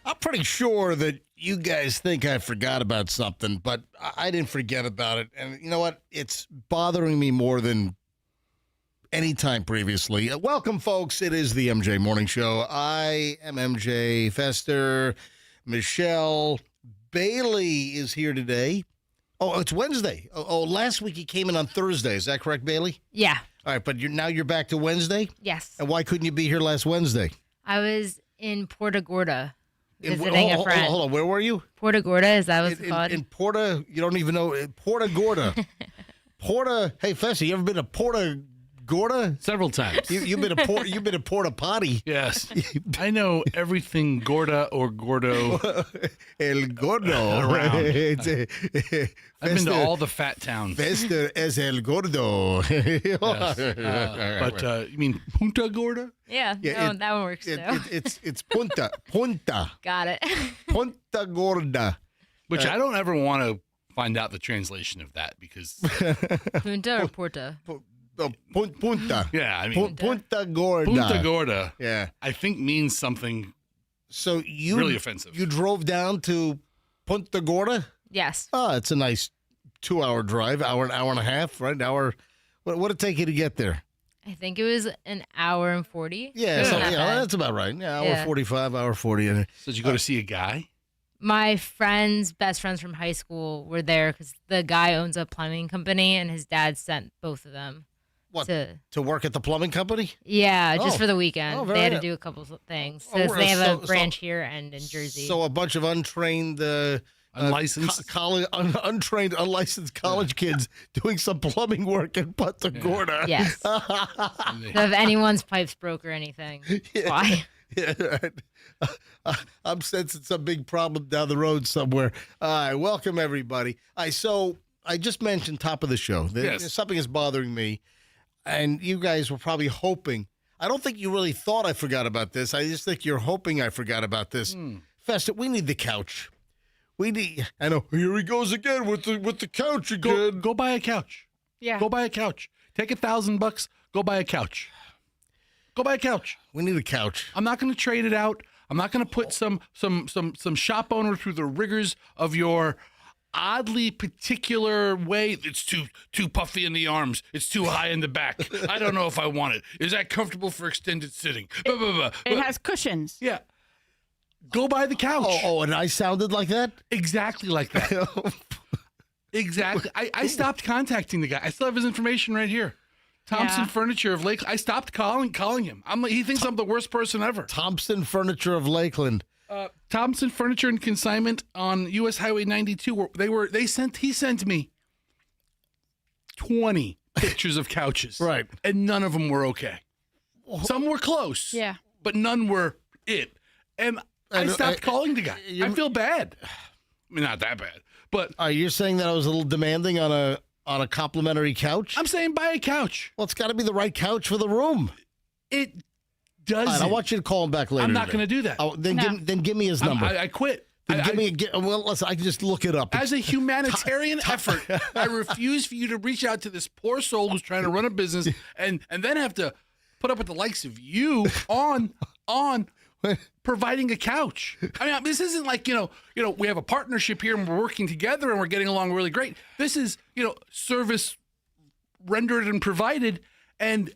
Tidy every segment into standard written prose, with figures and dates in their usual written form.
I'm pretty sure that you guys think I forgot about something, but I didn't forget about it. And you know what? It's bothering me more than any time previously. Welcome, folks. It is the MJ Morning Show. I am MJ Fester. Michelle Bailey is here today. Oh, it's Wednesday. Oh, last week he came in on Thursday. Is that correct, Bailey? Yeah. All right, but now you're back to Wednesday? Yes. And why couldn't you be here last Wednesday? I was in Porta Gorda visiting a friend. Hold on. Where were you? Porta Gorda, is that what it's called? In Porta, you don't even know. Porta Gorda. Hey, Fessy, you ever been to Porta Gorda? Several times. You've been to Porta Potty. Yes. I know everything Gorda or Gordo. El Gordo. Around. I've been to all the fat towns. Fester es el Gordo. Yes. You mean Punta Gorda? Yeah, that one works too. It's Punta. Punta. Got it. Punta Gorda. Which I don't ever want to find out the translation of that because... Punta or Porta? Punta. Yeah, I mean... Punta Gorda. Punta Gorda, yeah, I think means something really offensive. You drove down to Punta Gorda? Yes. Oh, it's a nice 2-hour drive, hour and a half, right? What did it take you to get there? I think it was an hour and 40. Yeah, that's about right. Yeah, hour 45, hour 40. So did you go to see a guy? My best friends from high school were there because the guy owns a plumbing company and his dad sent both of them. What, to work at the plumbing company? Yeah, just for the weekend. Oh, they had to do a couple of things. So they have a branch here and in Jersey. So a bunch of untrained Unlicensed. college, untrained, unlicensed college kids doing some plumbing work in Punta Gorda. Yes. So if anyone's pipes broke or anything, that's why. Yeah, right. I'm sensing some big problem down the road somewhere. All right, welcome everybody. So I just mentioned top of the show. Something is bothering me, and you guys were probably hoping. I don't think you really thought I forgot about this. I just think you're hoping I forgot about this. Festa, we need the couch. I know. Here he goes again with the couch again. Go buy a couch. Yeah. Go buy a couch. Take $1,000. Go buy a couch. Go buy a couch. We need a couch. I'm not going to trade it out. I'm not going to put some shop owner through the rigors of your oddly particular way. It's too puffy in the arms. It's too high in the back. I don't know if I want it. Is that comfortable for extended sitting? It has cushions. Yeah. Go buy the couch. Oh, and I sounded like that? Exactly like that. Exactly. I stopped contacting the guy. I still have his information right here. Thompson Furniture of Lakeland. I stopped calling him. He thinks I'm the worst person ever. Thompson Furniture of Lakeland. Thompson Furniture and Consignment on U.S. Highway 92. He sent me 20 pictures of couches. Right. And none of them were okay. Some were close. Yeah. But none were it. And I stopped calling the guy. I feel bad. I mean, not that bad. But you're saying that I was a little demanding on a complimentary couch? I'm saying buy a couch. Well, it's got to be the right couch for the room. It doesn't. All right, I want you to call him back later. I'm not going to do that. Oh, then give me his number. I quit. Well, listen, I can just look it up. As a humanitarian effort, I refuse for you to reach out to this poor soul who's trying to run a business and then have to put up with the likes of you on providing a couch. I mean, this isn't like, we have a partnership here and we're working together and we're getting along really great. This is, service rendered and provided. And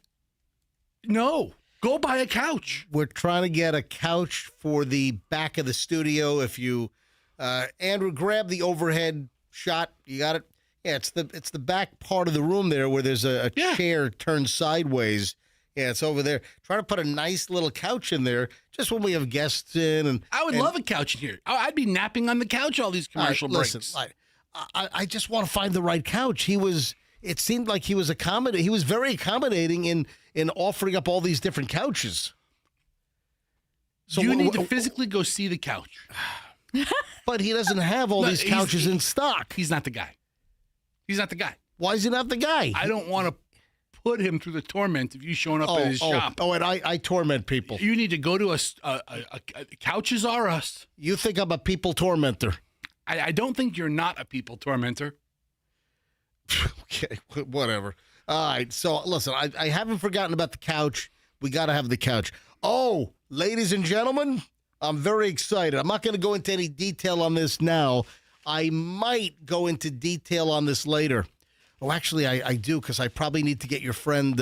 no, go buy a couch. We're trying to get a couch for the back of the studio. If you, Andrew, grab the overhead shot. You got it? Yeah, it's the back part of the room there where there's a chair turned sideways. Yeah, it's over there. Try to put a nice little couch in there just when we have guests in. And I would love a couch in here. I'd be napping on the couch all these commercial breaks. Listen, I just want to find the right couch. It seemed like he was accommodating. He was very accommodating in offering up all these different couches. So you need to physically go see the couch. But he doesn't have all these couches in stock. He's not the guy. He's not the guy. Why is he not the guy? I don't want to put him through the torment of you showing up at his shop. Oh, and I torment people. You need to go to a Couches R Us. You think I'm a people tormentor? I don't think you're not a people tormentor. Okay, whatever. All right, so listen, I haven't forgotten about the couch. We got to have the couch. Oh, ladies and gentlemen, I'm very excited. I'm not going to go into any detail on this now. I might go into detail on this later. Oh, actually, I do, because I probably need to get your friend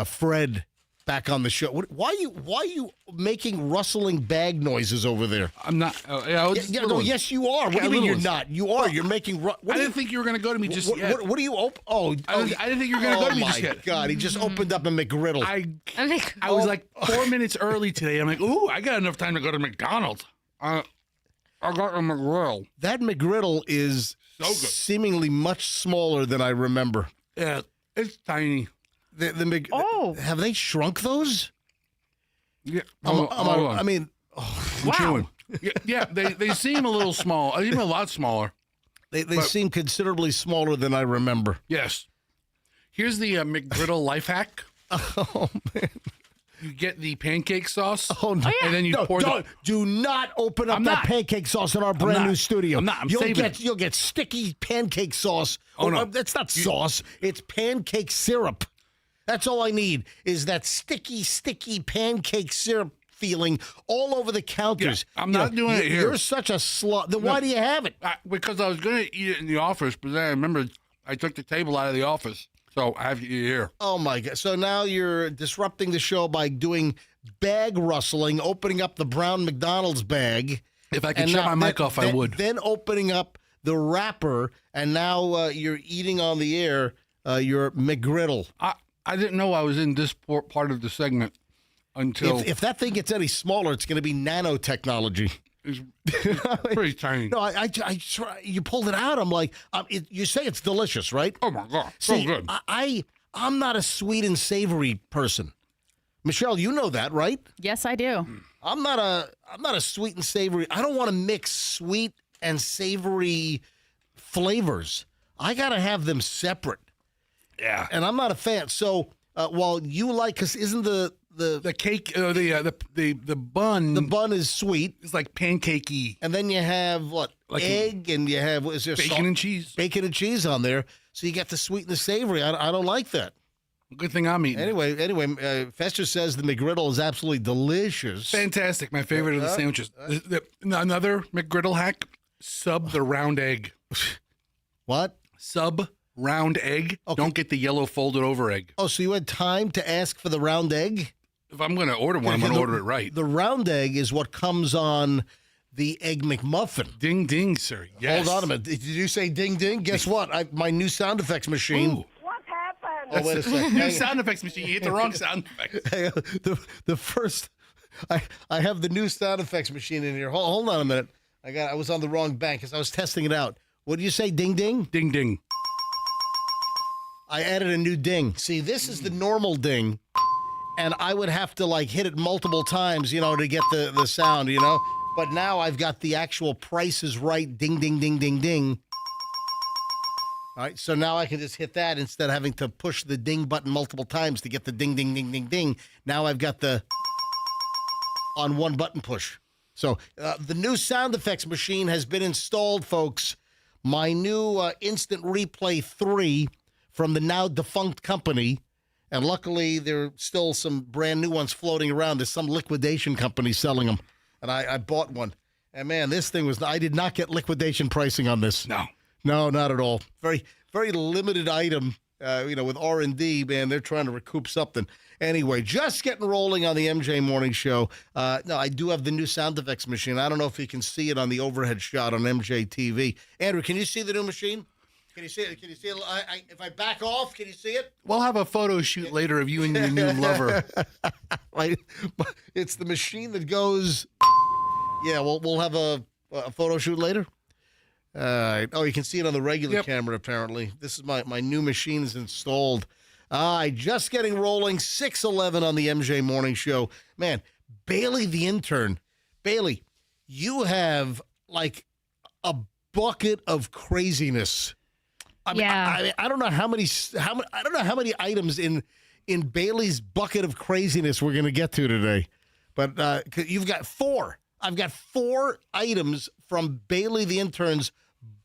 Fred back on the show. Why are you making rustling bag noises over there? I'm not. Yes, you are. What do you mean you're not? You are. You're making. I didn't think you were going to go to me just yet. What do you open? I didn't think you were going to go to me just yet. Oh my God! He just opened up a McGriddle. I was like 4 minutes early today. I'm like, ooh, I got enough time to go to McDonald's. I got a McGriddle. That McGriddle is so good. Seemingly much smaller than I remember. Yeah, it's tiny. Have they shrunk those? Yeah. I mean, wow. Yeah, they seem a little small. Even a lot smaller. They seem considerably smaller than I remember. Yes. Here's the McGriddle life hack. Oh man. You get the pancake sauce. Oh, no. And then you pour do not open up that pancake sauce in our brand new studio. You'll get sticky pancake sauce. Oh, no. That's not sauce. It's pancake syrup. That's all I need is that sticky pancake syrup feeling all over the counters. Yeah, I'm not doing it here. You're such a slut. Then why do you have it? Because I was going to eat it in the office, but then I remembered I took the table out of the office. So I have to eat here. Oh, my God. So now you're disrupting the show by doing bag rustling, opening up the brown McDonald's bag. If I could shut my mic off, I would. Then opening up the wrapper, and now you're eating on the air your McGriddle. I didn't know I was in this part of the segment until... If that thing gets any smaller, it's going to be nanotechnology. It's pretty tiny. No, I try. You pulled it out. I'm like, you say it's delicious, right? Oh my god, so See, good. I'm not a sweet and savory person. Michelle, you know that, right? Yes, I do. I'm not a sweet and savory. I don't want to mix sweet and savory flavors. I gotta have them separate. Yeah. And I'm not a fan. So while you like, because isn't the cake, the bun, the bun is sweet, is like pancakey. and then you have what, Like egg, and you have, what is there, Bacon and cheese. bacon and cheese on there. So you get the sweet and the savory. I don't like that. Good thing I'm eating. Anyway, Fester says the McGriddle is absolutely delicious. Fantastic. My favorite of the sandwiches. Another McGriddle hack: sub the round egg. What? Sub round egg. Okay. Don't get the yellow folded over egg. Oh, so you had time to ask for the round egg? If I'm going to order one, I'm going to order it right. The round egg is what comes on the Egg McMuffin. Ding ding, sir. Yes. Hold on a minute. Did you say ding ding? Guess what? My new sound effects machine. Ooh. What happened? Oh, wait a second. New sound effects machine. You hit the wrong sound effects. The first, I have the new sound effects machine in here. Hold on a minute. I was on the wrong bank because I was testing it out. What did you say? Ding ding. Ding ding. I added a new ding. See, this is the normal ding, and I would have to like hit it multiple times, to get the sound, But now I've got the actual Price is Right ding ding ding ding ding. All right, so now I can just hit that instead of having to push the ding button multiple times to get the ding ding ding ding ding. Now I've got the on one button push. So the new sound effects machine has been installed, folks. My new Instant Replay 3 from the now defunct company. And luckily, there are still some brand new ones floating around. There's some liquidation company selling them. And I bought one. And man, this thing I did not get liquidation pricing on this. No. No, not at all. Very, very limited item. With R&D, man, they're trying to recoup something. Anyway, just getting rolling on the MJ Morning Show. No, I do have the new sound effects machine. I don't know if you can see it on the overhead shot on MJ TV. Andrew, can you see the new machine? Can you see it? Can you see it? If I back off, can you see it? We'll have a photo shoot later of you and your new lover. Right. It's the machine that goes. Yeah, we'll have a photo shoot later. Oh, you can see it on the regular camera, apparently. This is my new machine is installed. Just getting rolling. 6:11 on the MJ Morning Show. Man, Bailey the intern. Bailey, you have like a bucket of craziness. I mean, Yeah. I don't know how many items in Bailey's bucket of craziness we're going to get to today. But 'cause you've got 4. I've got 4 items from Bailey the intern's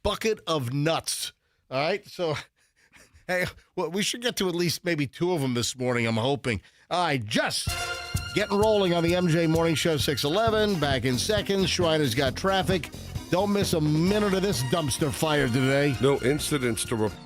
bucket of nuts. All right, so hey, well, we should get to at least maybe 2 of them this morning, I'm hoping. All right, just getting rolling on the MJ Morning Show. 6:11, back in seconds. Shriner's got traffic. Don't miss a minute of this dumpster fire today. No incidents to report.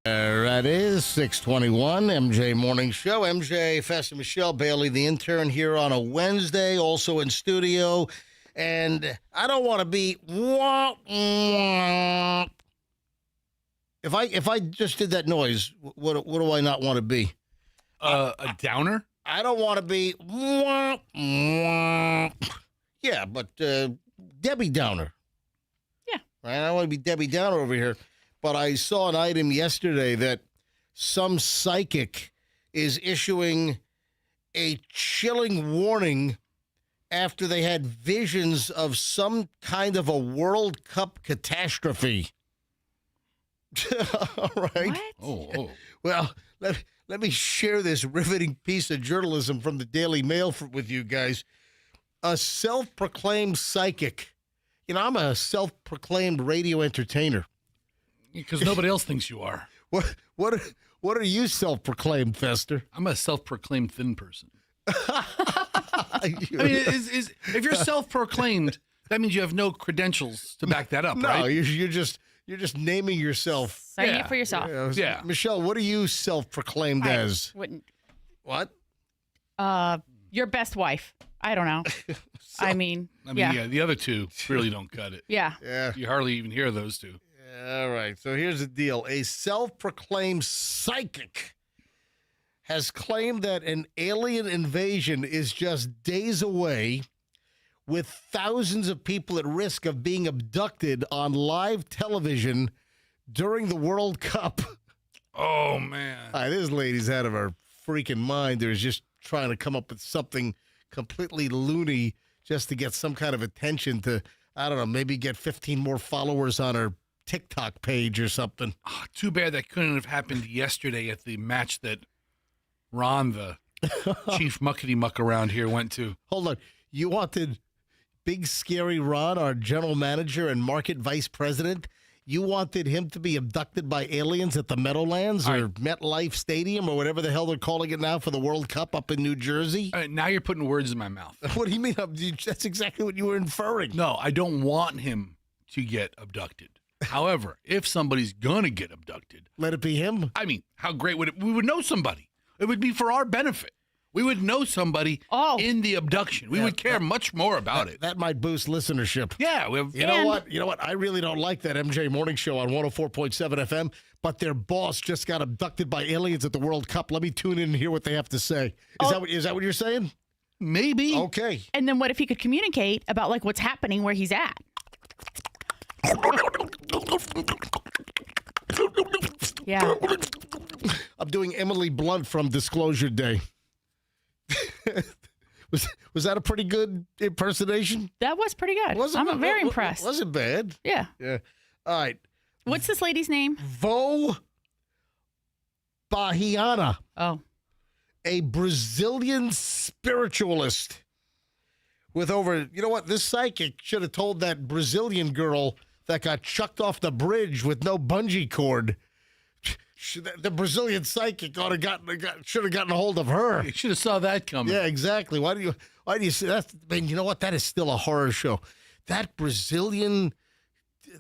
There it is, 621, MJ Morning Show. MJ, Festa Michelle Bailey, the intern here on a Wednesday, also in studio. And I don't want to be... If I just did that noise, what do I not want to be? A downer? I don't want to be... Yeah, but Debbie Downer. Yeah. Right? I don't want to be Debbie Downer over here. But I saw an item yesterday that some psychic is issuing a chilling warning after they had visions of some kind of a World Cup catastrophe. All right. What? Oh. Well, let me share this riveting piece of journalism from the Daily Mail with you guys. A self-proclaimed psychic. You know, I'm a self-proclaimed radio entertainer. Because nobody else thinks you are. What are you self-proclaimed, Fester? I'm a self-proclaimed thin person. I mean, if you're self-proclaimed, that means you have no credentials to back that up, No, right? you're just naming yourself. Saying Yeah. it for yourself. Yeah. Michelle, what are you self-proclaimed I as? wouldn't. What? Your best wife. I don't know. I mean, yeah. The other two really don't cut it. Yeah. Yeah. You hardly even hear those two. All right. So here's the deal. A self-proclaimed psychic has claimed that an alien invasion is just days away, with thousands of people at risk of being abducted on live television during the World Cup. Oh, man. This lady's out of her freaking mind. They're just trying to come up with something completely loony just to get some kind of attention to, I don't know, maybe get 15 more followers on her TikTok page or something. Oh, too bad that couldn't have happened yesterday at the match that Ron, the chief muckety-muck around here, went to. Hold on. You wanted Big Scary Ron, our general manager and market vice president, you wanted him to be abducted by aliens at the Meadowlands or MetLife Stadium or whatever the hell they're calling it now for the World Cup up in New Jersey? Now you're putting words in my mouth. What do you mean? That's exactly what you were inferring. No, I don't want him to get abducted. However, if somebody's going to get abducted, Let it be him. I mean, how great would it? We would know somebody. It would be for our benefit. We would know somebody in the abduction. We would care much more about it. That might boost listenership. Yeah. We have, You know what? You know what? I really don't like that MJ Morning Show on 104.7 FM, but their boss just got abducted by aliens at the World Cup. Let me tune in and hear what they have to say. Is that what you're saying? maybe. Okay. And then what if he could communicate about like what's happening where he's at? Yeah. I'm doing Emily Blunt from Disclosure Day. Was that a pretty good impersonation? That was pretty good. I'm very impressed. Wasn't bad. Yeah. Yeah. All right. What's this lady's name? Vo Bahiana, Oh. a Brazilian spiritualist with over, you know what? This psychic should have told that Brazilian girl that got chucked off the bridge with no bungee cord. The Brazilian psychic should have gotten a hold of her. You should have saw that coming. Yeah, exactly. Why do you say that? I mean, you know what? That is still a horror show. That Brazilian,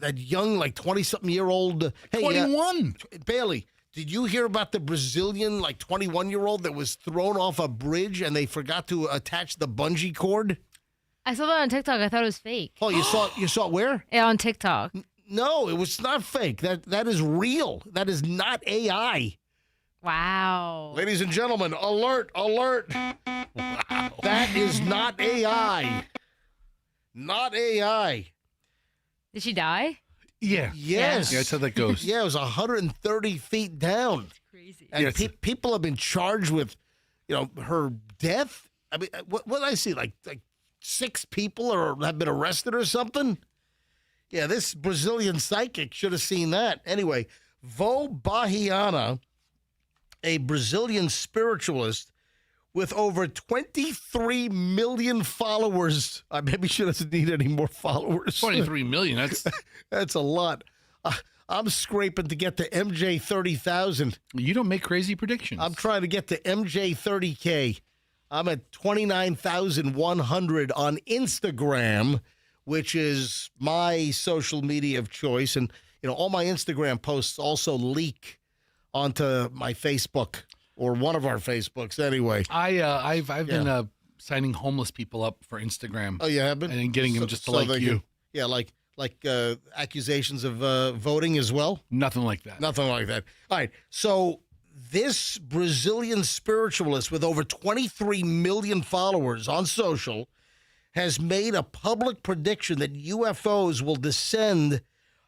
that young, like 20-something-year-old. Hey, 21. Bailey, did you hear about the Brazilian, like 21-year-old that was thrown off a bridge and they forgot to attach the bungee cord? I saw that on TikTok. I thought it was fake. Oh, you saw it where? Yeah, on TikTok. No, it was not fake. That is real. That is not AI. Wow. Ladies and gentlemen, alert, alert. Wow. That is not AI. Not AI. Did she die? Yeah. Yes. Yeah, that's how that goes. Yeah, it was 130 feet down. Crazy. And Yeah, people have been charged with, her death. I mean, what did I see? Like 6 people have been arrested or something? Yeah, this Brazilian psychic should have seen that. Anyway, Vo Bahiana, a Brazilian spiritualist with over 23 million followers. I maybe she doesn't need any more followers. 23 million. That's a lot. I'm scraping to get to MJ 30,000. You don't make crazy predictions. I'm trying to get to MJ 30K. I'm at 29,100 on Instagram, which is my social media of choice. And, all my Instagram posts also leak onto my Facebook or one of our Facebooks anyway. I've been signing homeless people up for Instagram. Oh, you have been? And then getting them just to like they you. Yeah, like accusations of voting as well? Nothing like that. Nothing like that. All right, so this Brazilian spiritualist with over 23 million followers on social has made a public prediction that UFOs will descend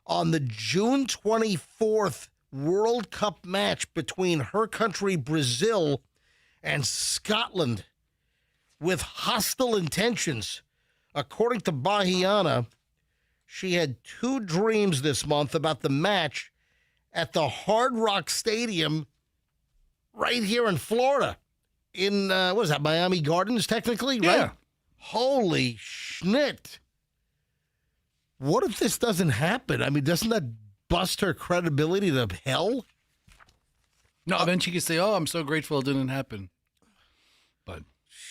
on the June 24th World Cup match between her country, Brazil, and Scotland. with hostile intentions. According to Bahiana, she had 2 dreams this month about the match at the Hard Rock Stadium right here in Florida. In, what is that, Miami Gardens, technically, right? Yeah. Holy schnit. What if this doesn't happen? I mean, doesn't that bust her credibility to hell? No, then she could say, "Oh, I'm so grateful it didn't happen." But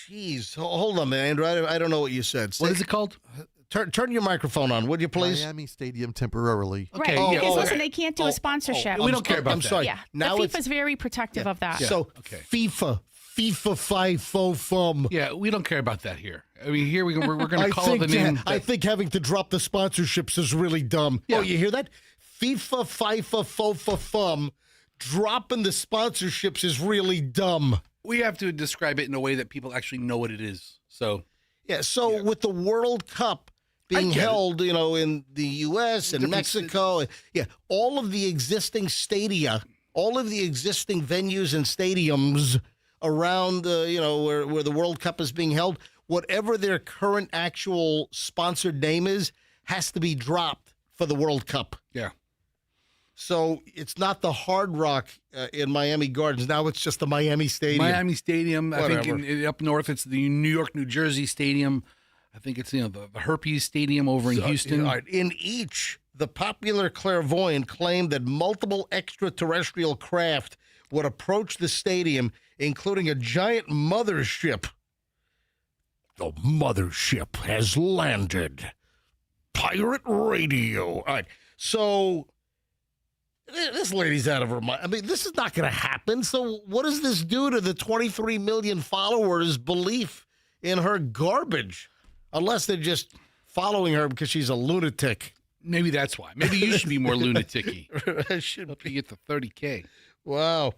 Jeez, hold on, man, Andrew. I don't know what you said. what is it called? Turn your microphone on, would you, please? Miami Stadium temporarily. Okay, right. yeah, Because okay. listen, they can't do a sponsorship. we don't care about I'm that. sorry. Yeah. Now the it's FIFA's very protective of that. so okay. FIFA 5-4-fum. Yeah, we don't care about that here. I mean, here we're going to call it the name. I think having to drop the sponsorships is really dumb. Yeah. Oh, you hear that? FIFA 5-4-fum. Dropping the sponsorships is really dumb. We have to describe it in a way that people actually know what it is. So Yeah. So with the World Cup being get it. held, in the U.S. and Different Mexico, all of the existing stadia, all of the existing venues and stadiums around, where the World Cup is being held, whatever their current actual sponsored name is, has to be dropped for the World Cup. yeah. So it's not the Hard Rock in Miami Gardens. Now it's just the Miami Stadium. Miami Stadium. I think Whatever. up north it's the New York, New Jersey Stadium. I think it's the Herpes Stadium over in Houston. All right. In each, the popular clairvoyant claimed that multiple extraterrestrial craft would approach the stadium, including a giant mothership. The mothership has landed. Pirate radio. All right. So this lady's out of her mind. I mean, this is not going to happen. So what does this do to the 23 million followers' belief in her garbage? Unless they're just following her because she's a lunatic. Maybe that's why. Maybe you should be more lunatic-y. I should Help you get to 30K. Wow.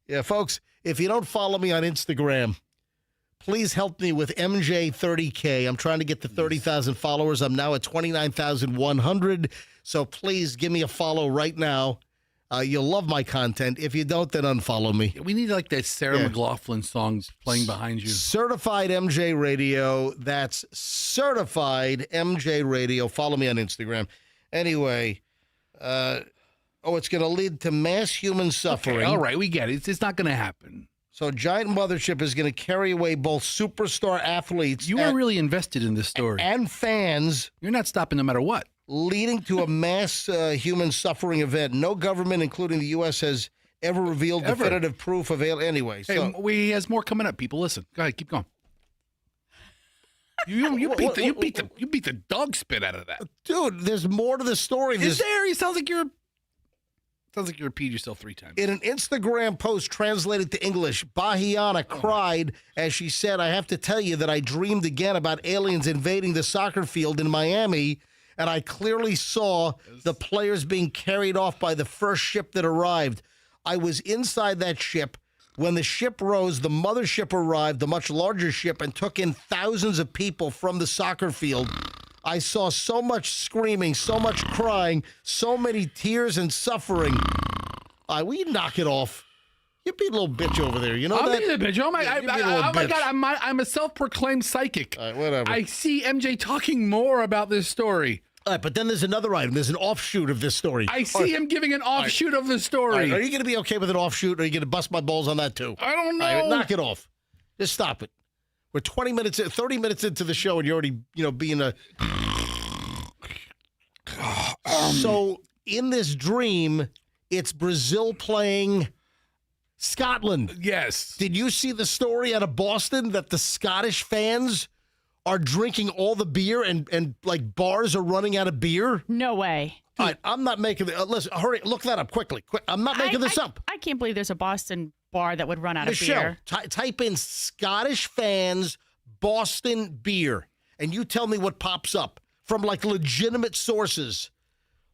Yeah, folks, if you don't follow me on Instagram, please help me with MJ30K. I'm trying to get to 30,000 followers. I'm now at 29,100. So please give me a follow right now. You'll love my content. If you don't, then unfollow me. We need like that Sarah Yeah. McLaughlin song playing behind you. Certified MJ Radio. That's Certified MJ Radio. Follow me on Instagram. Anyway, it's going to lead to mass human suffering. Okay, all right, we get it. It's not going to happen. So Giant Mothership is going to carry away both superstar athletes You are really invested in this story. and fans, You're not stopping no matter what. leading to a mass human suffering event. No government, including the U.S., has ever revealed Ever. definitive proof of it. Anyway, Hey, so he has more coming up. People, listen. Go ahead, keep going. You beat the dog spit out of that. dude, there's more to the story. Is there? It sounds like you repeated yourself 3 times. In an Instagram post translated to English, Bahiana cried as she said, "I have to tell you that I dreamed again about aliens invading the soccer field in Miami, and I clearly saw the players being carried off by the first ship that arrived. I was inside that ship. When the ship rose, the mothership arrived, the much larger ship, and took in thousands of people from the soccer field. I saw so much screaming, so much crying, so many tears and suffering." Will you knock it off? You're being a little bitch over there. You know I'm that? being a bitch. Oh my, Yeah, you're being a little bitch. God! I'm a self-proclaimed psychic. All right, whatever. I see MJ talking more about this story. All right, but then there's another item. There's an offshoot of this story. I see him giving an offshoot of the All story. right, are you going to be okay with an offshoot, or are you going to bust my balls on that too? I don't know. All right, knock it off. Just stop it. We're 30 minutes into the show, and you're already, being a. So in this dream, it's Brazil playing Scotland. Yes. Did you see the story out of Boston that the Scottish fans are drinking all the beer and like bars are running out of beer? No way. All right, I'm not making the listen. Hurry, look that up quickly. Quick, I'm not making this up. I can't believe there's a Boston bar that would run out of Michelle, beer. type in Scottish fans Boston beer, and you tell me what pops up from like legitimate sources,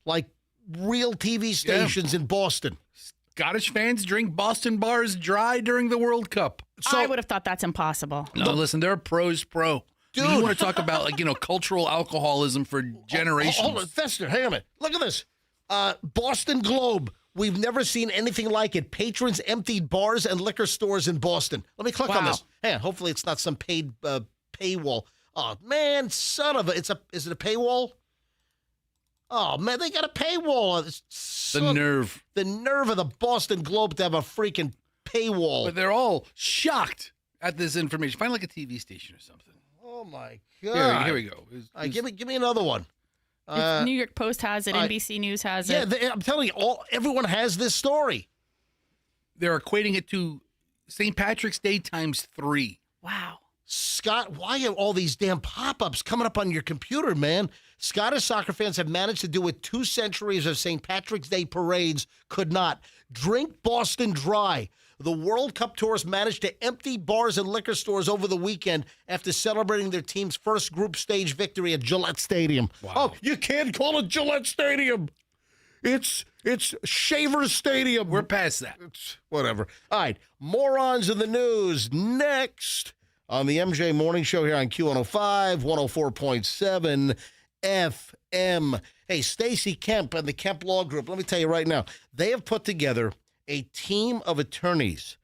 like real TV stations in Boston. Scottish fans drink Boston bars dry during the World Cup. I would have thought that's impossible. No, listen, they're pros pro. Dude. You want to talk about cultural alcoholism for generations. Hold on, Fester, hang on a minute. Look at this. Boston Globe. We've never seen anything like it. Patrons emptied bars and liquor stores in Boston. Let me click on Wow. this. Hey, hopefully it's not some paid paywall. Oh man, son of a! Is it a paywall? Oh man, they got a paywall. The nerve. The nerve of the Boston Globe to have a freaking paywall. But they're all shocked at this information. Find like a TV station or something. Oh my God! Here we go. All right, give me another one. New York Post has it. NBC News has it. Yeah, I'm telling you, everyone has this story. They're equating it to St. Patrick's Day times 3. Wow. Scott, why are all these damn pop-ups coming up on your computer, man? Scottish soccer fans have managed to do what 2 centuries of St. Patrick's Day parades could not. Drink Boston dry. The World Cup tours managed to empty bars and liquor stores over the weekend after celebrating their team's first group stage victory at Gillette Stadium. Wow. Oh, you can't call it Gillette Stadium. It's Shaver Stadium. We're past that. Whatever. All right, morons in the news next on the MJ Morning Show here on Q105, 104.7 FM. Hey, Stacey Kemp and the Kemp Law Group, let me tell you right now, they have put together a team of attorneys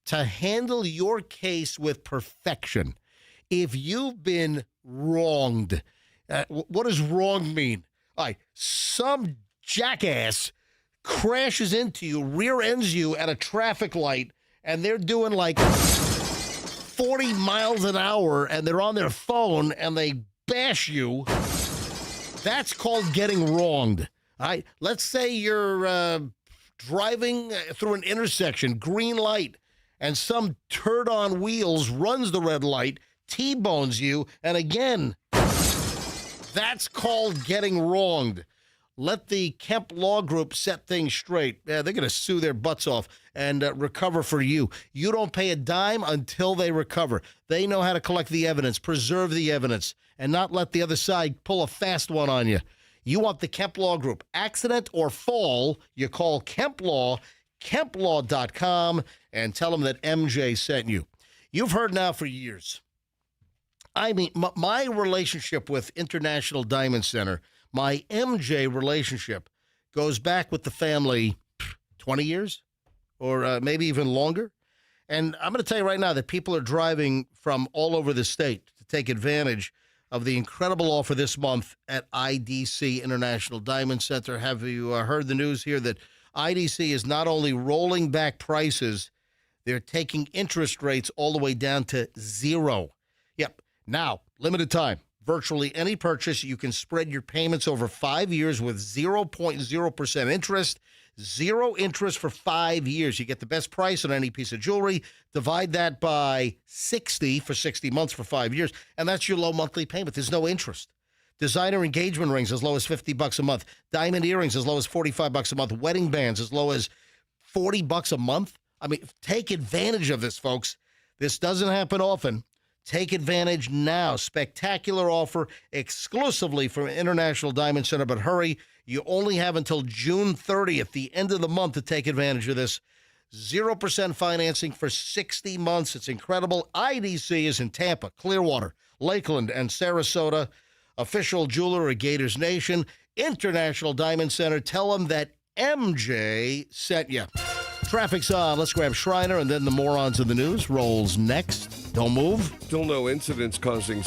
to handle your case with perfection. If you've been wronged, what does wrong mean? All right, some jackass crashes into you, rear ends you at a traffic light, and they're doing like 40 miles an hour, and they're on their phone, and they bash you. That's called getting wronged. All right, let's say you're driving through an intersection, green light, and some turd on wheels runs the red light, T-bones you, and again, that's called getting wronged. Let the Kemp Law Group set things straight. Yeah, they're going to sue their butts off and recover for you. You don't pay a dime until they recover. They know how to collect the evidence, preserve the evidence, and not let the other side pull a fast one on you. You want the Kemp Law Group. Accident or fall, you call Kemp Law, KempLaw.com, and tell them that MJ sent you. You've heard now for years. I mean, my relationship with International Diamond Center, my MJ relationship, goes back with the family 20 years or maybe even longer. And I'm going to tell you right now that people are driving from all over the state to take advantage of the incredible offer this month at IDC International Diamond Center. Have you heard the news here that IDC is not only rolling back prices, they're taking interest rates all the way down to 0. Yep. Now, limited time. Virtually any purchase, you can spread your payments over 5 years with 0.0% interest. 0 interest for 5 years. You get the best price on any piece of jewelry. Divide that by 60 for 60 months for 5 years, and that's your low monthly payment. There's no interest. Designer engagement rings as low as $50 a month. Diamond earrings as low as $45 a month. Wedding bands as low as $40 a month. I mean, take advantage of this, folks. This doesn't happen often. Take advantage now. Spectacular offer exclusively from International Diamond Center, but hurry. You only have until June 30th, the end of the month, to take advantage of this. 0% financing for 60 months. It's incredible. IDC is in Tampa, Clearwater, Lakeland, and Sarasota. Official jeweler of Gators Nation. International Diamond Center. Tell them that MJ sent you. Traffic's on. Let's grab Shriner, and then the morons of the news rolls next. Don't move. Still no incidents causing...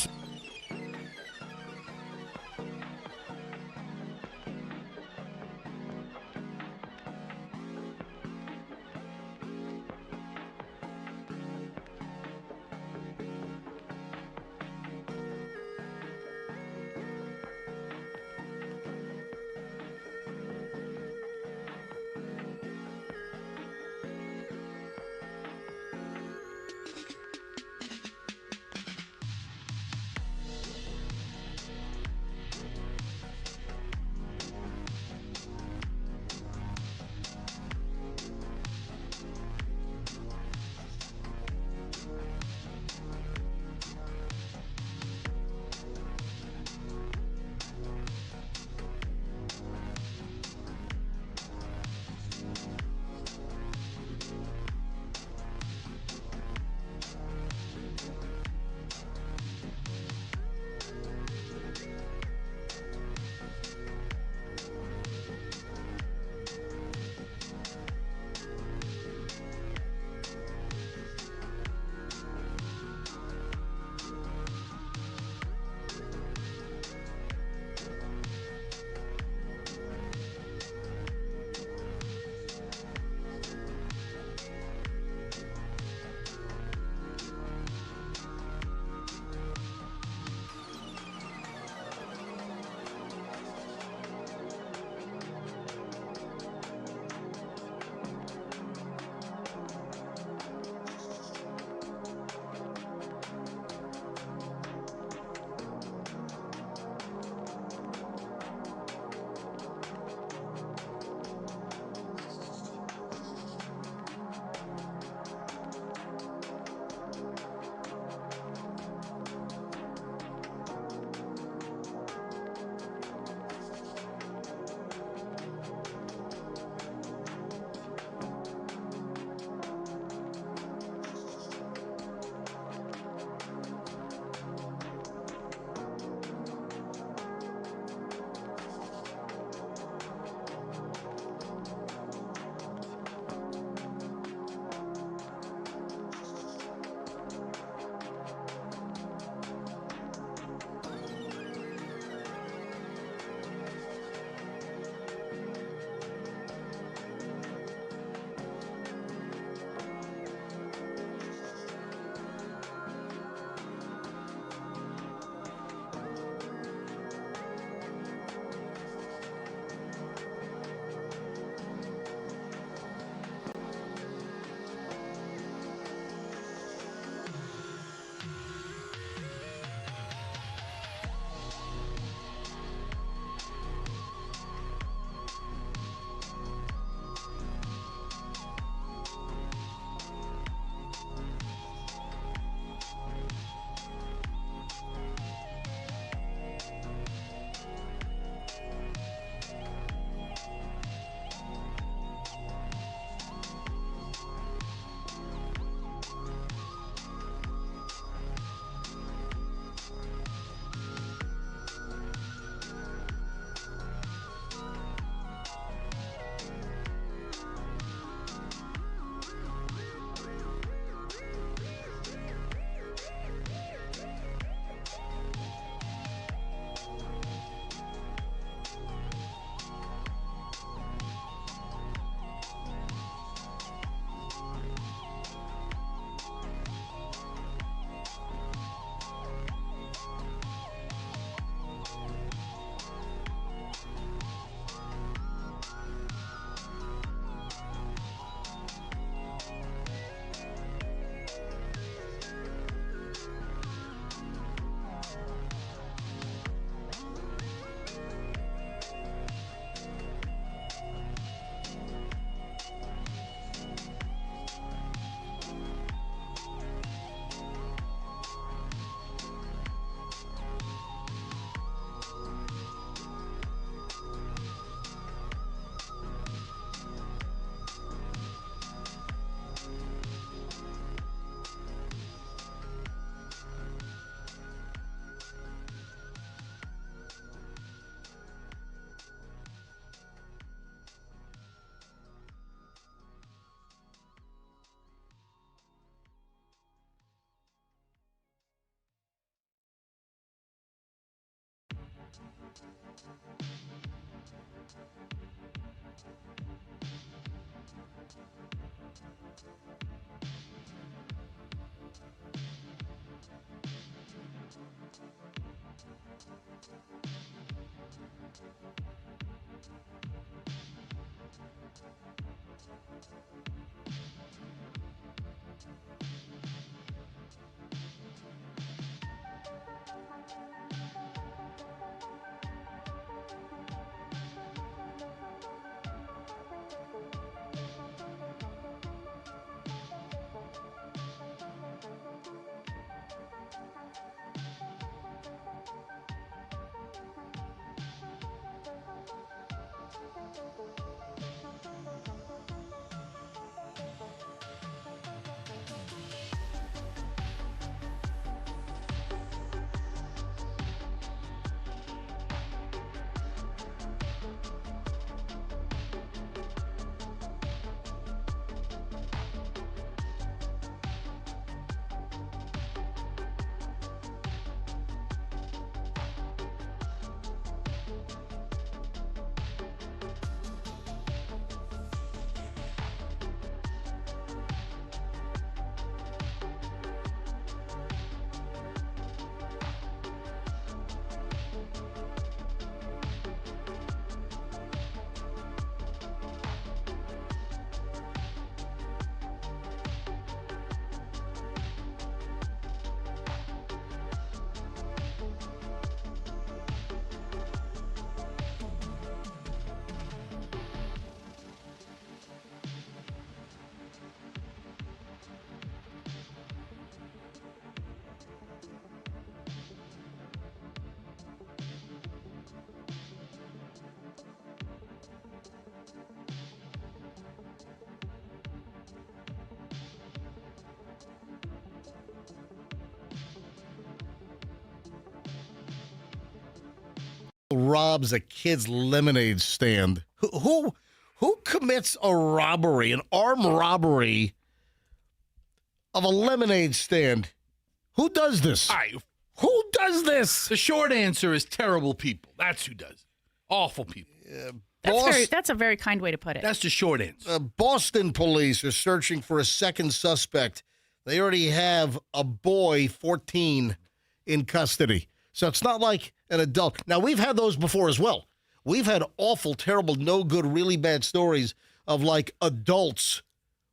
Robs a kid's lemonade stand. Who commits a robbery, an armed robbery of a lemonade stand? Who does this? Who does this? The short answer is terrible people. That's who does it. Awful people. That's a very kind way to put it. That's the short answer. Boston police are searching for a second suspect. They already have a boy, 14, in custody. So it's not like an adult. Now, we've had those before as well. We've had awful, terrible, no good, really bad stories of, like, adults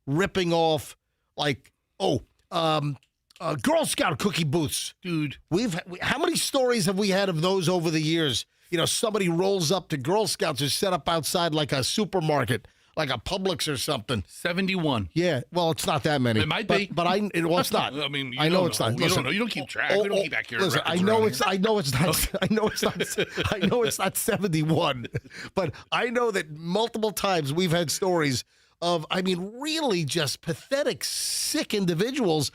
ripping off, like, Girl Scout cookie booths. Dude. How many stories have we had of those over the years? You know, somebody rolls up to Girl Scouts who's set up outside like a supermarket, like a Publix or something. 71. Yeah, well, it's not that many. It might be. But it's not. I mean, I know it's not. You don't know. You don't keep track. We don't keep accurate Listen, records I know around it's. here. I know it's not. I know it's not. I know it's not 71. But I know that multiple times we've had stories of, I mean, really just pathetic, sick individuals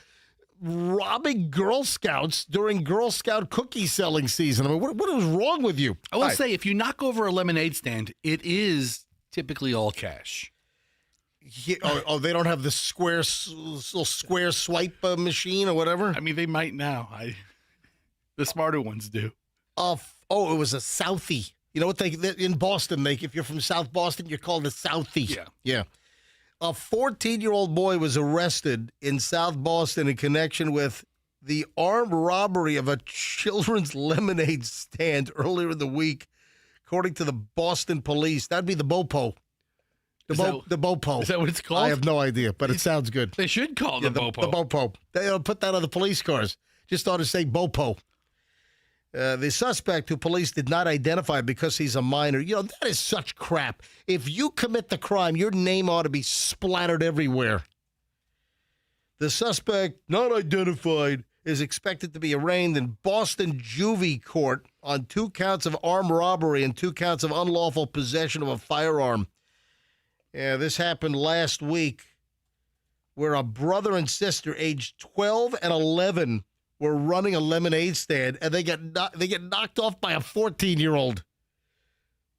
robbing Girl Scouts during Girl Scout cookie selling season. I mean, what is wrong with you? I will say, if you knock over a lemonade stand, it is typically all cash. Yeah, they don't have the little square swipe machine or whatever? I mean, they might now. The smarter ones do. It was a Southie. You know what in Boston, if you're from South Boston, you're called a Southie. Yeah. A 14-year-old boy was arrested in South Boston in connection with the armed robbery of a children's lemonade stand earlier in the week, according to the Boston police. That'd be the BOPO. The BOPO. Is that what it's called? I have no idea, but it sounds good. They should call the BOPO. The BOPO. They put that on the police cars. Just ought to say BOPO. The suspect, who police did not identify because he's a minor, that is such crap. If you commit the crime, your name ought to be splattered everywhere. The suspect, not identified, is expected to be arraigned in Boston Juvie Court on 2 counts of armed robbery and 2 counts of unlawful possession of a firearm. Yeah, this happened last week, where a brother and sister aged 12 and 11 were running a lemonade stand, and they get knocked off by a 14-year-old.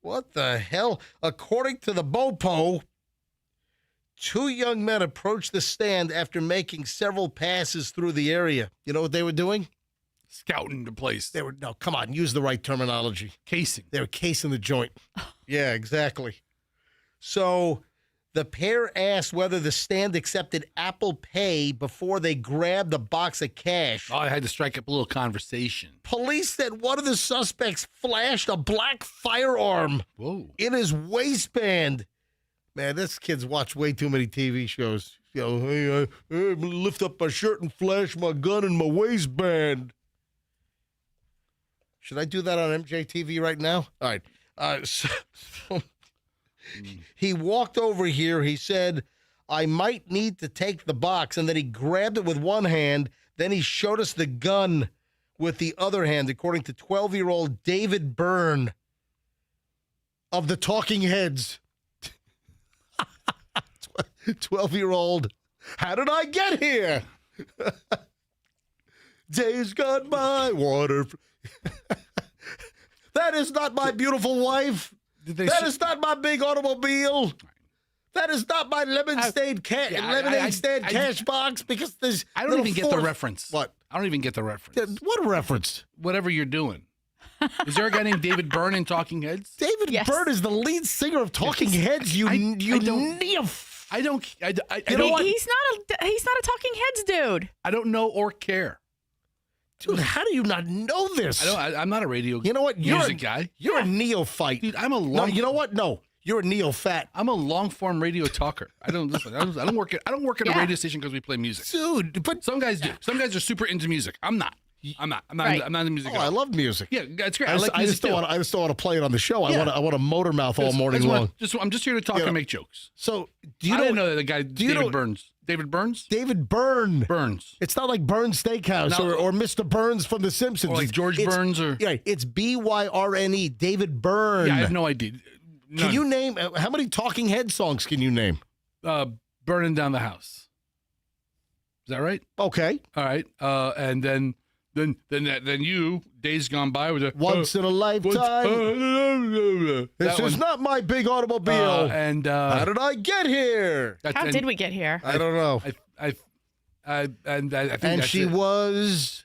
What the hell? According to the BOPO, 2 young men approached the stand after making several passes through the area. You know what they were doing? Scouting the place. No, come on, use the right terminology. Casing. They were casing the joint. Yeah, exactly. So The pair asked whether the stand accepted Apple Pay before they grabbed a box of cash. Oh, I had to strike up a little conversation. Police said one of the suspects flashed a black firearm Whoa. in his waistband. Man, this kid's watched way too many TV shows. You know, hey, I'm gonna lift up my shirt and flash my gun in my waistband. Should I do that on MJTV right now? All right. So he walked over here. He said, I might need to take the box. And then he grabbed it with one hand. Then he showed us the gun with the other hand, according to 12-year-old David Byrne of the Talking Heads. 12-year-old. How did I get here? Days gone by, water. That is not my beautiful wife. That is not my big automobile. That is not my lemonade cash box because there's. I don't even get the reference. What? I don't even get the reference. What reference? Whatever you're doing. Is there a guy named David Byrne in Talking Heads? David Yes. Byrne is the lead singer of Talking Heads. You neoph. I don't. I You know what? He's not a Talking Heads dude. I don't know or care. Dude, how do you not know this? I'm not a radio. You know what? Music guy. You're a neophyte. Dude, I'm a long. No, you know what? No, you're a neofat. I'm a long form radio talker. I don't listen. I don't work at a Yeah. radio station because we play music. Dude, but Some guys do. Some guys are super into music. I'm not. Right. I'm not a music oh, guy. I love music. Yeah, that's great. I I like music just don't too. want. I just don't want to play it on the show. Yeah. I want to motor mouth all morning long. I'm just here to talk Yeah. and make jokes. So do you I know, didn't know that the guy you know- David Burns. David Burns? David Byrne? Burns. It's not like Burns Steakhouse No. or Mr. Burns from The Simpsons. Or like George It's- Burns or Yeah, it's Byrne. David Byrne. Yeah, I have no idea. Can None. you name how many Talking Head songs can you name? Burning Down the House. Is that right? Okay, All right. And then you Days Gone By with a Once in a Lifetime. This is not my big automobile. How did I get here? that's- How and did we get here? I don't know. I think And that's she it. was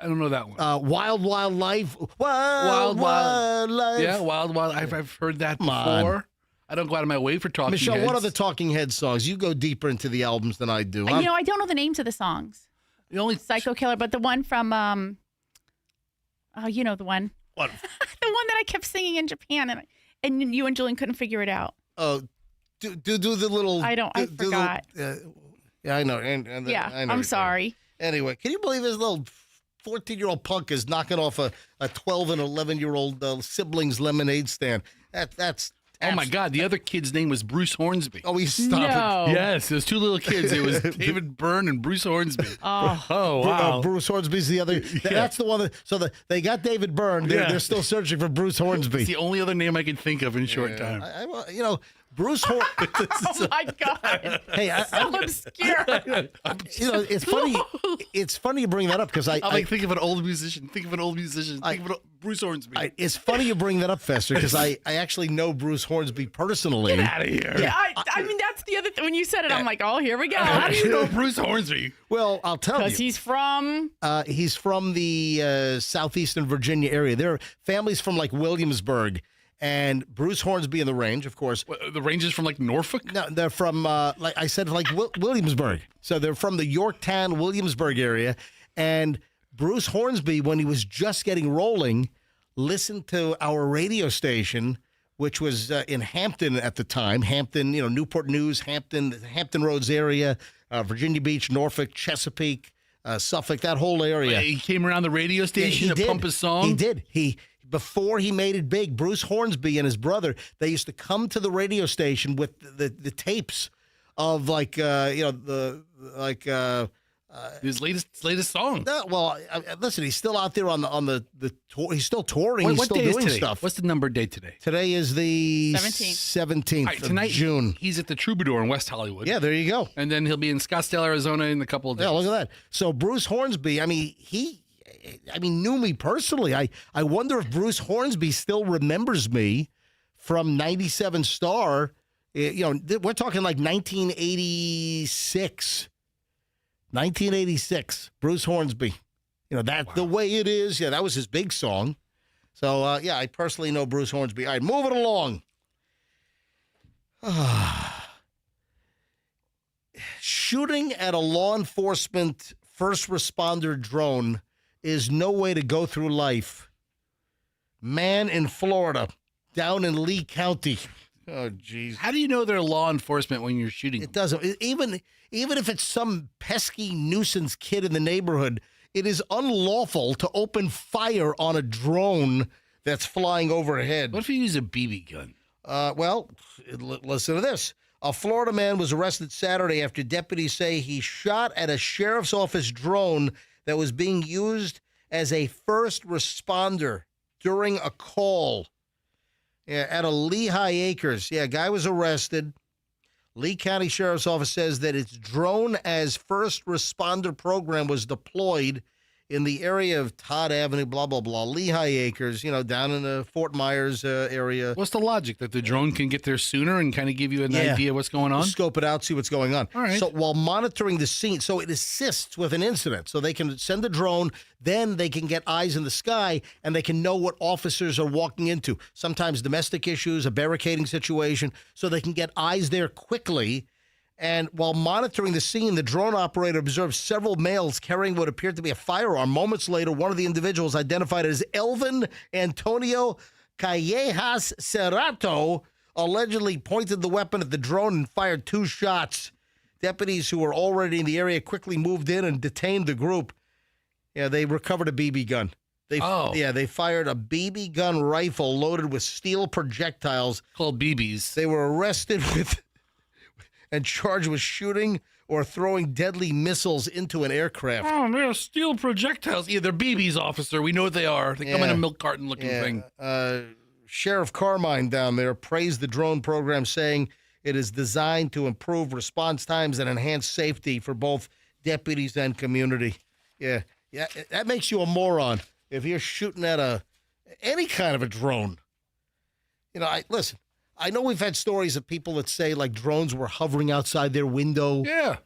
I don't know that one. Wild Wild Life. Wild Life. Yeah, Wild. I've heard that Come on. before. I don't go out of my way for Talking Michelle, Heads. what are the Talking Head songs? You go deeper into the albums than I do. I don't know the names of the songs. The only Psycho Killer, but the one from you know the one. What? The one that I kept singing in Japan and you and Julian couldn't figure it out. Oh, do the little. I forgot. Yeah, I know. And Yeah, I know I'm sorry. Anyway, can you believe this little 14-year-old punk is knocking off a 12 and 11-year-old siblings lemonade stand? That's. Oh my God! The other kid's name was Bruce Hornsby. Oh, stop No. Yes, there's two little kids. It was David Byrne and Bruce Hornsby. Oh, it. Bruce Hornsby's the other. That's the one that. So they got David Byrne. They're still searching for Bruce It's Hornsby. the only other name I can think of in short time. Bruce Hornsby. oh my God. Hey, So obscure. it's funny. It's funny you bring that up because I'm like, think of an old musician. Think of Bruce Hornsby. It's funny you bring that up, Fester, because I actually know Bruce Hornsby personally. Get out of here. Yeah, I mean, that's the other thing. When you said it, I'm like, oh, here we go. How do you know Bruce Hornsby? Well, I'll tell Because you. he's from the southeastern Virginia area. There are families from like Williamsburg, and Bruce Hornsby in the Range, of course. What, the Rangers from like Norfolk? No, they're from like I said, like Williamsburg. So they're from the Yorktown, Williamsburg area. And Bruce Hornsby, when he was just getting rolling, listened to our radio station, which was in Hampton at the time. Hampton, Newport News, Hampton Roads area, Virginia Beach, Norfolk, Chesapeake, Suffolk, that whole area. He came around the radio station to pump his song? He did. Before he made it big, Bruce Hornsby and his brother, they used to come to the radio station with the tapes of his latest song. Listen, he's still out there on the tour. He's still touring. He's What still day is doing today? stuff. What's the number day today? Today is the 17th. All right, of tonight, June. he's at the Troubadour in West Hollywood. Yeah, there you go. And then he'll be in Scottsdale, Arizona in a couple of days. Yeah, look at that. So Bruce Hornsby, he knew me personally. I wonder if Bruce Hornsby still remembers me from 97 Star. We're talking like 1986. 1986, Bruce Hornsby. The way it is. Yeah, that was his big song. So, I personally know Bruce Hornsby. All right, moving along. Shooting at a law enforcement first responder drone is no way to go through life. Man in Florida, down in Lee County. Oh, jeez. How do you know they're law enforcement when you're shooting It them? doesn't. Even if it's some pesky nuisance kid in the neighborhood, it is unlawful to open fire on a drone that's flying overhead. What if you use a BB gun? Listen to this. A Florida man was arrested Saturday after deputies say he shot at a sheriff's office drone that was being used as a first responder during a call at a Lehigh Acres. Yeah, a guy was arrested. Lee County Sheriff's Office says that its drone as first responder program was deployed in the area of Todd Avenue, blah, blah, blah, Lehigh Acres, down in the Fort Myers area. What's the logic? That the drone can get there sooner and kind of give you an idea what's going on? Scope it out, see what's going on. All right. So while monitoring the scene, so it assists with an incident. So they can send the drone, then they can get eyes in the sky, and they can know what officers are walking into. Sometimes domestic issues, a barricading situation, so they can get eyes there quickly. And while monitoring the scene, the drone operator observed several males carrying what appeared to be a firearm. Moments later, one of the individuals, identified as Elvin Antonio Callejas Cerrato, allegedly pointed the weapon at the drone and fired 2 shots. Deputies who were already in the area quickly moved in and detained the group. Yeah, they recovered a BB gun. They fired a BB gun rifle loaded with steel projectiles. Called BBs. They were arrested and charged with shooting or throwing deadly missiles into an aircraft. Oh, man, steel projectiles. Yeah, they're BBs, officer. We know what they are. They come in a milk carton looking thing. Sheriff Carmine down there praised the drone program, saying it is designed to improve response times and enhance safety for both deputies and community. Yeah, that makes you a moron if you're shooting at any kind of a drone. Listen. I know we've had stories of people that say, like, drones were hovering outside their window. Yeah.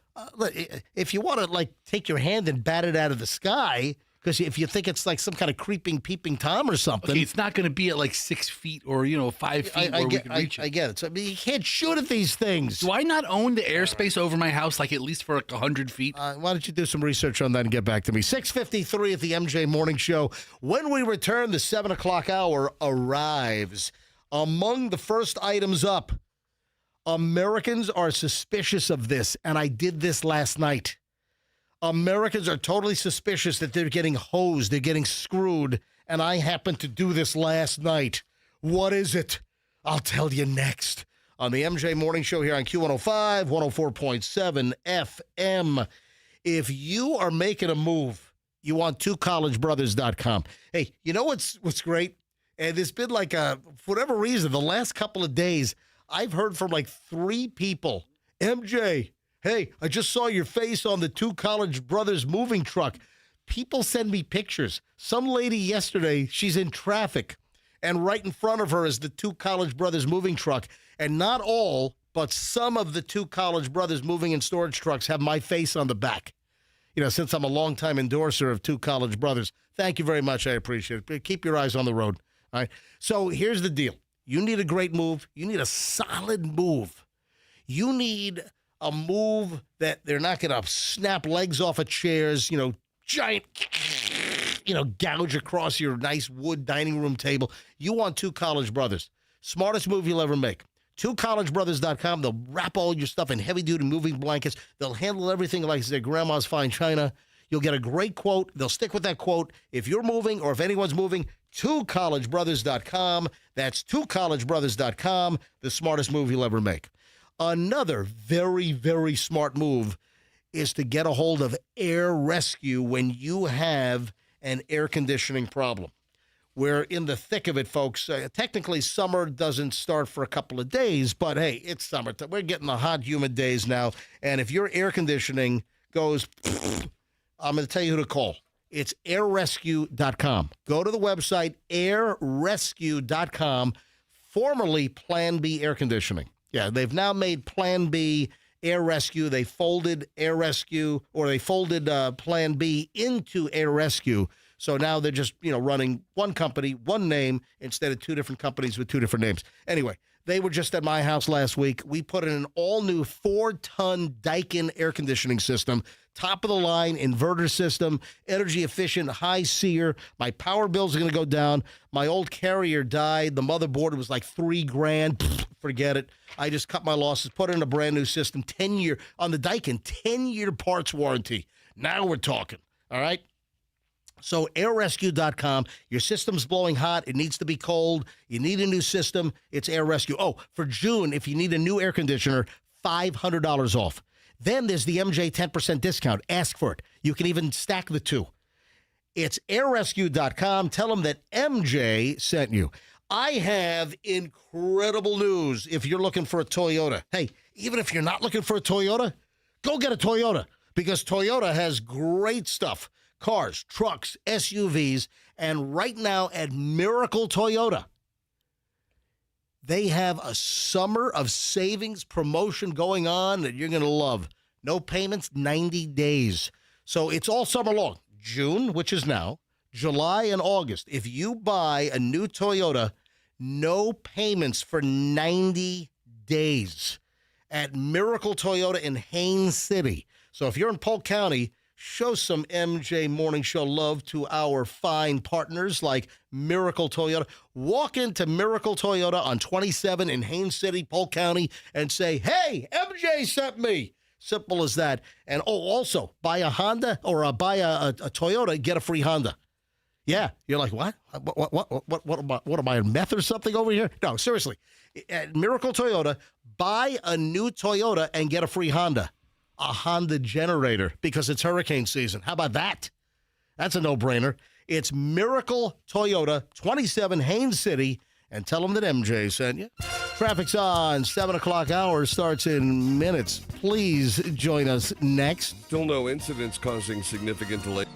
If you want to, take your hand and bat it out of the sky, because if you think it's like some kind of creeping, peeping Tom or something. Okay, it's not going to be at, 6 feet or, 5 feet where we can reach it. I get it. So, you can't shoot at these things. Do I not own the airspace over my house, at least for 100 feet? Why don't you do some research on that and get back to me? 6:53 at the MJ Morning Show. When we return, the 7 o'clock hour arrives. Among the first items up, Americans are suspicious of this, and I did this last night. Americans are totally suspicious that they're getting hosed, they're getting screwed, and I happened to do this last night. What is it? I'll tell you next on the MJ Morning Show here on Q105, 104.7 FM. If you are making a move, you want twocollegebrothers.com. Hey, you know what's great? And there's been for whatever reason, the last couple of days, I've heard from 3 people. MJ, hey, I just saw your face on the Two College Brothers moving truck. People send me pictures. Some lady yesterday, she's in traffic, and right in front of her is the Two College Brothers moving truck. And not all, but some of the Two College Brothers moving and storage trucks have my face on the back. Since I'm a longtime endorser of Two College Brothers. Thank you very much. I appreciate it. Keep your eyes on the road. All right. So here's the deal. You need a great move. You need a solid move. You need a move that they're not going to snap legs off of chairs, giant, gouge across your nice wood dining room table. You want Two College Brothers. Smartest move you'll ever make. twocollegebrothers.com. They'll wrap all your stuff in heavy-duty moving blankets. They'll handle everything like their grandma's fine china. You'll get a great quote. They'll stick with that quote. If you're moving or if anyone's moving, twocollegebrothers.com. That's twocollegebrothers.com, the smartest move you'll ever make. Another very, very smart move is to get a hold of Air Rescue when you have an air conditioning problem. We're in the thick of it, folks. Technically, summer doesn't start for a couple of days, but hey, it's summertime. We're getting the hot, humid days now. And if your air conditioning goes, I'm going to tell you who to call. It's airrescue.com. Go to the website, airrescue.com, formerly Plan B Air Conditioning. Yeah, they've now made Plan B Air Rescue. They folded Air Rescue, or they folded Plan B into Air Rescue. So now they're just, running one company, one name, instead of 2 different companies with 2 different names. Anyway, They were just at my house last week. We put in an all-new 4-ton Daikin air conditioning system, top-of-the-line inverter system, energy-efficient, high SEER. My power bills are going to go down. My old Carrier died. The motherboard was like $3,000. Forget it. I just cut my losses, put in a brand-new system, 10-year, on the Daikin, 10-year parts warranty. Now we're talking, all right? So airrescue.com, your system's blowing hot. It needs to be cold. You need a new system. It's Air Rescue. Oh, for June, if you need a new air conditioner, $500 off. Then there's the MJ 10% discount. Ask for it. You can even stack the two. It's airrescue.com. Tell them that MJ sent you. I have incredible news if you're looking for a Toyota. Hey, even if you're not looking for a Toyota, go get a Toyota because Toyota has great stuff. Cars, trucks, SUVs, and right now at Miracle Toyota, they have a summer of savings promotion going on that you're going to love. No payments, 90 days. So it's all summer long. June, which is now, July and August. If you buy a new Toyota, no payments for 90 days at Miracle Toyota in Haines City. So if you're in Polk County, show some MJ Morning Show love to our fine partners like Miracle Toyota. Walk into Miracle Toyota on 27 in Haines City, Polk County, and say, hey, MJ sent me. Simple as that. And also, buy a Honda or buy a Toyota, get a free Honda. Yeah, you're like, what? What am I, on meth or something over here? No, seriously. At Miracle Toyota, buy a new Toyota and get a free Honda. A Honda generator because it's hurricane season. How about that? That's a no-brainer. It's Miracle Toyota, 27 Haines City, and tell them that MJ sent you. Traffic's on. 7 o'clock hour starts in minutes. Please join us next. Still no incidents causing significant delay.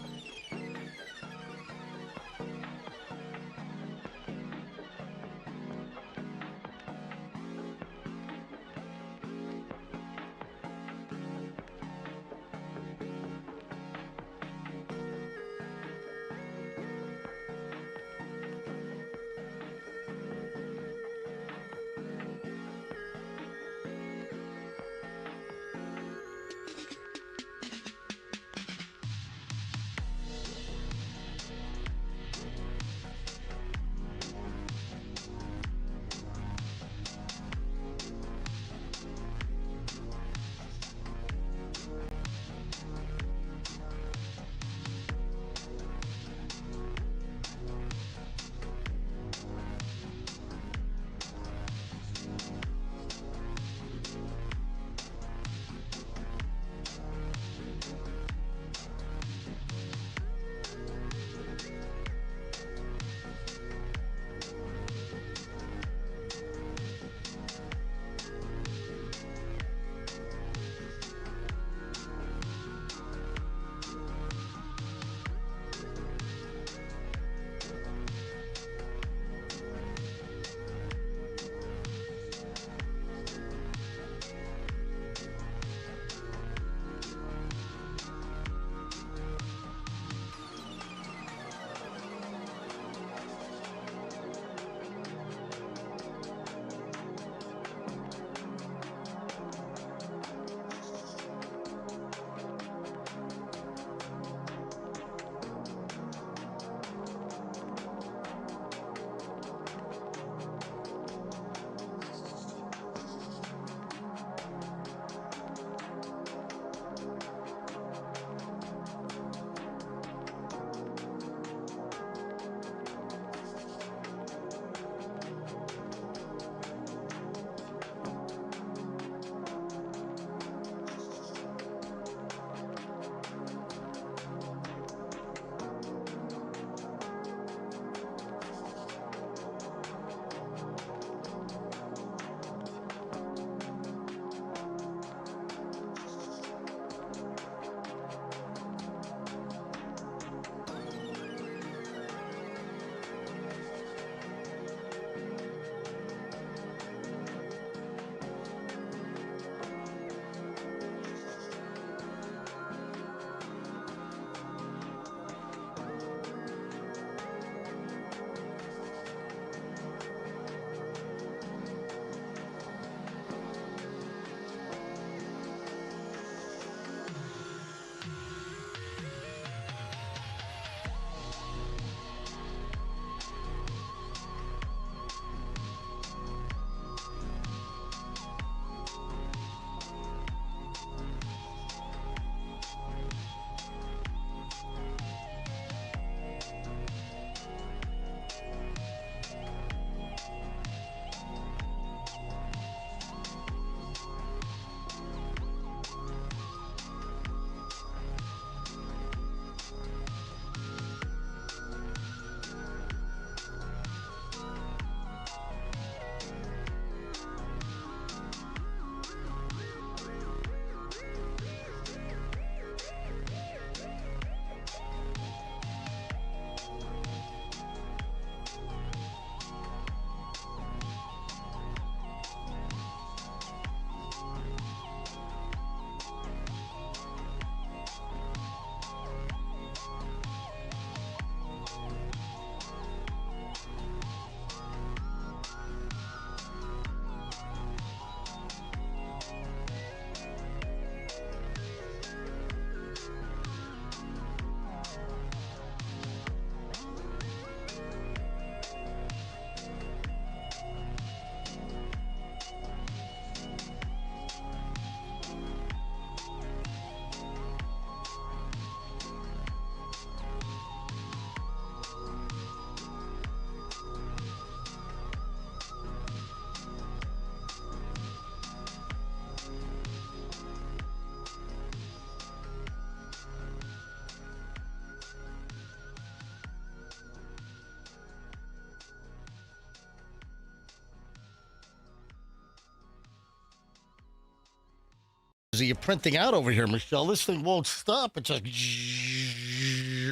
are you printing out over here, Michelle? This thing won't stop. It's like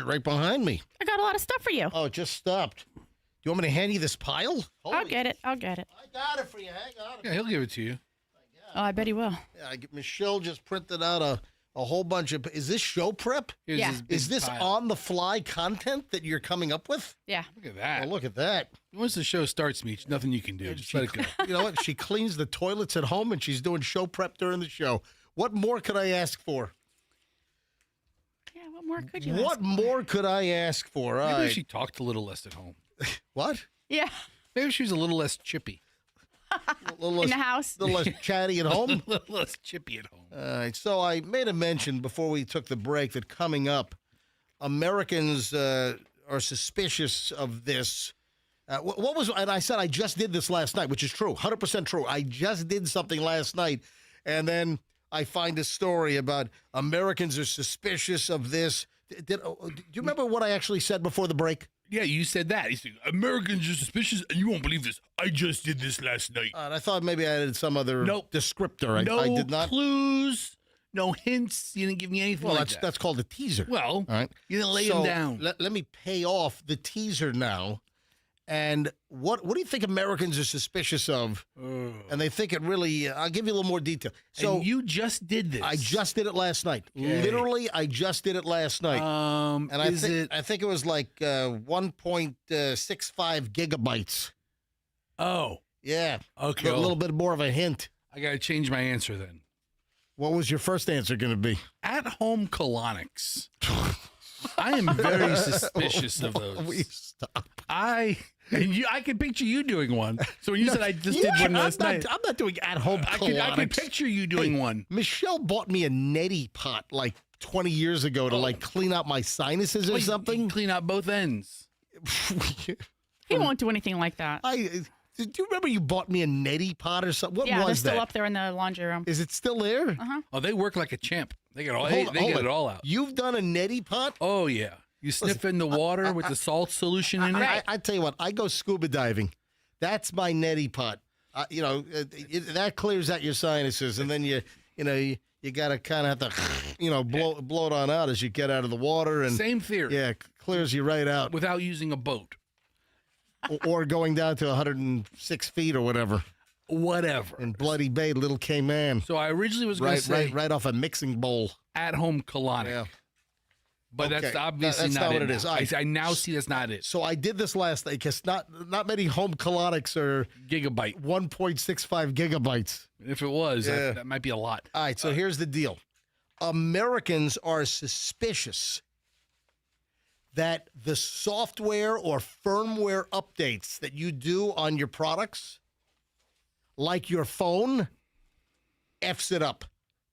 right behind me. I got a lot of stuff for you. Oh, it just stopped. Do you want me to hand you this pile? I'll get it. I got it for you. Hang on. Yeah, he'll give it to you. Oh, I bet he will. Yeah, Michelle just printed out a whole bunch of. Is this show prep? Here's Yeah. his big Is this pile. on the fly content that you're coming up with? Yeah. Look at that. Oh, look at that. Once the show starts, Meech, nothing you can do. Just let it go. You know what? She cleans the toilets at home and she's doing show prep during the show. What more could I ask for? Yeah, what more could you What ask? more could I ask for? All Maybe right. she talked a little less at home. What? Yeah. Maybe she was a little less chippy. A little In less, the house. little less chatty at home? A little less chippy at home. All right, so I made a mention before we took the break that coming up, Americans are suspicious of this. What was, and I said I just did this last night, which is true, 100% true. I just did something last night, and then I find a story about Americans are suspicious of this. Do you remember what I actually said before the break? Yeah, you said that. You said, Americans are suspicious, and you won't believe this. I just did this last night. And I thought maybe I added some other Nope. descriptor. No I did not. clues, no hints. You didn't give me anything Well, like that. that's called a teaser. Well, All right. you didn't lay So them down. Let me pay off the teaser now. And what do you think Americans are suspicious of? And they think it really. I'll give you a little more detail. So and you just did this. I just did it last night. Okay. Literally, I just did it last night. And I think it was like 1.65 gigabytes. Oh, Yeah. okay. A little bit more of a hint. I got to change my answer then. What was your first answer going to be? At-home colonics. I am very suspicious of Will you those. stop? I can picture you doing one. So when you said I just did one last night, I'm not doing at-home I colonics. can picture you doing one. Michelle bought me a neti pot like 20 years ago to like clean out my sinuses or Wait, you something. clean out both ends. He won't do anything like that. Do you remember you bought me a neti pot or something? What Yeah, they're was still that? up there in the laundry room. Is it still there? Oh, they work like a champ. They get all Hold they get on. it all out. You've done a neti pot? Oh yeah. You sniff in the water with the salt solution in it. I tell you what, I go scuba diving. That's my neti pot. That clears out your sinuses, and then you got to kind of have to, blow it on out as you get out of the water, and Same theory. yeah, clears you right out. Without using a boat. Or going down to 106 feet or whatever Whatever. in Bloody Bay, Little Cayman, So I originally was going to say right off a mixing bowl. at-home colonic. Yeah. But that's Okay. obviously That's not what it now. is. I now see that's not it. So I did this last night because not many home colonics are Gigabyte. 1.65 gigabytes. If it was, Yeah. that might be a lot. All right, so here's the deal. Americans are suspicious that the software or firmware updates that you do on your products, like your phone, F's it up,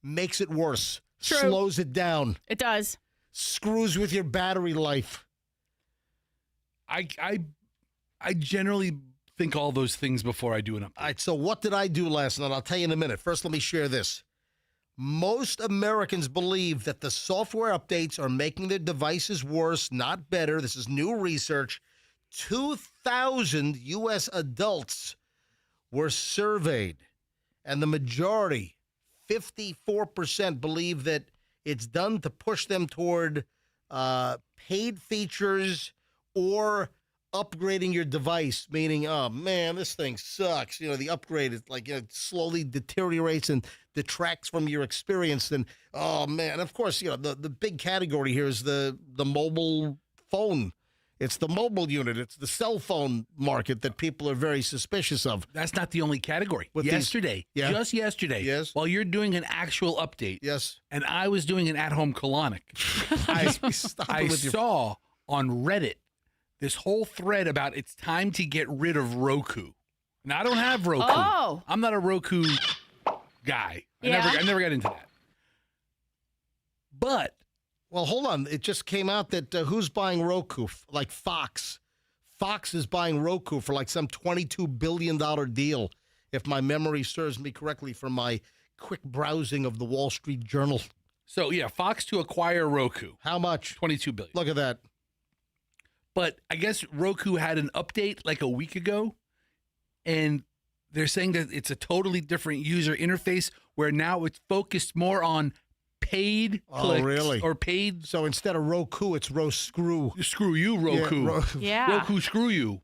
makes it worse, True. slows it down, It does. screws with your battery life. I generally think all those things before I do an update. All right, so what did I do last night? I'll tell you in a minute. First, let me share this. Most Americans believe that the software updates are making their devices worse, not better. This is new research. 2,000 U.S. adults were surveyed, and the majority, 54%, believe that it's done to push them toward paid features or upgrading your device, meaning, oh man, this thing sucks. The upgrade is like, it slowly deteriorates and detracts from your experience. And oh man, of course, the big category here is the mobile phone. It's the mobile unit. It's the cell phone market that people are very suspicious of. That's not the only category. With these- yesterday, Yeah. just yesterday, Yes. while you're doing an actual update, Yes. and I was doing an at-home colonic, I saw on Reddit this whole thread about it's time to get rid of Roku. Now, I don't have Roku. Oh. I'm not a Roku guy. Yeah. I never got into that. But Well, hold on. It just came out that who's buying Roku? Like Fox. Fox is buying Roku for like some $22 billion deal, if my memory serves me correctly from my quick browsing of the Wall Street Journal. so yeah, Fox to acquire Roku, How much? $22 billion. Look at that. But I guess Roku had an update like a week ago, and they're saying that it's a totally different user interface where now it's focused more on paid clicks really? or paid. So instead of Roku, it's Screw. Screw you, Roku. Yeah. Roku, screw you.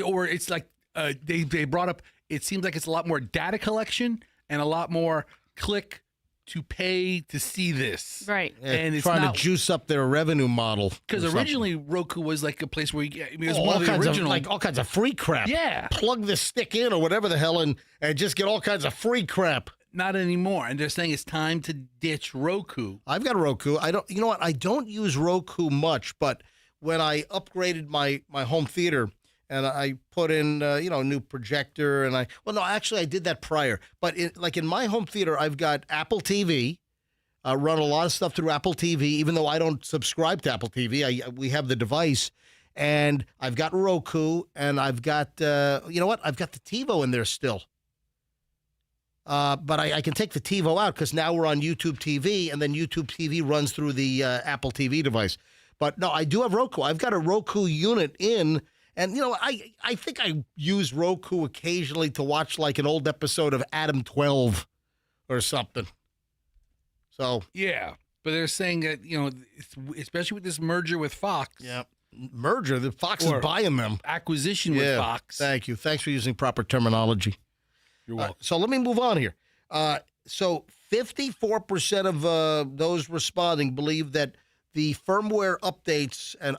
Or it's like they brought up, it seems like it's a lot more data collection and a lot more click to pay to see this. Right. And it's trying not, to juice up their revenue model. because or something. originally Roku was like a place where it was Oh, one of the original. all kinds of free crap. Yeah. Plug this stick in or whatever the hell and just get all kinds of free crap. Not anymore. And they're saying it's time to ditch Roku. I've got a Roku. You know what? I don't use Roku much, but when I upgraded my home theater and I put in, a new projector and I did that prior. But in my home theater, I've got Apple TV. I run a lot of stuff through Apple TV, even though I don't subscribe to Apple TV. We have the device. And I've got Roku and I've got, I've got the TiVo in there still. But I can take the TiVo out because now we're on YouTube TV, and then YouTube TV runs through the Apple TV device. But no, I do have Roku. I've got a Roku unit in, and I think I use Roku occasionally to watch like an old episode of Adam 12 or something. So Yeah. But they're saying that, especially with this merger with Fox, merger. The Fox is buying them. acquisition with Fox. Thank you. Thanks for using proper terminology. You're welcome. So let me move on here. So 54% of those responding believe that the firmware updates and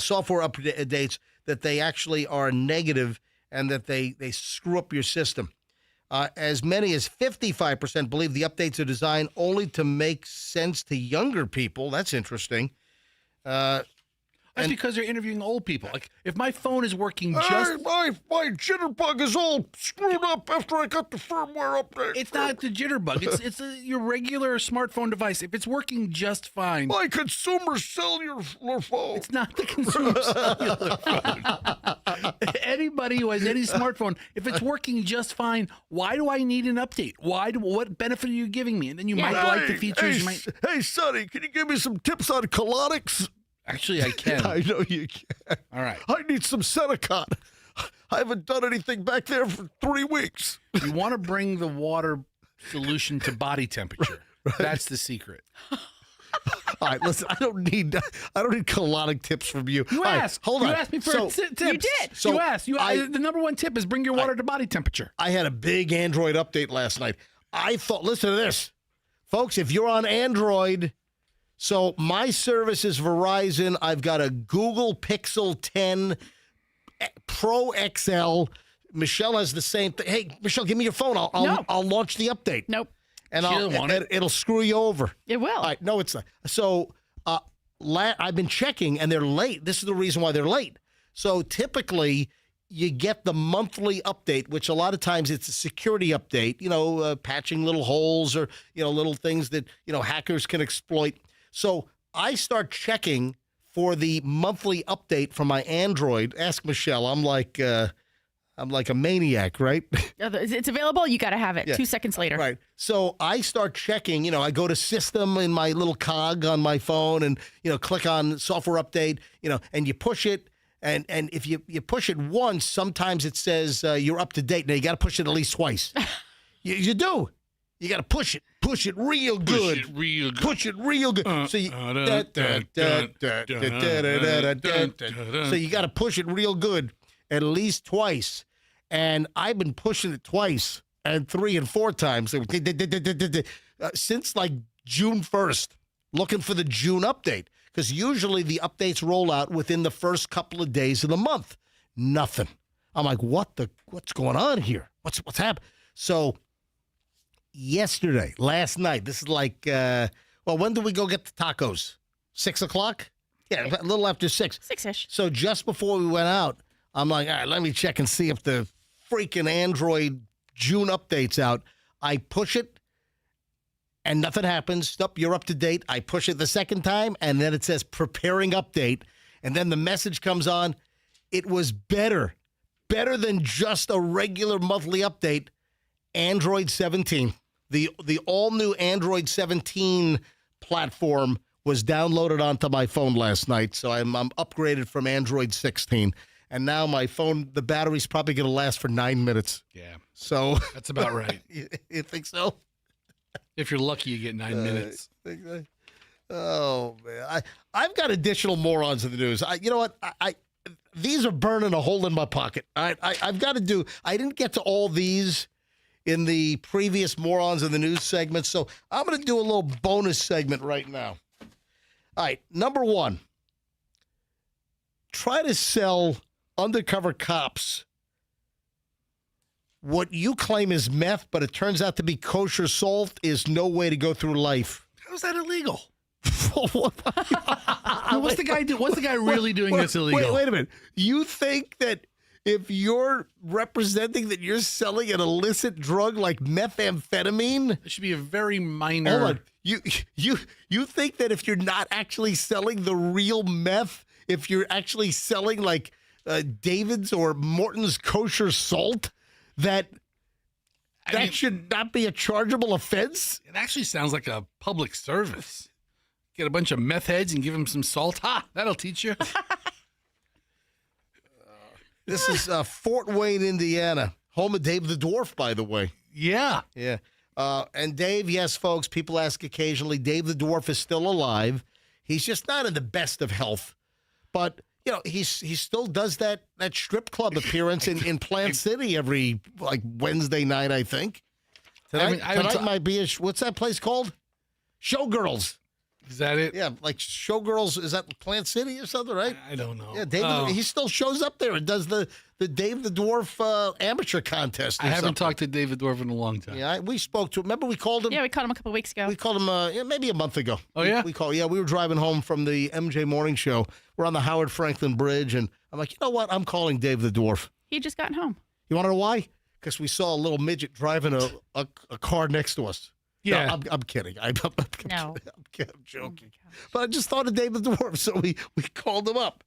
software updates that they actually are negative and that they screw up your system. As many as 55% believe the updates are designed only to make sense to younger people. That's interesting. That's because they're interviewing old people. Like, if my phone is working just... my jitterbug is all screwed up after I got the firmware update. It's not the jitterbug. It's your regular smartphone device. If it's working just fine... My consumer cellular phone. It's not the consumer cellular phone. Anybody who has any smartphone, if it's working just fine, why do I need an update? What benefit are you giving me? And then you might like the features. Hey, Sonny, can you give me some tips on colonics? Actually, I can. I know you can. All right. I need some Senecon. I haven't done anything back there for 3 weeks. You want to bring the water solution to body temperature. That's the secret. All right, listen. I don't need colonic tips from you. You All right, asked. hold on. You asked me for tips. You did. So you asked. The number one tip is bring your water to body temperature. I had a big Android update last night. I thought, listen to this. Folks, if you're on Android, so my service is Verizon. I've got a Google Pixel 10 Pro XL. Michelle has the same thing. Hey, Michelle, give me your phone. I'll launch the update. Nope. And She doesn't want it. It'll screw you over. It will. All right, no, it's not. So I've been checking, and they're late. This is the reason why they're late. So typically, you get the monthly update, which a lot of times it's a security update, patching little holes or, little things that, hackers can exploit. So I start checking for the monthly update from my Android. Ask Michelle. I'm like a maniac, right? It's available. You got to have it. Yeah. 2 seconds later. Right. So I start checking, I go to system in my little cog on my phone and, click on software update, and you push it. And if you push it once, sometimes it says you're up to date. Now, you got to push it at least twice. You do. You got to push it. Push it real good. Push it real good. So you got to push it real good at least twice. And I've been pushing it twice and 3 and 4 times since like June 1st, looking for the June update. Because usually the updates roll out within the first couple of days of the month. Nothing. I'm like, what's going on here? What's happened? So last night, this is like, when did we go get the tacos? 6 o'clock? Yeah, a little after 6. 6-ish. So just before we went out, I'm like, all right, let me check and see if the freaking Android June update's out. I push it. And nothing happens. Stop, you're up to date. I push it the second time, and then it says preparing update. And then the message comes on. It was better than just a regular monthly update. Android 17. The all-new Android 17 platform was downloaded onto my phone last night, so I'm upgraded from Android 16. and now my phone, the battery's probably going to last for 9 minutes. Yeah, So that's about right. you think so? If you're lucky, you get 9 minutes. Oh man, I've got additional morons in the news. You know what? These are burning a hole in my pocket. I've got to do. I didn't get to all these in the previous morons in the news segment, so I'm going to do a little bonus segment right now. All right, number one. Try to sell undercover cops what you claim is meth, but it turns out to be kosher salt is no way to go through life. How's that illegal? What's the guy do? What's the guy really doing that's illegal? Wait a minute. You think that if you're representing that you're selling an illicit drug like methamphetamine? It should be a very minor. Hold on. You think that if you're not actually selling the real meth, if you're actually selling like David's or Morton's kosher salt, that should not be a chargeable offense? It actually sounds like a public service. Get a bunch of meth heads and give them some salt. Ha! That'll teach you. This is Fort Wayne, Indiana, home of Dave the Dwarf, by the way. Yeah. Yeah. And Dave, yes, folks, people ask occasionally, Dave the Dwarf is still alive. He's just not in the best of health. But, you know, he still does that strip club appearance in Plant City every, like, Wednesday night, I think. Tonight might be what's that place called? Showgirls. Is that it? Yeah, like Showgirls, is that Plant City or something, right? I don't know. Yeah, Dave, he still shows up there and does the Dave the Dwarf amateur contest. I haven't talked to David Dwarf in a long time. Yeah, we spoke to him. Remember we called him? Yeah, we called him a couple weeks ago. We called him maybe a month ago. Oh, yeah? We were driving home from the MJ Morning Show. We're on the Howard Franklin Bridge, and I'm like, you know what? I'm calling Dave the Dwarf. He just gotten home. You want to know why? Because we saw a little midget driving a car next to us. Yeah. No, I'm kidding. I'm No. joking. But I just thought of Dave the Dwarf, so we called him up.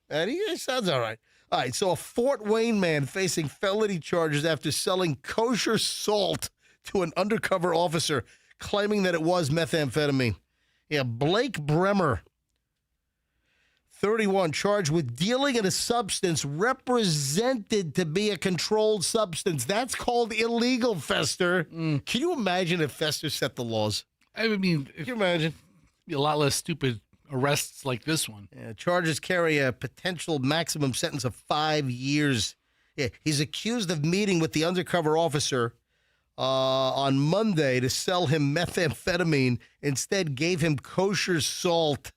And he sounds all right. All right, so a Fort Wayne man facing felony charges after selling kosher salt to an undercover officer, claiming that it was methamphetamine. Yeah, Blake Bremer, 31, charged with dealing in a substance represented to be a controlled substance. That's called illegal, Fester. Can you imagine if Fester set the laws? I mean, Can you imagine? be a lot less stupid arrests like this one. Yeah, charges carry a potential maximum sentence of 5 years. Yeah, he's accused of meeting with the undercover officer on Monday to sell him methamphetamine. Instead, gave him kosher salt.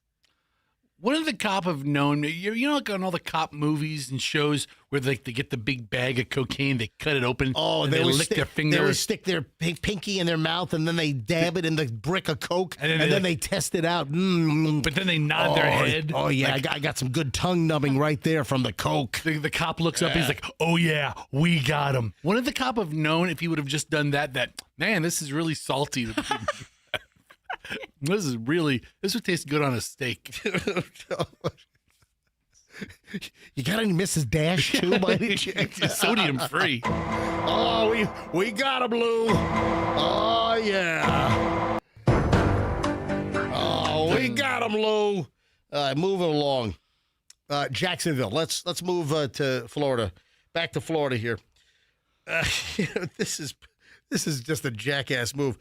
Wouldn't the cop have known? You know, like on all the cop movies and shows where they get the big bag of cocaine, they cut it open, and they lick their finger. They would stick their pinky in their mouth, and then they dab it in the brick of Coke, and then they test it out. But then they nod their head. Oh, yeah, I got some good tongue numbing right there from the Coke. The cop looks up, he's like, oh, yeah, we got him. Wouldn't the cop have known if he would have just done that, man, this is really salty. This would taste good on a steak. You got any Mrs. Dash, too, by any chance? Sodium free. Oh, we got him, Lou. Oh, yeah. Oh, we got him, Lou. All right, moving along. Jacksonville. Let's move to Florida. Back to Florida here. This is just a jackass move.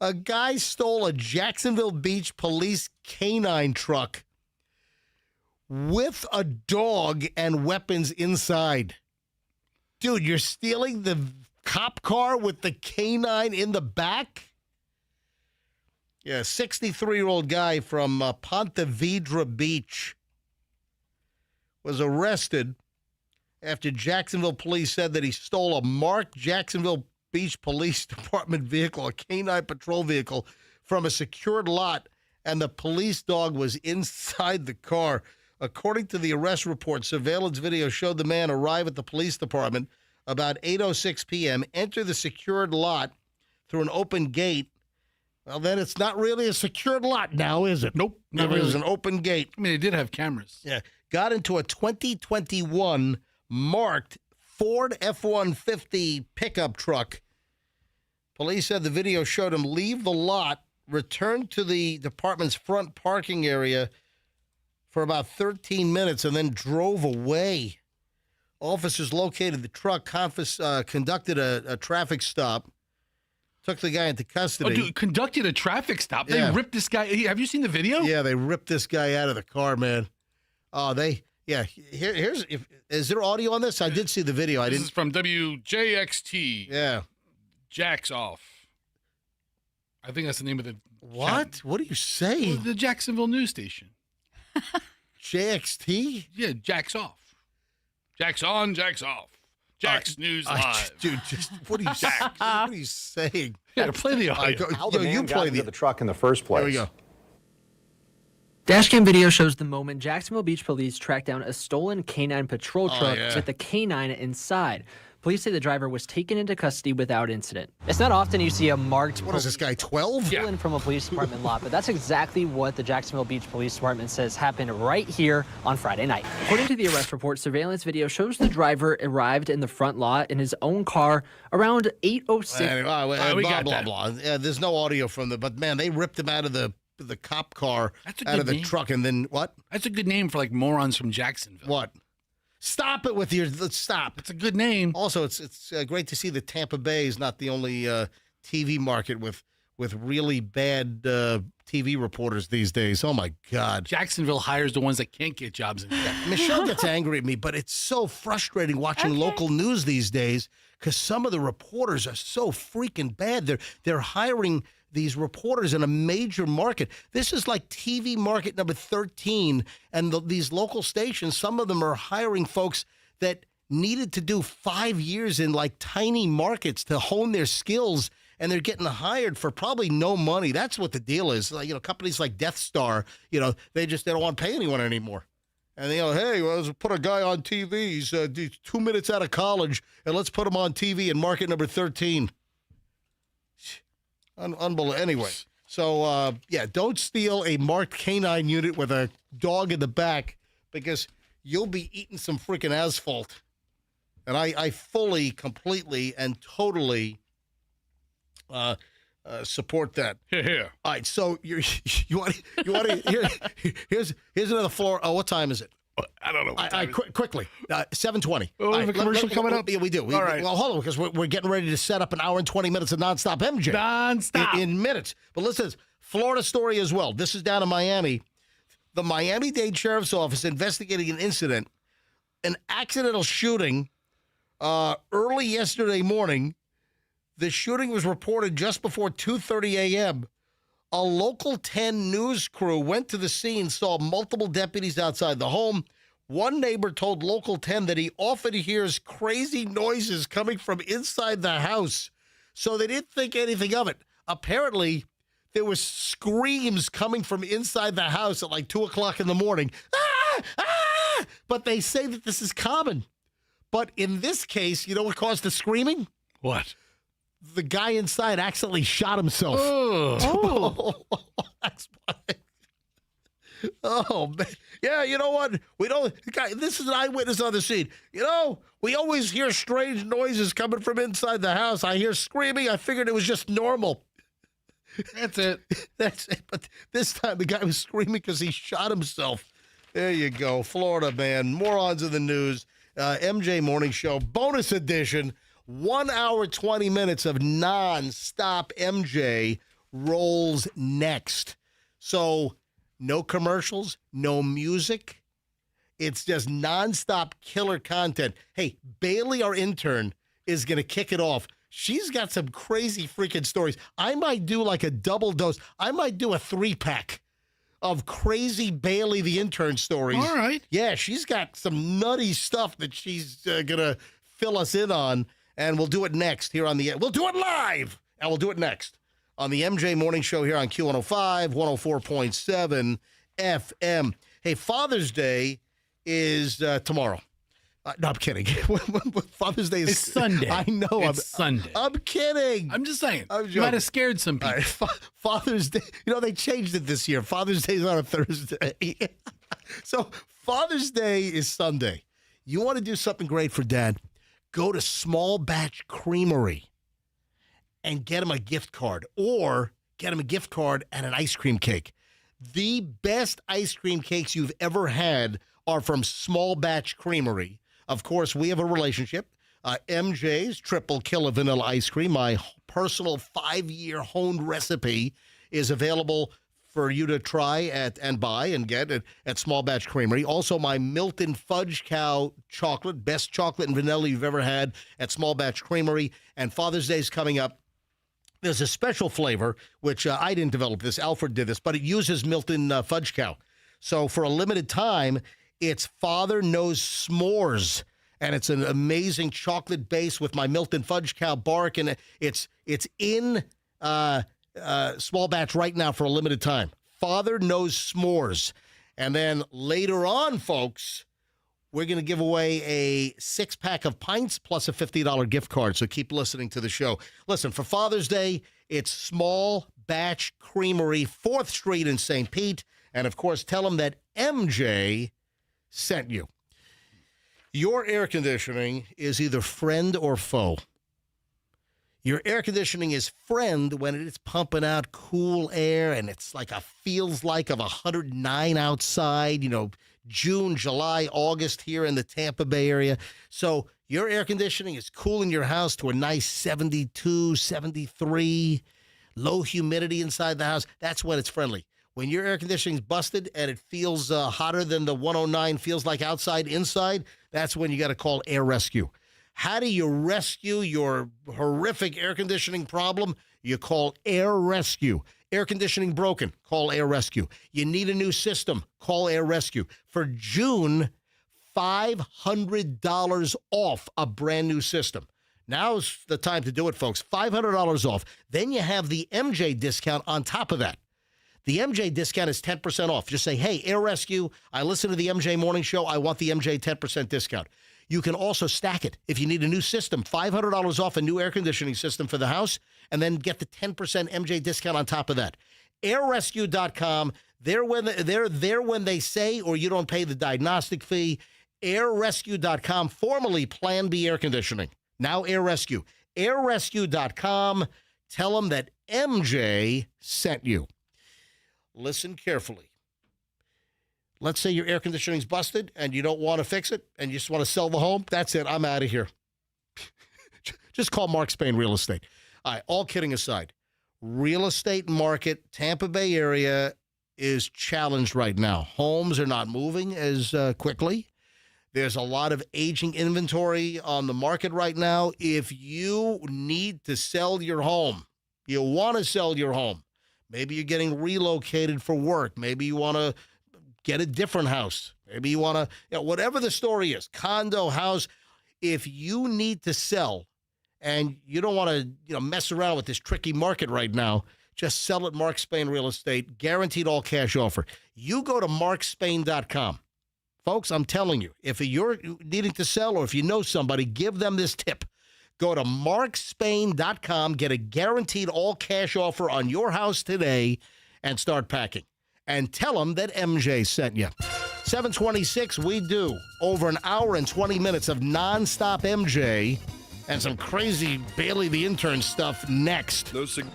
A guy stole a Jacksonville Beach police canine truck with a dog and weapons inside. Dude, you're stealing the cop car with the canine in the back? Yeah, 63-year-old guy from Ponte Vedra Beach was arrested after Jacksonville police said that he stole a marked Jacksonville Beach Police Department vehicle, a canine patrol vehicle, from a secured lot, and the police dog was inside the car. According to the arrest report, surveillance video showed the man arrive at the police department about 8:06 p.m., enter the secured lot through an open gate. Well, then it's not really a secured lot now, is it? Nope. It was an open gate. I mean, they did have cameras. Yeah. Got into a 2021 marked Ford F-150 pickup truck. Police said the video showed him leave the lot, return to the department's front parking area for about 13 minutes, and then drove away. Officers located the truck, conducted a traffic stop, took the guy into custody. Oh, dude, conducted a traffic stop. They Yeah. ripped this guy. Have you seen the video? Yeah, they ripped this guy out of the car, man. Oh, is there audio on this? I did see the video. This is from WJXT. Yeah. Jacks off. I think that's the name of the What? What are you saying? the Jacksonville news station. JXT? Yeah, Jacks off. Jacks on, Jacks off. Jacks News Live. Dude, what are you saying? Yeah, to play the audio. How the man you got play into the truck in the first place. There we go. Dashcam video shows the moment Jacksonville Beach police tracked down a stolen canine patrol truck yeah. with a canine inside. Police say the driver was taken into custody without incident. It's not often you see a marked What is this guy, 12? stolen from a police department lot, but that's exactly what the Jacksonville Beach Police Department says happened right here on Friday night. According to the arrest report, surveillance video shows the driver arrived in the front lot in his own car around 8:06. Anyway, we blah, got blah, that. blah. Yeah, there's no audio from but man, they ripped him out of the cop car, That's a out of good the name. truck, and then what? That's a good name for like morons from Jacksonville. What? Stop it with let's stop. It's a good name. Also, it's great to see that Tampa Bay is not the only TV market with really bad TV reporters these days. Oh my God. Jacksonville hires the ones that can't get jobs in Michelle gets angry at me, but it's so frustrating watching local news these days because some of the reporters are so freaking bad. They're hiring these reporters in a major market. This is like TV market number 13, and these local stations, some of them are hiring folks that needed to do 5 years in like tiny markets to hone their skills, and they're getting hired for probably no money. That's what the deal is. Like, companies like Death Star, they don't want to pay anyone anymore. And hey, well, let's put a guy on TV. He's 2 minutes out of college, and let's put him on TV in market number 13. Unbelievable. Anyway, so, don't steal a marked canine unit with a dog in the back because you'll be eating some freaking asphalt. And I fully, completely, and totally support that. Here. All right, so you want here's another floor. Oh, what time is it? I don't know. Quickly, 7:20. Oh, we have a commercial coming up? Yeah, we do. All right. Well, hold on, because we're getting ready to set up an hour and 20 minutes of nonstop MJ. Nonstop. In minutes. But listen, Florida story as well. This is down in Miami. The Miami-Dade Sheriff's Office investigating an incident, an accidental shooting early yesterday morning. The shooting was reported just before 2:30 a.m. A local 10 news crew went to the scene, saw multiple deputies outside the home. One neighbor told Local 10 that he often hears crazy noises coming from inside the house, so they didn't think anything of it. Apparently, there was screams coming from inside the house at like 2 o'clock in the morning. Ah! Ah! But they say that this is common. But in this case, you know what caused the screaming? What? The guy inside accidentally shot himself. Oh. That's why. Oh, man. Yeah, you know what? This is an eyewitness on the scene. We always hear strange noises coming from inside the house. I hear screaming. I figured it was just normal. That's it. That's it. But this time the guy was screaming because he shot himself. There you go. Florida, man. Morons of the news. MJ Morning Show, bonus edition. 1 hour, 20 minutes of non-stop MJ rolls next. So no commercials, no music. It's just non-stop killer content. Hey, Bailey, our intern, is going to kick it off. She's got some crazy freaking stories. I might do like a double dose. I might do a 3-pack of crazy Bailey, the intern stories. All right. Yeah, she's got some nutty stuff that she's going to fill us in on. And we'll do it next here on we'll do it live, and we'll do it next on the MJ Morning Show here on Q105, 104.7 FM. Hey, Father's Day is tomorrow. No, I'm kidding. Father's Day is It's Sunday. I know. It's Sunday. I'm kidding. I'm just saying. I'm You might joking. have scared some people. All right, Father's Day. They changed it this year. Father's Day is on a Thursday. So Father's Day is Sunday. You want to do something great for Dad? Go to Small Batch Creamery and get him a gift card, or get him a gift card and an ice cream cake. The best ice cream cakes you've ever had are from Small Batch Creamery. Of course, we have a relationship. MJ's Triple Killer Vanilla Ice Cream, my personal 5-year honed recipe, is available for you to try and buy and get at Small Batch Creamery. Also, my Milton Fudge Cow chocolate, best chocolate and vanilla you've ever had at Small Batch Creamery. And Father's Day is coming up. There's a special flavor, which I didn't develop this. Alfred did this, but it uses Milton Fudge Cow. So for a limited time, it's Father Knows S'mores. And it's an amazing chocolate base with my Milton Fudge Cow bark. And it's in Small Batch right now for a limited time. Father Knows S'mores. And then later on, folks, we're going to give away a 6-pack of pints plus a $50 gift card. So keep listening to the show. Listen, for Father's Day, it's Small Batch Creamery, 4th Street in St. Pete. And, of course, tell them that MJ sent you. Your air conditioning is either friend or foe. Your air conditioning is friend when it's pumping out cool air and it's like feels like of 109 outside, June, July, August here in the Tampa Bay area. So your air conditioning is cooling your house to a nice 72, 73, low humidity inside the house. That's when it's friendly. When your air conditioning's busted and it feels hotter than the 109 feels like outside, inside, that's when you got to call Air Rescue. How do you rescue your horrific air conditioning problem? You call Air Rescue. Air conditioning broken, call Air Rescue. You need a new system, call Air Rescue. For June, $500 off a brand new system. Now's the time to do it, folks. $500 off. Then you have the MJ discount on top of that. The MJ discount is 10% off. Just say, hey, Air Rescue, I listen to the MJ Morning Show. I want the MJ 10% discount. You can also stack it. If you need a new system, $500 off a new air conditioning system for the house, and then get the 10% MJ discount on top of that. AirRescue.com. They're there when they say, or you don't pay the diagnostic fee. AirRescue.com, formerly Plan B Air Conditioning. Now Air Rescue. AirRescue.com. Tell them that MJ sent you. Listen carefully. Let's say your air conditioning's busted and you don't want to fix it and you just want to sell the home. That's it. I'm out of here. Just call Mark Spain Real Estate. All right, all kidding aside, real estate market, Tampa Bay area is challenged right now. Homes are not moving as quickly. There's a lot of aging inventory on the market right now. If you need to sell your home, you want to sell your home, maybe you're getting relocated for work. Maybe you want to get a different house. Maybe you want to, whatever the story is, condo, house. If you need to sell and you don't want to, mess around with this tricky market right now, just sell at Mark Spain Real Estate. Guaranteed all cash offer. You go to markspain.com. Folks, I'm telling you, if you're needing to sell or if you know somebody, give them this tip. Go to markspain.com, get a guaranteed all-cash offer on your house today, and start packing. And tell them that MJ sent you. 726, we do over an hour and 20 minutes of nonstop MJ and some crazy Bailey the Intern stuff next. No sig-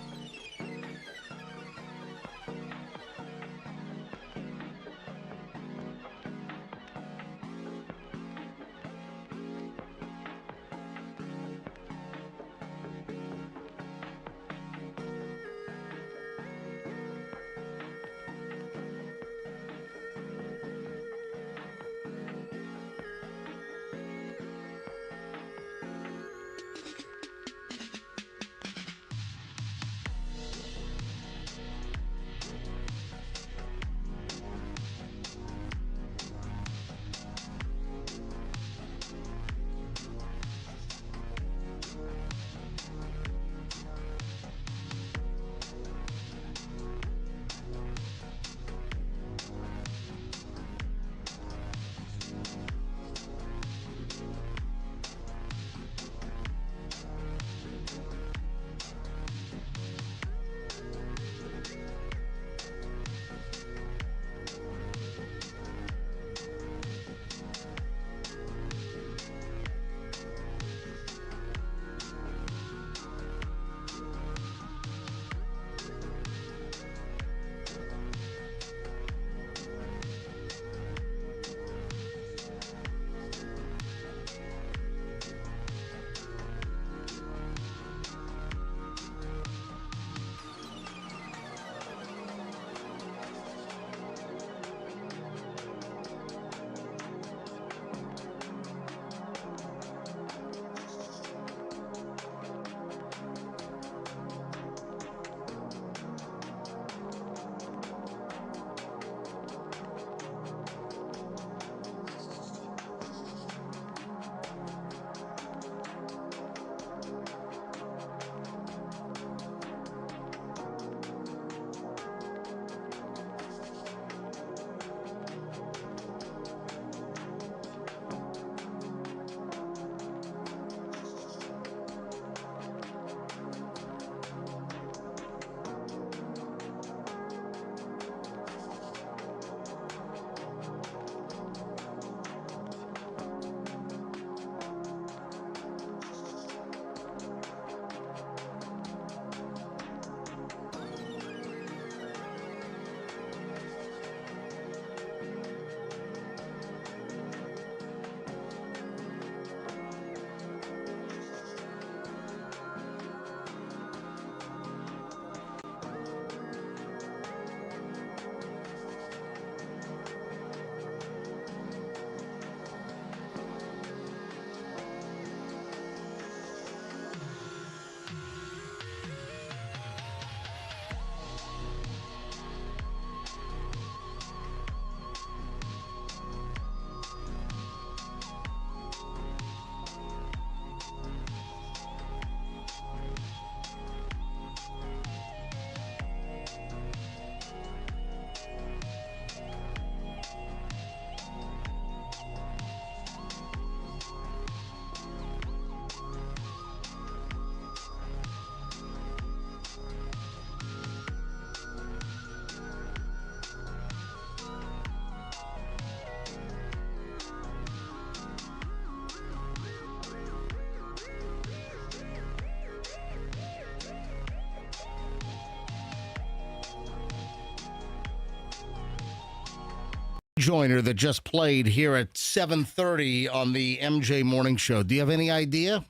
Joiner that just played here at 7:30 on the MJ Morning Show. Do you have any idea?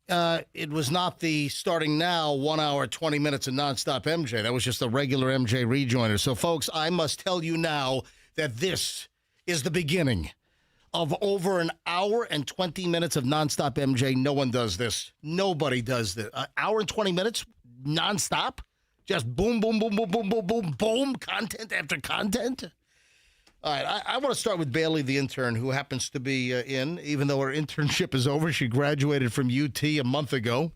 It was not the starting now 1 hour, 20 minutes of nonstop MJ. That was just a regular MJ rejoiner. So, folks, I must tell you now that this is the beginning of over an hour and 20 minutes of nonstop MJ. No one does this. Nobody does this. An hour and 20 minutes nonstop? Just boom, boom, boom, boom, boom, boom, boom, boom, content after content. All right, I want to start with Bailey, the intern, who happens to be in, even though her internship is over. She graduated from UT a month ago.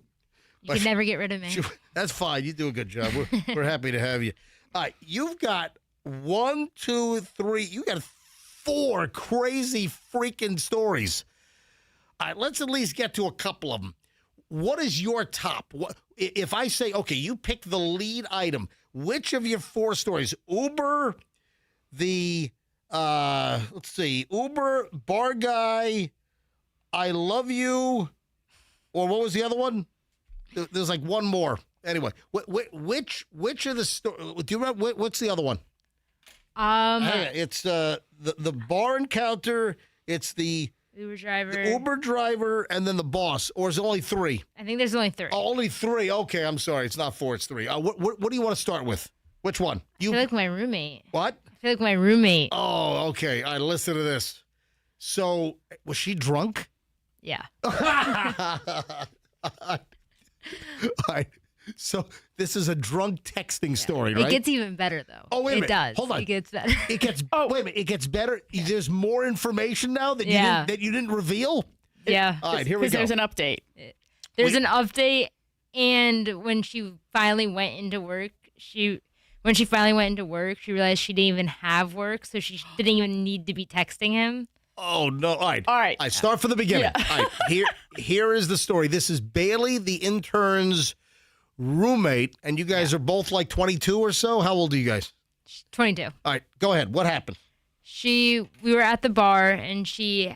You can never get rid of me. That's fine. You do a good job. We're happy to have you. All right, you've got 1, 2, 3. You got 4 crazy freaking stories. All right, let's at least get to a couple of them. What is your top? What if I say, okay, you pick the lead item? Which of your 4 stories? Uber, the let's see, Uber, bar guy, I love you, or what was the other one? There's like one more. Anyway, which of the stories? Do you remember what's the other one? It's the bar encounter. It's the Uber driver, and then the boss. Or is it only 3? I think there's only 3. Oh, only 3. Okay, I'm sorry. It's not 4. It's 3. What do you want to start with? Which one? I feel like my roommate. What? I feel like my roommate. Oh, okay. All right, listen to this. So, was she drunk? Yeah. All right. So, this is a drunk texting story, right? It gets even better, though. Oh, wait a minute. It does. Hold on. It gets better. It gets. Oh, wait a minute. It gets better. There's more information now that you didn't reveal. Yeah. All right, here we go. Because there's an update. There's an update, and when she finally went into work, she realized she didn't even have work, so she didn't even need to be texting him. Oh no! All right. I start from the beginning. Yeah. All right. Here is the story. This is Bailey, the intern's roommate, and you guys are both like 22 or so. How old are you guys? 22. All right, go ahead. What happened? We were at the bar, and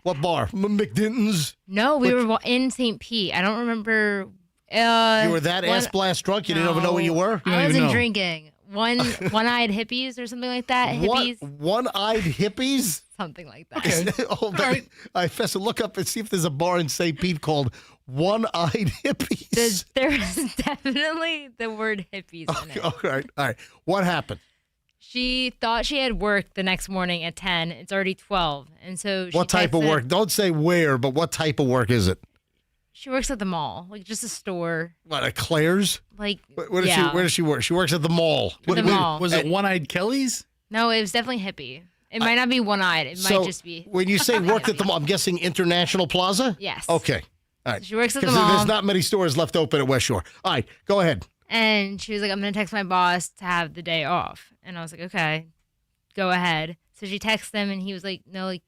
What bar? McDinton's? No, we were in St. Pete. I don't remember. You were that ass blast drunk? You didn't even know where you were? I wasn't drinking. One-eyed hippies or something like that. Hippies? One-eyed hippies? Something like that. Okay. Hold on. All right, Fessa, look up and see if there's a bar in St. Pete called One-Eyed Hippies. There's definitely the word hippies in it. All right. What happened? She thought she had work the next morning at 10. It's already 12. And so What type of work? Don't say where, but what type of work is it? She works at the mall, like just a store. What, at Claire's? Like, where does she work? She works at the mall. The mall. Was it One-Eyed Kelly's? No, it was definitely hippie. It might not be one-eyed. It might just be. When you say worked at the mall, I'm guessing International Plaza? Yes. Okay. All right. She works at the Because mall. there's not many stores left open at West Shore. All right, go ahead. And she was like, I'm going to text my boss to have the day off. And I was like, okay, go ahead. So she texted him, and he was like, no,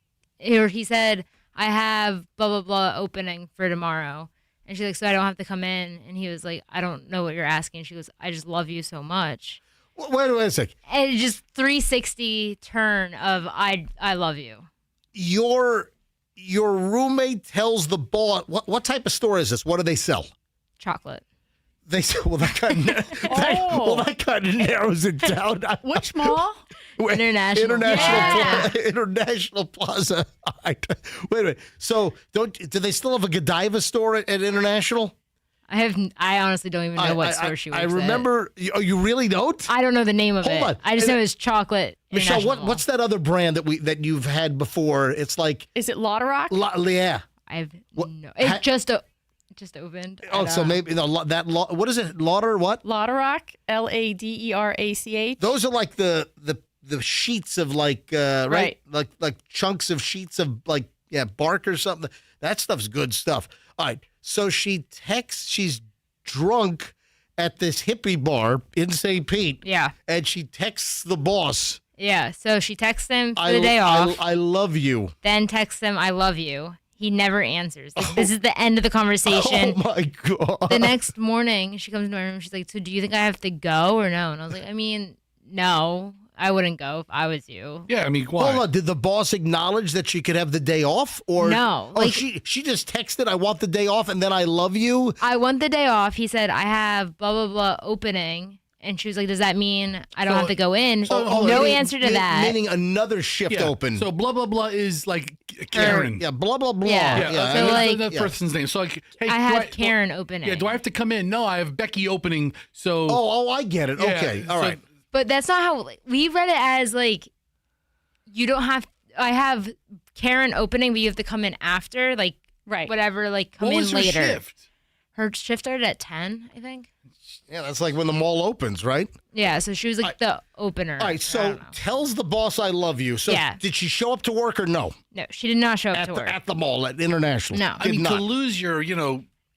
or he said, I have blah, blah, blah opening for tomorrow. And she's like, so I don't have to come in? And he was like, I don't know what you're asking. She goes, I just love you so much. Wait a second. And it just 360 turn of I love you. Your roommate tells the boss, what type of store is this? What do they sell? Chocolate. They said, well, that kind of narrows it down. Which mall? International. International Plaza. All right. Wait a minute. So, do they still have a Godiva store at International? I honestly don't even know what store she works I remember. Oh, you really don't? I don't know the name of it. Hold on. I just know it's chocolate. Michelle, what's that other brand that you've had before? It's like. Is it Lauterock? Yeah. It just opened. Oh, so maybe what is it? Lauder what? Lauterock, Laderach. Those are like the sheets of right? Like chunks of sheets of bark or something. That stuff's good stuff. All right. So she's drunk at this hippie bar in St. Pete. Yeah. And she texts the boss. Yeah. So she texts him for the day off. I love you. Then texts him, I love you. He never answers. This is the end of the conversation. Oh, my God. The next morning, she comes to my room. She's like, so do you think I have to go or no? And I was like, I mean, no. I wouldn't go if I was you. Yeah, I mean, why? Hold on. Did the boss acknowledge that she could have the day off? Or no. She just texted, I want the day off, and then I love you? I want the day off. He said, I have blah, blah, blah opening. And she was like, does that mean I don't have to go in? Oh, no meaning- answer to that. Meaning another shift Yeah. open. So blah blah blah is like Karen. yeah, blah, blah, blah. Yeah. Yeah, So, and that's like- the person's name. So like, hey, I do have Karen opening. Yeah, do I have to come in? No, I have Becky opening. So Oh, I get it. yeah, Okay, all so- right. But that's not how we read it as like, you don't have, I have Karen opening, but you have to come in after, like, Right. whatever, like, come What in was her later. shift? Her shift started at 10, I think. Yeah, that's like when the mall opens, right? Yeah, so she was like the opener. All right, I so don't know. tells the boss I love you. So Yeah. did she show up to work or no? No, she did not show up to work. At the mall, at International? No. I mean, Did to not. lose your,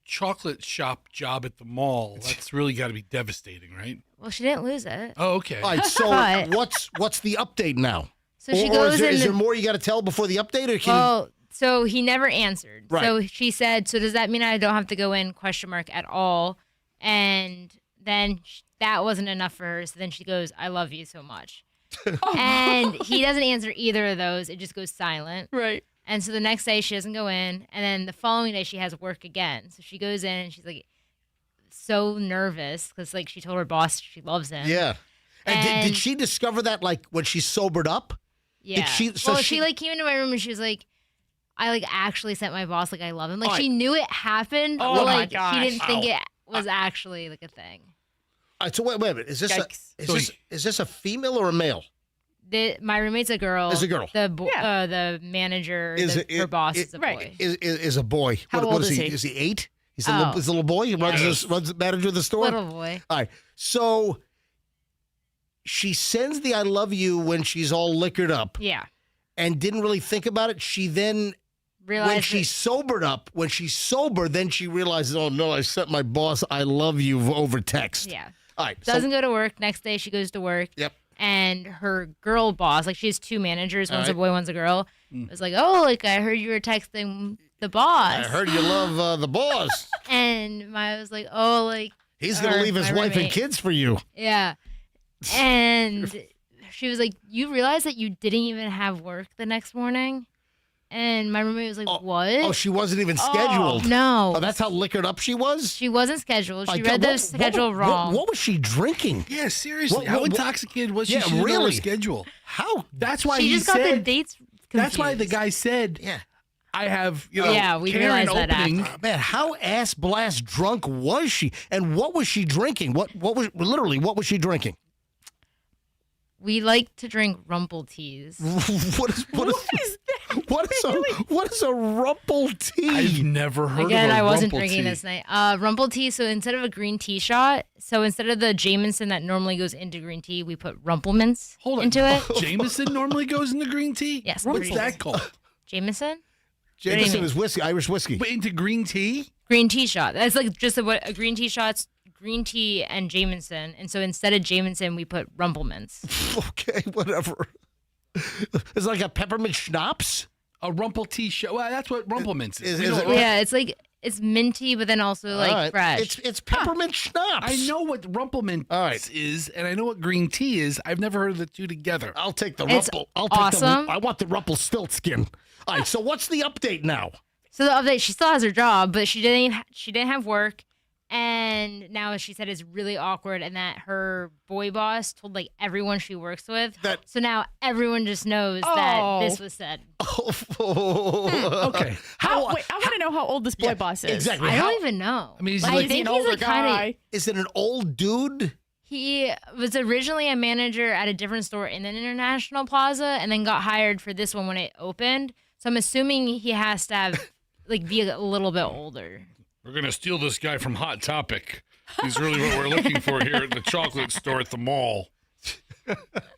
chocolate shop job at the mall, that's really got to be devastating, right? Well, she didn't lose it. Oh, okay. All right, so But- what's the update now? So she or goes is in. there more you got to tell before the update? Or can Well, so he never answered. Right. So she said, "So does that mean I don't have to go in?" ? At all. And then that wasn't enough for her. So then she goes, "I love you so much." And he doesn't answer either of those. It just goes silent. Right. And so the next day she doesn't go in, and then the following day she has work again. So she goes in and she's like so nervous because like she told her boss she loves him. yeah. And did And- she discover that like when she sobered up? Yeah. she- so well, she- she like came into my room and she was like, I like actually sent my boss like I love him. Like All she right. knew it happened, Oh but my like gosh. she didn't think it was actually like a thing. All right, so wait a minute. Is this Yikes. is this a female or a male? My roommate's a girl. Is a girl. The manager, her boss is a boy. right. Is a boy. How what old is is he? he? Is he 8? He's Oh. a little boy. He runs the manager of the store. Little boy. All right. So she sends the "I love you" when she's all liquored up, Yeah. and didn't really think about it. She then, Realized when she's sobered up, when she's sober, then she realizes, oh no, I sent my boss "I love you" over text. yeah. All right. Doesn't go to work. Next day she goes to work. Yep. And her girl boss, like she has two managers, one's a right. boy, one's a girl, was like, "Oh, like I heard you were texting the boss." I heard you love the boss. And Maya was like, "Oh, like He's gonna Or leave his my wife and roommate. kids for you. yeah." And she was like, "You realize that you didn't even have work the next morning?" And my roommate was like, "What?" Oh, she wasn't even scheduled. No. Oh, that's how liquored up she was. She wasn't scheduled. She Like, read what- the schedule wrong. What was she drinking? Yeah, seriously. What- How what- intoxicated was she? Yeah, She didn't know her really. schedule. How? That's why she he just got the said. dates confused. That's why the guy said, Yeah. "I have, Yeah, we Karen realized that opening." after. Man, how ass blast drunk was she? And what was she drinking? What was what was she drinking? We like to drink rumple teas. what is a rumple tea? I've never heard Again, of a I wasn't rumple drinking tea. this night. Rumple tea. So instead of a green tea shot, so instead of the Jameson that normally goes into green tea, we put rumple mints Hold on. into it. Jameson normally goes in the green tea? Yes, What's green that tea. called? Jameson, Jameson mean? is whiskey, Irish whiskey. But into green tea? green tea shot. That's like just a green tea shot's green tea and Jameson. And so instead of Jameson, we put rumple mints. Okay, whatever. It's like a peppermint schnapps. A rumple tea show. Well, that's what rumple mints is. Is We it know right? what- Yeah, it's like it's minty, but then also like All right. fresh. It's peppermint schnapps. I know what rumple mints All right. is, and I know what green tea is. I've never heard of the two together. I'll take the It's rumple. I'll take awesome. I want the rumple stiltskin. All right. So what's the update now? So the update, she still has her job, but she didn't have work, and now she said it's really awkward, and that her boy boss told like everyone she works with. So now everyone just knows that this was said. Okay. Wait, I want to know how old this boy boss is. Exactly. I How- don't even know. I mean, he's I like- Is he think an he's older like kind guy? of. Is it an old dude? He was originally a manager at a different store in an International Plaza, and then got hired for this one when it opened. So I'm assuming he has to have like be a little bit older. We're going to steal this guy from Hot Topic. He's really what we're looking for here at the chocolate store at the mall.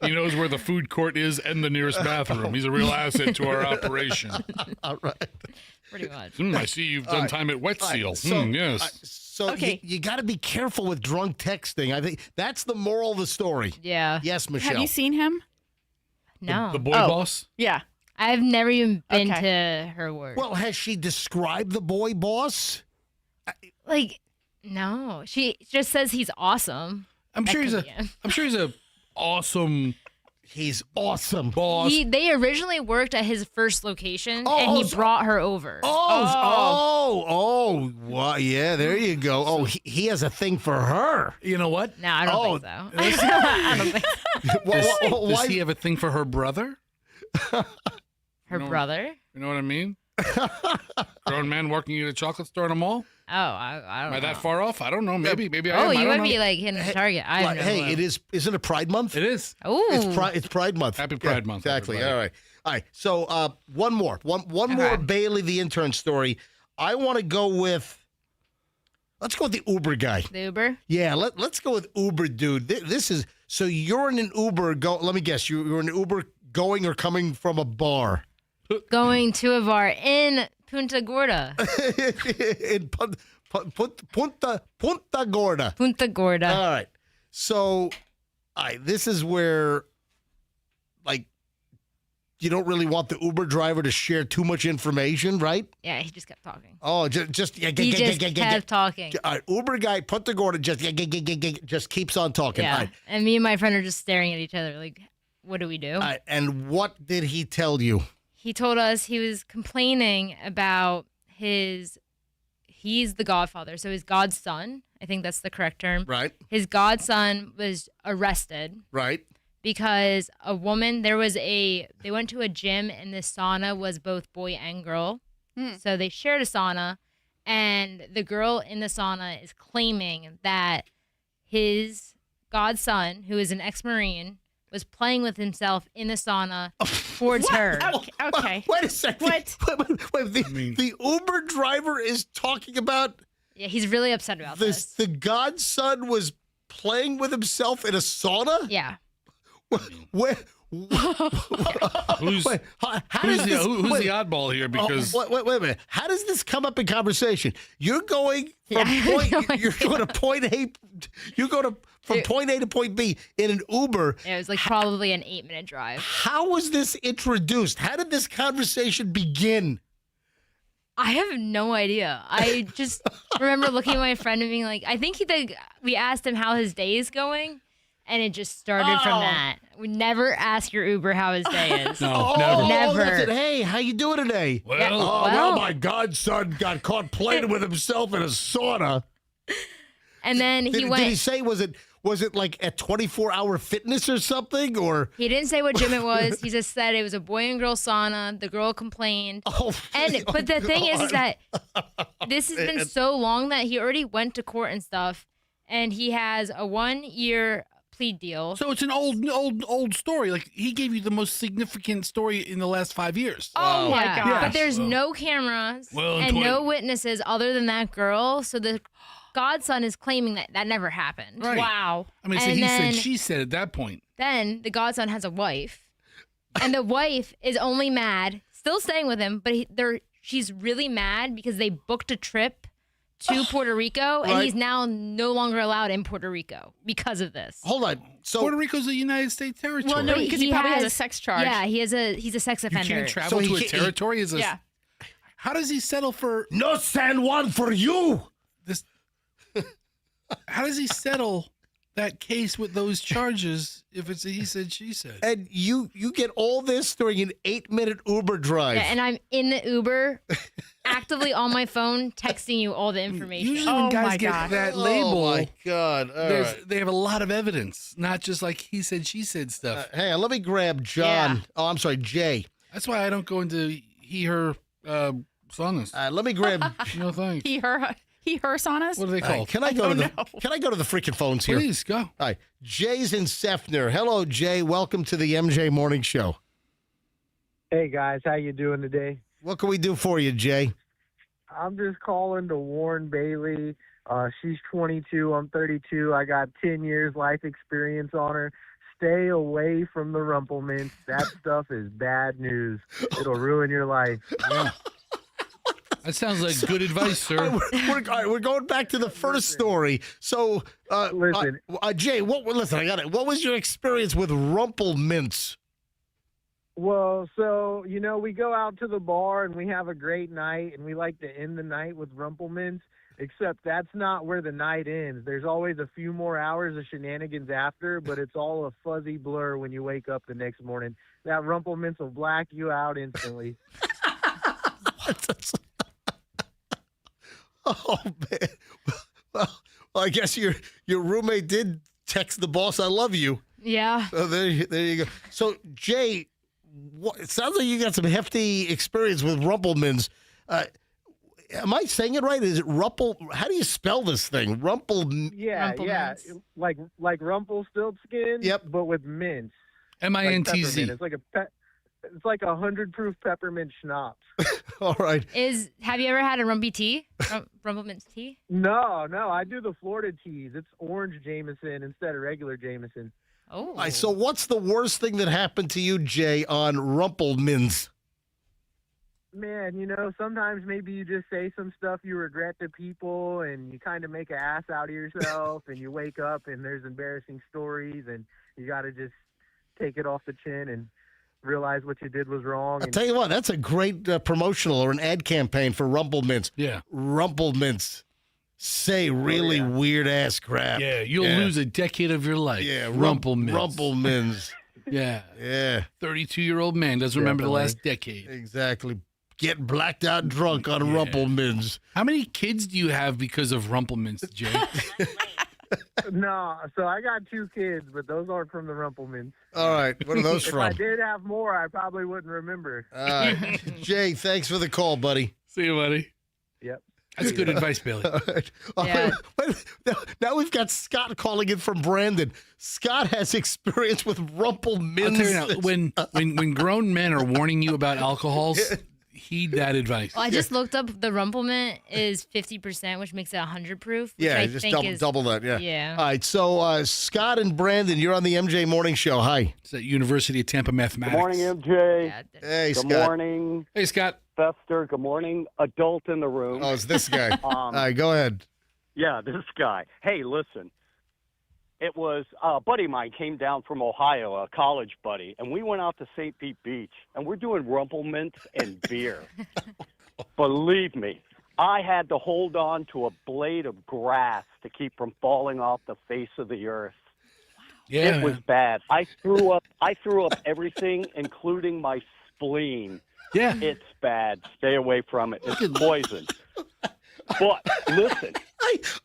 He knows where the food court is and the nearest bathroom. He's a real asset to our operation. All right. Pretty much. I see you've done time at Wet Seal. Yes. So Okay. you got to be careful with drunk texting. I think that's the moral of the story. Yeah. Yes, Michelle. Have you seen him? No. The boy Oh. boss? Yeah. I've never even been Okay. to her work. Well, has she described the boy boss? Like, no. She just says he's awesome. I'm That sure he's could be it. I'm sure he's a awesome He's awesome. Boss. They originally worked at his first location, and he brought her over. Well, yeah, there you go. Oh, he has a thing for her. You know what? No, I don't think so. I don't think so. Does he have a thing for her brother? Her brother? You know what I mean? Grown man working at a chocolate store in a mall? Oh, I don't Am know. I that far off? I don't know. Maybe I am. Oh, I you don't might know. be like hitting the target. I have no Hey, clue. it is. Isn't it Pride Month? It is. Ooh. It's Pride Month. Happy Pride Month, Exactly. everybody. All right. So one more Bailey the intern story. I want to go with. Let's go with the Uber guy. The Uber? Yeah, let's go with Uber, dude. This is so you're in an Uber. Let me guess. You're in an Uber going or coming from a bar. Going to a bar in Punta Gorda. in Punta Gorda. Punta Gorda. All right. So, this is where, like, you don't really want the Uber driver to share too much information, right? Yeah, he just kept talking. Oh, just He just kept talking. All right, Uber guy, Punta Gorda, just keeps on talking. Yeah. All right. And me and my friend are just staring at each other like, what do we do? All right, and what did he tell you? He told us he was complaining about he's the godfather, so his godson, I think that's the correct term. Right. His godson was arrested Right. because a woman, they went to a gym and the sauna was both boy and girl. So they shared a sauna, and the girl in the sauna is claiming that his godson, who is an ex-Marine, was playing with himself in the sauna towards her. Okay. Wait a second. What? Wait, the Uber driver is talking about Yeah, he's really upset about this. the godson was playing with himself in a sauna? Yeah. Where? Who's Wait, how who's does the this, who's wait, the oddball here? Because wait a minute. How does this come up in conversation? You're going from Yeah, I have point. no You're idea. going to point A. You go to from point A to point B in an Uber. It was like probably an 8-minute drive. How was this introduced? How did this conversation begin? I have no idea. I just remember looking at my friend and being like, I think we asked him how his day is going, and it just started from that. We never ask your Uber how his day is. no, Oh, never. Never. that's it. Hey, how you doing today? Well, Yeah. Oh, Well- my godson got caught playing with himself in a sauna. And then he Did went. he say was it like at 24-hour fitness or something or? He didn't say what gym it was. He just said it was a boy and girl sauna. The girl complained. Oh, But the thing is that this has been so long that he already went to court and stuff, and he has a 1-year plea deal. So it's an old story. Like he gave you the most significant story in the last 5 years. Oh my Yeah. gosh. But there's no cameras Well, and no witnesses other than that girl. So the godson is claiming that never happened. Right. Wow. I mean, so And he then- said, she said at that point. Then the godson has a wife, and the wife is only mad, still staying with him, but she's really mad because they booked a trip to Puerto Rico, and Right. he's now no longer allowed in Puerto Rico because of this. Hold on. So Puerto Rico's a United States territory. Well, no, But because he probably has a sex charge. Yeah, he's a sex you offender. can't travel So to a he- territory as a. Yeah. How does he settle for no San Juan for you. this? How does he settle that case with those charges if it's a he said, she said? And you get all this during an 8-minute Uber drive. Yeah, and I'm in the Uber, actively on my phone, texting you all the information. Usually Oh when guys my get gosh. that Oh label, my God! All right. they have a lot of evidence, not just like he said, she said stuff. Hey, let me grab John. Yeah. Oh, I'm sorry, Jay. That's why I don't go into he, her saunas. Let me grab. No thanks. He, her saunas? What are they All right, called? can I go to the? know. Can I go to the freaking phones here? Please go. All right, Jay's in Sefner. Hello, Jay. Welcome to the MJ Morning Show. Hey guys, how you doing today? What can we do for you, Jay? I'm just calling to warn Bailey. She's 22, I'm 32. I got 10 years life experience on her. Stay away from the Rumplemints. That stuff is bad news. It'll ruin your life. That sounds like good advice, sir. All right, we're going back to the first story. So, Listen. Jay, listen, I got it. What was your experience with Rumplemints? Well, so, we go out to the bar and we have a great night and we like to end the night with Rumplemints. Except that's not where the night ends. There's always a few more hours of shenanigans after, but it's all a fuzzy blur when you wake up the next morning. That Rumpelmints will black you out instantly. Oh, man. Well, I guess your roommate did text the boss, I love you. Yeah. So there you go. So, Jay, it sounds like you got some hefty experience with Rumpelmans. Am I saying it right? Is it How do you spell this thing? Yeah, Rumpelmints. like Rumpelstiltskin. Yep. But with mint. MINTZ. It's like it's like 100 proof peppermint schnapps. All right. Have you ever had a Rumpy tea? Rumpelmints tea? No, I do the Florida teas. It's orange Jameson instead of regular Jameson. Oh. All right, so what's the worst thing that happened to you, Jay, on Rumpelmans? Man, sometimes maybe you just say some stuff you regret to people and you kind of make an ass out of yourself and you wake up and there's embarrassing stories and you got to just take it off the chin and realize what you did was wrong. I'll tell you what, that's a great promotional or an ad campaign for Rumpelmints. Yeah. Rumpelmints say really weird-ass crap. Yeah, you'll lose a decade of your life. Yeah, Rumpelmints. Rumpelmans. Yeah. Yeah. 32-year-old man doesn't remember the last decade. Exactly. Get blacked out drunk on Rumpelmans. How many kids do you have because of Rumpelmints, Jay? No, so I got 2 kids, but those aren't from the Rumpelmans. All right. What are those If from? I did have more, I probably wouldn't remember. All right. Jay, thanks for the call, buddy. See you, buddy. Yep. That's good advice, Bailey. All right. Yeah. Now we've got Scott calling in from Brandon. Scott has experience with Rumpelmans. I'll tell you now, when grown men are warning you about alcohols, heed that advice. Well, I just looked up the Rumpelmint is 50%, which makes it 100 proof. Which Yeah, I just think double that. Yeah. Yeah. All right. So Scott and Brandon, you're on the MJ Morning Show. Hi. It's at University of Tampa Mathematics. Good morning, MJ. Yeah. Hey, Good Scott. morning, Hey, Scott. Fester. Good morning, adult in the room. Oh, it's this guy. All right, go ahead. Yeah, this guy. Hey, listen. It was a buddy of mine came down from Ohio, a college buddy, and we went out to St. Pete Beach, and we're doing Rumpelmints and beer. Believe me, I had to hold on to a blade of grass to keep from falling off the face of the earth. Yeah, It was bad. I threw up everything, including my spleen. Yeah. It's bad. Stay away from it. It's poison. But listen,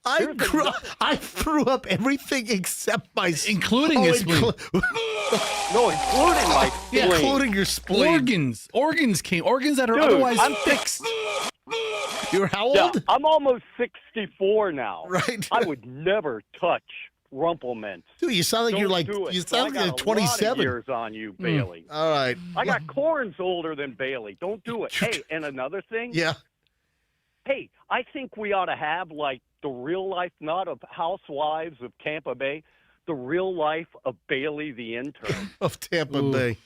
I threw up everything except my Including his spleen. no, including my spleen. including your spleen. Organs that are Dude, otherwise I'm fixed. You're how Yeah, old? I'm almost 64 now. Right. I would never touch Rumpelmints. Dude, you sound like you're Don't like do it. you So I sound like got you're a lot of 27. years on you, Bailey. All right. I got corns older than Bailey. Don't do it. Hey, and another thing. Yeah. Hey, I think we ought to have like the real life, not of Housewives of Tampa Bay, the real life of Bailey the intern. Of Tampa Ooh. Bay.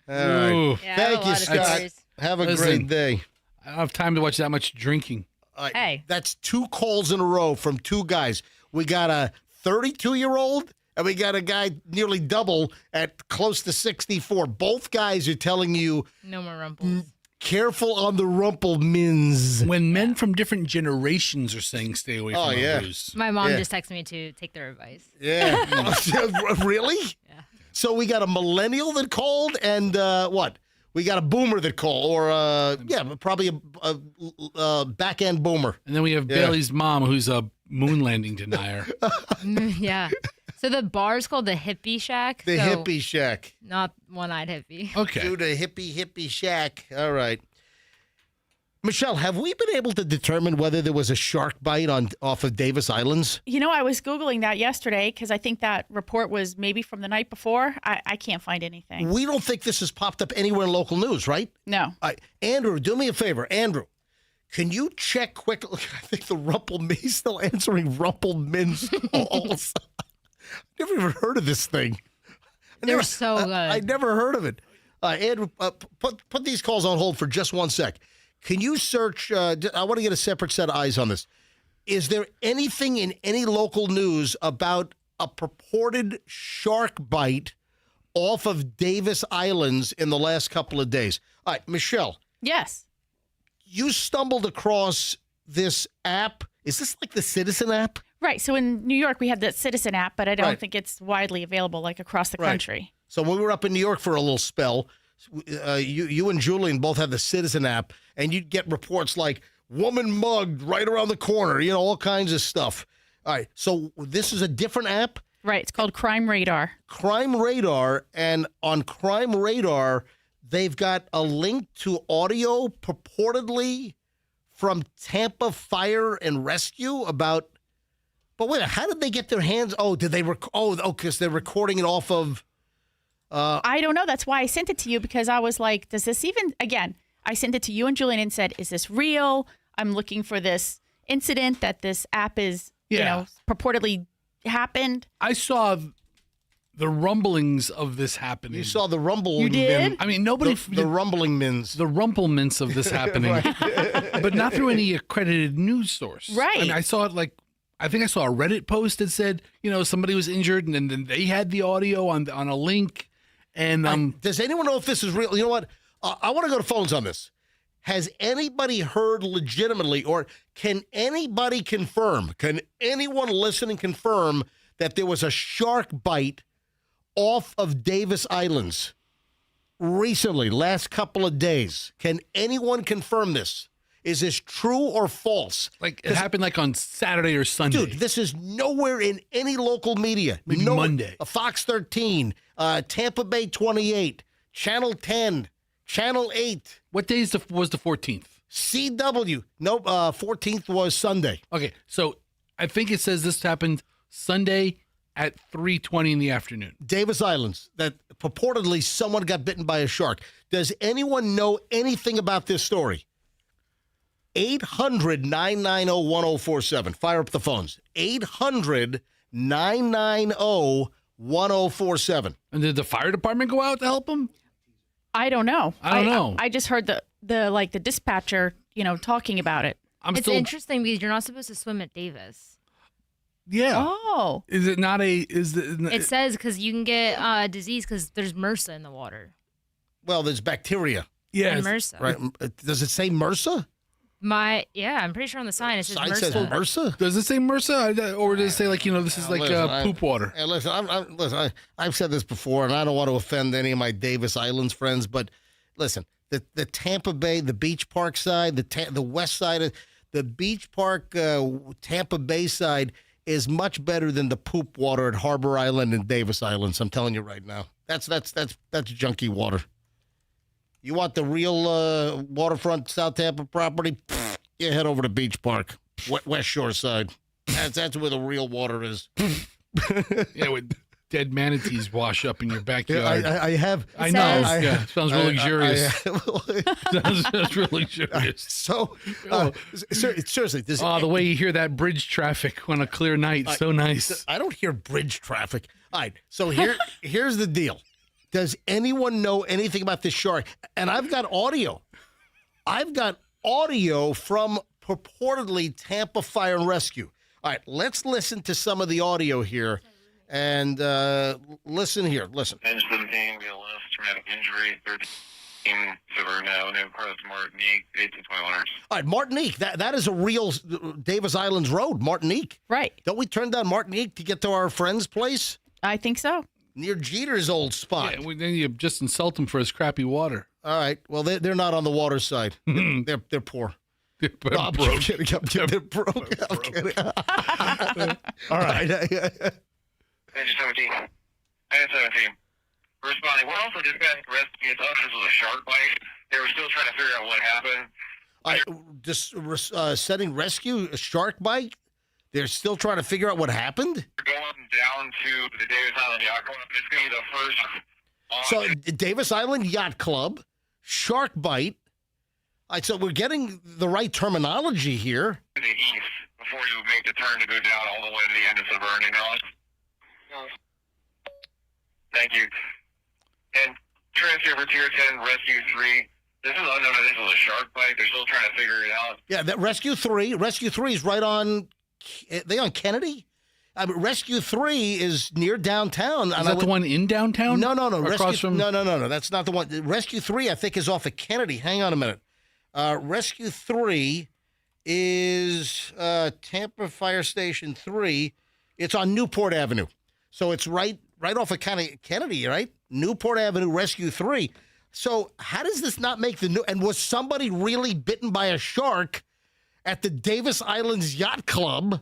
All right. Ooh. Yeah, Thank a you, lot of Scott. stories. Have a Listen. great day. I don't have time to watch that much drinking. All right. Hey. That's 2 calls in a row from 2 guys. We got a 32-year-old and we got a guy nearly double at close to 64. Both guys are telling you No more Rumpels. careful on the Rumpelmans. When men from different generations are saying stay away from Oh, yeah. booze. My mom Yeah. just texted me to take their advice. Yeah. Really? Yeah. So we got a millennial that called and what? We got a boomer that called or probably a back-end boomer. And then we have Yeah. Bailey's mom, who's a moon landing denier. Yeah. So the bar's called the Hippie Shack. The so hippie shack. Not one-eyed hippie. Okay. Do the hippie shack. All right. Michelle, have we been able to determine whether there was a shark bite off of Davis Islands? I was Googling that yesterday because I think that report was maybe from the night before. I can't find anything. We don't think this has popped up anywhere in local news, right? No. All right. Andrew, do me a favor. Andrew, can you check quickly? I think the Rumpelmin's still answering Rumpelmin's calls. Never even heard of this thing. They're so good. I never heard of it. Andrew, put these calls on hold for just 1 sec. Can you search? I want to get a separate set of eyes on this. Is there anything in any local news about a purported shark bite off of Davis Islands in the last couple of days? All right, Michelle, Yes. you stumbled across this app. Is this like the Citizen app? Right. So in New York, we have the Citizen app, but I don't Right. think it's widely available like across the Right. country. So when we were up in New York for a little spell, you and Julian both had the Citizen app, and you'd get reports like woman mugged right around the corner, all kinds of stuff. All right, so this is a different app? Right. It's called Crime Radar. Crime Radar, and on Crime Radar, they've got a link to audio purportedly from Tampa Fire and Rescue about. But wait, how did they get their hands? Oh, did they? Because they're recording it off of. I don't know. That's why I sent it to you, because I was like, does this even, again, I sent it to you and Julian and said, is this real? I'm looking for this incident that this app is, purportedly happened. I saw the rumblings of this happening. You saw the rumble. You did? I mean, nobody. The rumbling mins. The rumplements of this happening, but not through any accredited news source. Right. I mean, I saw it I think I saw a Reddit post that said, somebody was injured, and then they had the audio on a link. And does anyone know if this is real? You know what? I want to go to phones on this. Has anybody heard legitimately, or can anybody confirm? Can anyone listening confirm that there was a shark bite off of Davis Islands recently, last couple of days? Can anyone confirm this? Is this true or false? Like it happened like on Saturday or Sunday. Dude, this is nowhere in any local media. Maybe Monday. Fox 13, Tampa Bay 28, Channel 10, Channel 8. What day was the 14th? CW. Nope, 14th was Sunday. Okay, so I think it says this happened Sunday at 3:20 in the afternoon. Davis Islands, that purportedly someone got bitten by a shark. Does anyone know anything about this story? 800-990-1047. Fire up the phones. 800-990-1047. And did the fire department go out to help them? I don't know. I don't know. I just heard the dispatcher, talking about it. It's interesting because you're not supposed to swim at Davis. Yeah. Oh. Is it not a? It says because you can get disease because there's MRSA in the water. Well, there's bacteria. Yeah. And MRSA. Right. Does it say MRSA? I'm pretty sure on the sign it says Sign MRSA. says MRSA? Does it say MRSA, or does it say this is poop water? Hey, listen, I've said this before, and I don't want to offend any of my Davis Islands friends, but listen, the Tampa Bay, the beach park side, the west side of the beach park, Tampa Bay side is much better than the poop water at Harbor Island and Davis Islands. I'm telling you right now, that's junky water. You want the real waterfront South Tampa property? You head over to Beach Park, West Shore side. That's where the real water is. Yeah, with dead manatees wash up in your backyard. I have. I know. Yeah, sounds really luxurious. Sounds really luxurious. So, seriously, the way you hear that bridge traffic on a clear night, so nice. I don't hear bridge traffic. All right, so here's the deal. Does anyone know anything about this shark? And I've got audio. From purportedly Tampa Fire and Rescue. All right, let's listen to some of the audio here. And listen here. Listen. Benjamin Payne, we have left traumatic injury, 13 Silver Avenue, Carlos Martinique, 1821. All right, Martinique. That is a real Davis Islands road, Martinique. Right. Don't we turn down Martinique to get to our friend's place? I think so. Near Jeter's old spot. Yeah, then you just insult him for his crappy water. All right. Well, they're not on the water side. They're poor. They're No, I'm broke. kidding. They're broke. I'm kidding. All right. Engine 17. Engine 17. Responding. We're also dispatching rescue. It's us. This was a shark bite. They were still trying to figure out what happened. I just setting rescue, a shark bite. They're still trying to figure out what happened. We're going down to the Davis Island Yacht Club. It's going to be the first. So Davis Island Yacht Club, shark bite. All right, so we're getting the right terminology here. To the east before you make the turn to go down all the way to the end of Suburban. Thank you. And transfer for Tier 10, Rescue 3. This is unknown. This is a shark bite. They're still trying to figure it out. Yeah, that Rescue 3. Rescue 3 is right on. Are they on Kennedy? Rescue 3 is near downtown. Is that the one in downtown? No. Across from... No. That's not the one. Rescue 3, I think, is off of Kennedy. Hang on a minute. Rescue 3 is Tampa Fire Station 3. It's on Newport Avenue. So it's right off of Kennedy, right? Newport Avenue, Rescue 3. So how does this not make the news? And was somebody really bitten by a shark at the Davis Islands Yacht Club?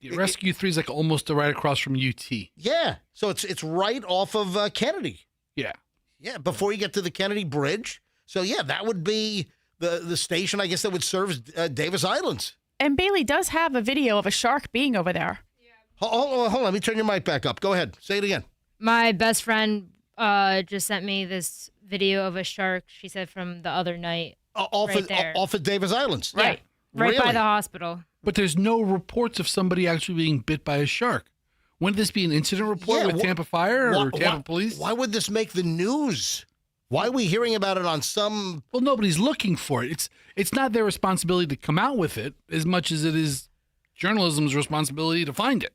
Yeah, Rescue 3 is like almost right across from UT. Yeah. So it's right off of Kennedy. Yeah. Yeah, before you get to the Kennedy Bridge. So, yeah, that would be the station, I guess, that would serve Davis Islands. And Bailey does have a video of a shark being over there. Hold on. Let me turn your mic back up. Go ahead. Say it again. My best friend just sent me this video of a shark, she said, from the other night. Off of Davis Islands. Right. Right by the hospital. But there's no reports of somebody actually being bit by a shark. Wouldn't this be an incident report with Tampa Fire or Tampa Police? Why would this make the news? Why are we hearing about it on some... Well, nobody's looking for it. It's not their responsibility to come out with it as much as it is journalism's responsibility to find it.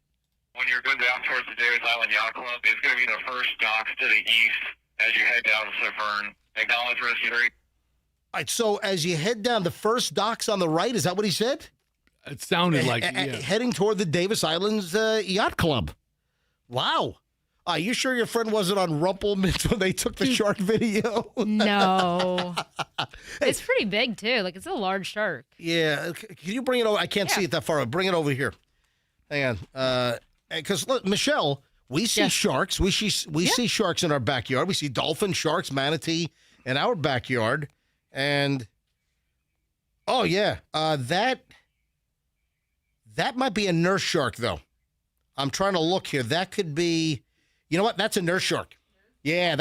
When you're going down towards the Davis Island Yacht Club, it's going to be the first docks to the east as you head down to Severn. Acknowledge Rescue 3. All right, so as you head down, the first docks on the right, is that what he said? It sounded like it, yeah. Heading toward the Davis Islands Yacht Club. Wow. Are you sure your friend wasn't on Rumpelmans when they took the shark video? No. It's pretty big, too. Like, it's a large shark. Yeah. Can you bring it over? I can't see it that far. Bring it over here. Hang on. Because, look, Michelle, we see sharks. We see sharks in our backyard. We see dolphin, sharks, manatee in our backyard. And, oh, yeah, that might be a nurse shark, though. I'm trying to look here. That could be, you know what? That's a nurse shark. Yeah,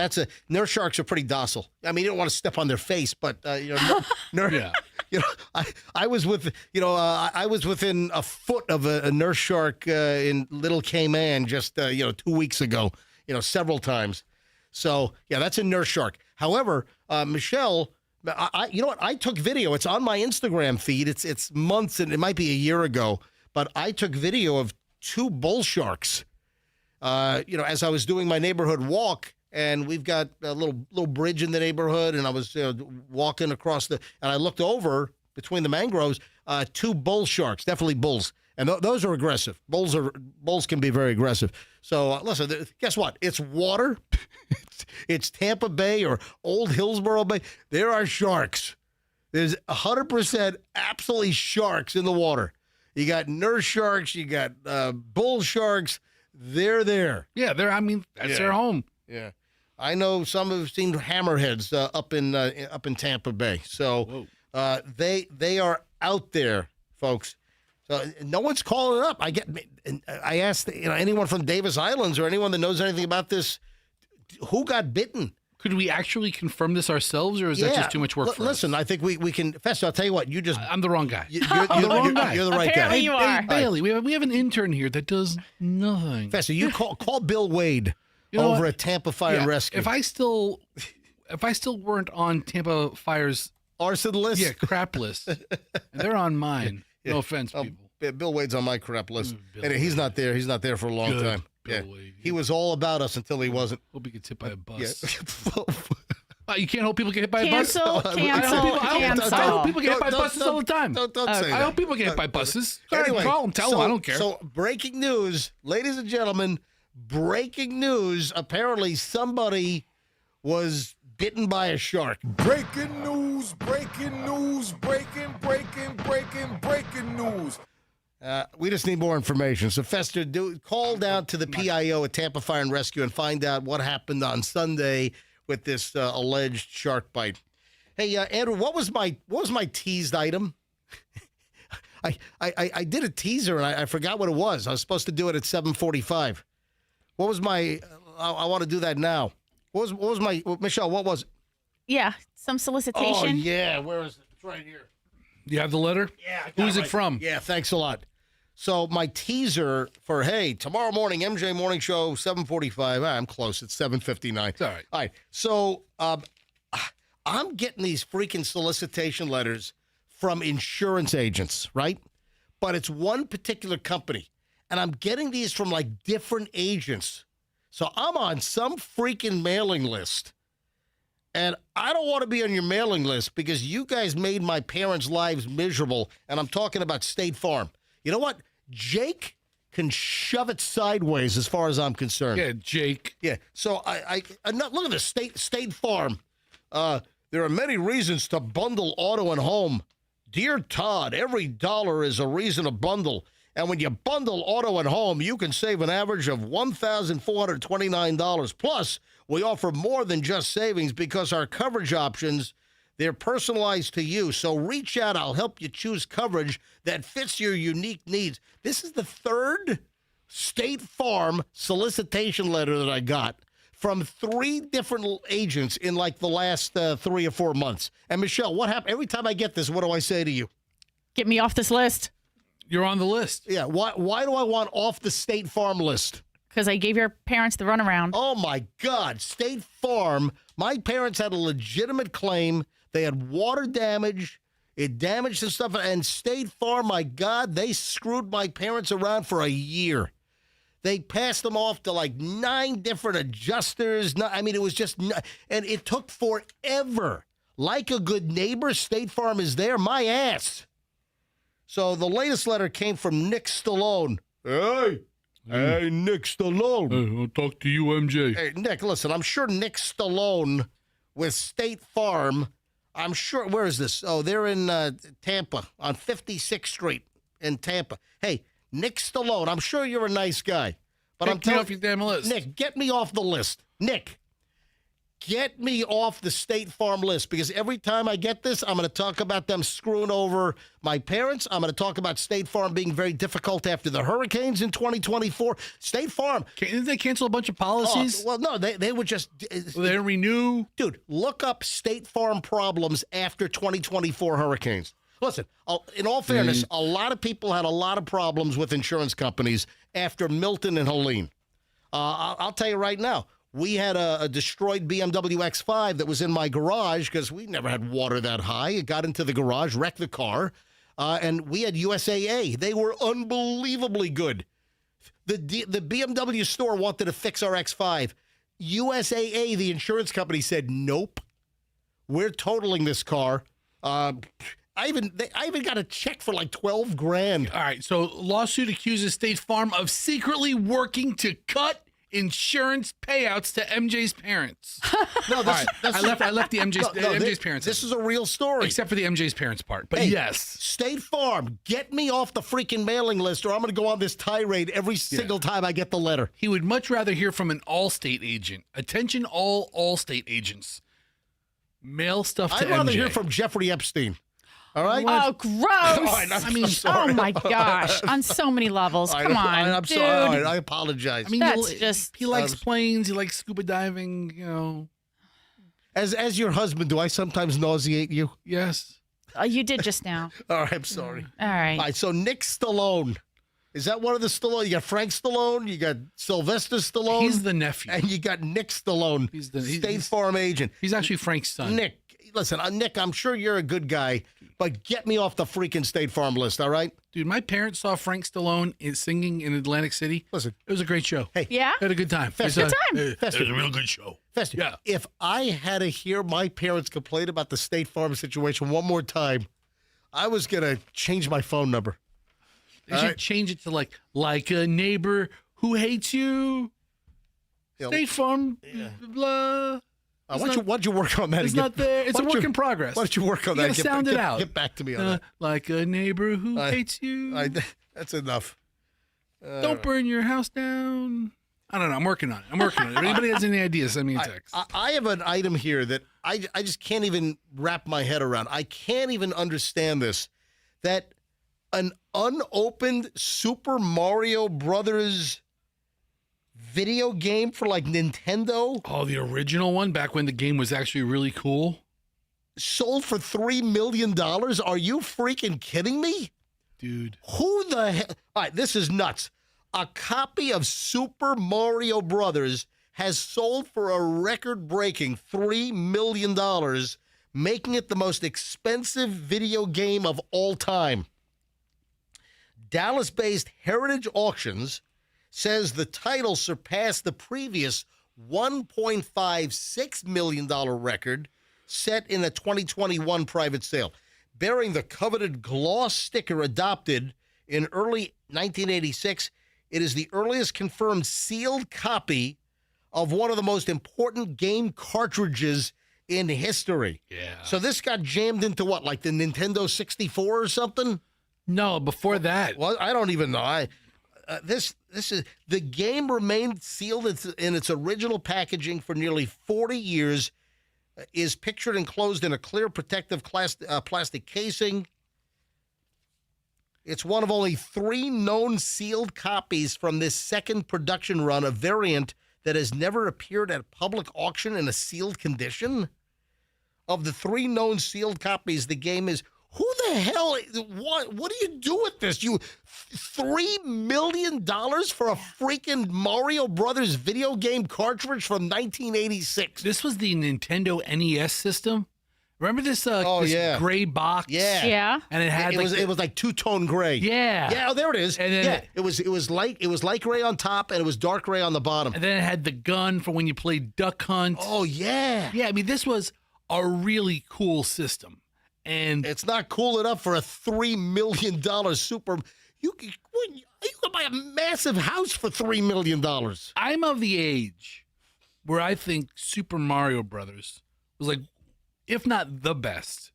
nurse sharks are pretty docile. I mean, you don't want to step on their face, but, Yeah. You know, I was within a foot of a nurse shark in Little Cayman just 2 weeks ago. Several times. So yeah, that's a nurse shark. However, Michelle, you know what? I took video. It's on my Instagram feed. It's months and it might be a year ago, but I took video of 2 bull sharks. As I was doing my neighborhood walk. And we've got a little bridge in the neighborhood, and I was walking across and I looked over between the mangroves, 2 bull sharks, definitely bulls, and those are aggressive. Bulls can be very aggressive. So listen, guess what? It's water, it's Tampa Bay or Old Hillsborough Bay. There are sharks. There's 100% absolutely sharks in the water. You got nurse sharks, you got bull sharks. They're there. Yeah, that's their home. Yeah, I know some have seen hammerheads up in Tampa Bay. So they are out there, folks. So no one's calling it up. I asked anyone from Davis Islands or anyone that knows anything about this, who got bitten. Could we actually confirm this ourselves, or is that just too much work for us? Listen, I think we can. Fester, I'll tell you what. I'm the wrong guy. You're the wrong guy. You're the right Apparently guy. you are. Hey, Bailey, we have an intern here that does nothing. Fester, you call Bill Wade. Over at Tampa Fire and Rescue. If I still weren't on Tampa Fire's arson list, crap list, and they're on mine. Yeah. No offense, people. Bill Wade's on my crap list, and he's not there. He's not there for a long time. Bill Wade. He was all about us until he wasn't. Hope he gets hit by a bus. Yeah. You can't hope people get hit by a bus. Cancel. I hope people get hit by buses all the time. Don't say that. I hope people get hit by buses. Anyway, call them, tell them. I don't care. So breaking news, ladies and gentlemen. Breaking news, apparently somebody was bitten by a shark. Breaking news, breaking news, breaking news. We just need more information. So, Fester, call down to the PIO at Tampa Fire and Rescue and find out what happened on Sunday with this alleged shark bite. Hey, Andrew, what was my teased item? I did a teaser and I forgot what it was. I was supposed to do it at 7:45. What was my? I want to do that now. What was my Michelle? What was it? Yeah, some solicitation. Oh yeah, where is it? It's right here. You have the letter? Yeah. Who's it from? Yeah, thanks a lot. So my teaser for tomorrow morning MJ Morning Show 7:45. I'm close. It's 7:59. It's all right. All right. So I'm getting these freaking solicitation letters from insurance agents, right? But it's one particular company. And I'm getting these from like different agents. So I'm on some freaking mailing list. And I don't want to be on your mailing list because you guys made my parents' lives miserable, and I'm talking about State Farm. You know what? Jake can shove it sideways as far as I'm concerned. Yeah, Jake. Yeah. So I look at this State Farm. There are many reasons to bundle auto and home. Dear Todd, every dollar is a reason to bundle. And when you bundle auto and home, you can save an average of $1,429. Plus, we offer more than just savings because our coverage options, they're personalized to you. So reach out. I'll help you choose coverage that fits your unique needs. This is the third State Farm solicitation letter that I got from 3 different agents in like the last 3 or 4 months. And Michelle, what happened? Every time I get this, what do I say to you? Get me off this list. You're on the list. Yeah. Why do I want off the State Farm list? Because I gave your parents the runaround. Oh, my God. State Farm. My parents had a legitimate claim. They had water damage. It damaged the stuff. And State Farm, my God, they screwed my parents around for a year. They passed them off to like 9 different adjusters. I mean, it was just, and it took forever. Like a good neighbor, State Farm is there. My ass. So the latest letter came from Nick Stallone. Hey, Nick Stallone. Hey, I'll talk to you, MJ. Hey, Nick, listen, I'm sure Nick Stallone with State Farm, I'm sure, where is this? Oh, they're in Tampa on 56th Street in Tampa. Hey, Nick Stallone, I'm sure you're a nice guy. But I'm telling off your damn list. Nick, get me off the list. Nick, get me off the State Farm list because every time I get this, I'm going to talk about them screwing over my parents. I'm going to talk about State Farm being very difficult after the hurricanes in 2024. State Farm. Didn't they cancel a bunch of policies? Well, no, they would just. Well, they renew. Dude, look up State Farm problems after 2024 hurricanes. Listen, in all fairness, a lot of people had a lot of problems with insurance companies after Milton and Helene. I'll tell you right now, we had a destroyed BMW X5 that was in my garage because we never had water that high. It got into the garage, wrecked the car, and we had USAA. They were unbelievably good. The BMW store wanted to fix our X5. USAA, the insurance company, said, nope, we're totaling this car. I even got a check for like $12,000. All right, so lawsuit accuses State Farm of secretly working to cut insurance payouts to MJ's parents. No, I left the MJ's parents. This is a real story. Except for the MJ's parents part. But hey, yes. State Farm, get me off the freaking mailing list or I'm going to go on this tirade every single time I get the letter. He would much rather hear from an Allstate agent. Attention all Allstate agents. Mail stuff to MJ. I'd rather hear from Jeffrey Epstein. All right. Oh, gross! Sorry. Oh my gosh, on so many levels. Come on, I'm dude. sorry. I apologize. I mean, That's he likes planes. He likes scuba diving. You know. As your husband, do I sometimes nauseate you? Yes. You did just now. All right. I'm sorry. All right. All right. So Nick Stallone. Is that one of the Stallone? You got Frank Stallone. You got Sylvester Stallone. He's the nephew. And you got Nick Stallone. He's the State Farm agent. He's actually Frank's son. Nick, listen, Nick, I'm sure you're a good guy, but get me off the freaking State Farm list, all right? Dude, my parents saw Frank Stallone singing in Atlantic City. Listen. It was a great show. Hey. Yeah? Had a good time. Good time. It was a real good show. Fester, Yeah. if I had to hear my parents complain about the State Farm situation one more time, I was going to change my phone number. They should change it to like a neighbor who hates you. State Farm, blah. Why don't you work on that? It's not there. It's a work in progress. Why don't you work on You that? gotta sound it out. Get back to me on that. Like a neighbor who hates you. That's enough. Don't burn your house down. I don't know. I'm working on it. If anybody has any ideas, send me a text. I have an item here that I just can't even wrap my head around. I can't even understand this. That an unopened Super Mario Brothers video game for like Nintendo. Oh, the original one back when the game was actually really cool. Sold for $3 million. Are you freaking kidding me? Dude. Who the hell? All right, this is nuts. A copy of Super Mario Brothers has sold for a record-breaking $3 million, making it the most expensive video game of all time. Dallas-based Heritage Auctions says the title surpassed the previous $1.56 million record set in a 2021 private sale. Bearing the coveted gloss sticker adopted in early 1986, it is the earliest confirmed sealed copy of one of the most important game cartridges in history. Yeah. So this got jammed into what, like the Nintendo 64 or something? No, before that. Well, I don't even know. This is the game remained sealed in its original packaging for nearly 40 years. Is pictured enclosed in a clear protective plastic casing. It's one of only 3 known sealed copies from this second production run, a variant that has never appeared at public auction in a sealed condition. Of the 3 known sealed copies, the game is... Who the hell? What do you do with this? You $3 million for a freaking Mario Brothers video game cartridge from 1986. This was the Nintendo NES system. Remember this? This gray box. Yeah. And it had it was like two-tone gray. Yeah. Yeah. Oh, there it is. And then it was light gray on top and it was dark gray on the bottom. And then it had the gun for when you played Duck Hunt. Oh yeah. Yeah. I mean, this was a really cool system. And it's not cool enough for a $3 million super. You can buy a massive house for $3 million. I'm of the age where I think Super Mario Brothers was like, if not the best,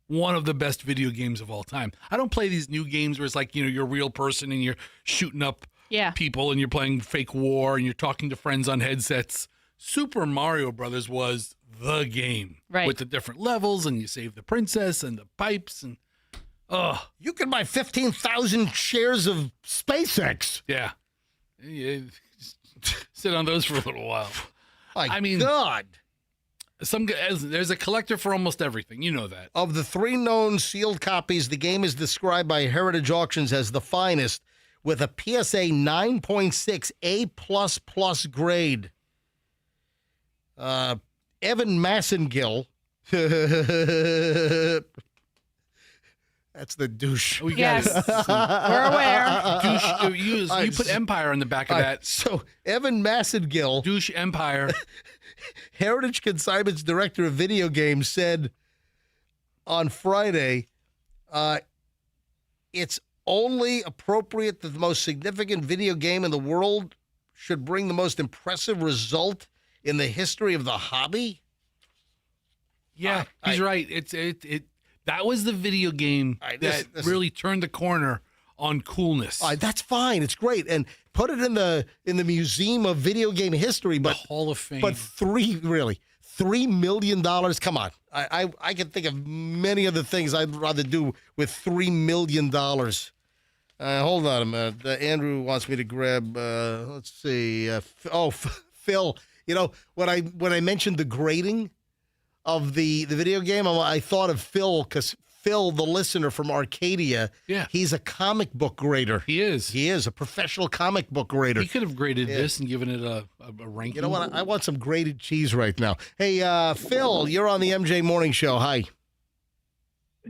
one of the best video games of all time. I don't play these new games where it's like, you're a real person and you're shooting up people and you're playing fake war and you're talking to friends on headsets. Super Mario Brothers was the game, right? With the different levels, and you save the princess and the pipes, and you can buy 15,000 shares of SpaceX. Yeah, sit on those for a little while. I mean, God, there's a collector for almost everything. You know that. Of the 3 known sealed copies, the game is described by Heritage Auctions as the finest, with a PSA 9.6 A++ grade. Evan Massengill. That's the douche. We got it. We're aware. Douche, you put Empire on the back of that. So Evan Massengill, Douche Empire. Heritage Consignment's director of video games, said on Friday, it's only appropriate that the most significant video game in the world should bring the most impressive result in the history of the hobby. Yeah, he's right. That was the video game that really turned the corner on coolness. That's fine. It's great. And put it in the Museum of Video Game History, but the Hall of Fame. But $3 million. Come on. I can think of many other things I'd rather do with $3 million. Hold on a minute. Andrew wants me to grab. Let's see. Phil. When I mentioned the grading of the video game, I thought of Phil because Phil, the listener from Arcadia, he's a comic book grader. He is. He is a professional comic book grader. He could have graded this and given it a ranking. You know what? I want some grated cheese right now. Hey, Phil, you're on the MJ Morning Show. Hi.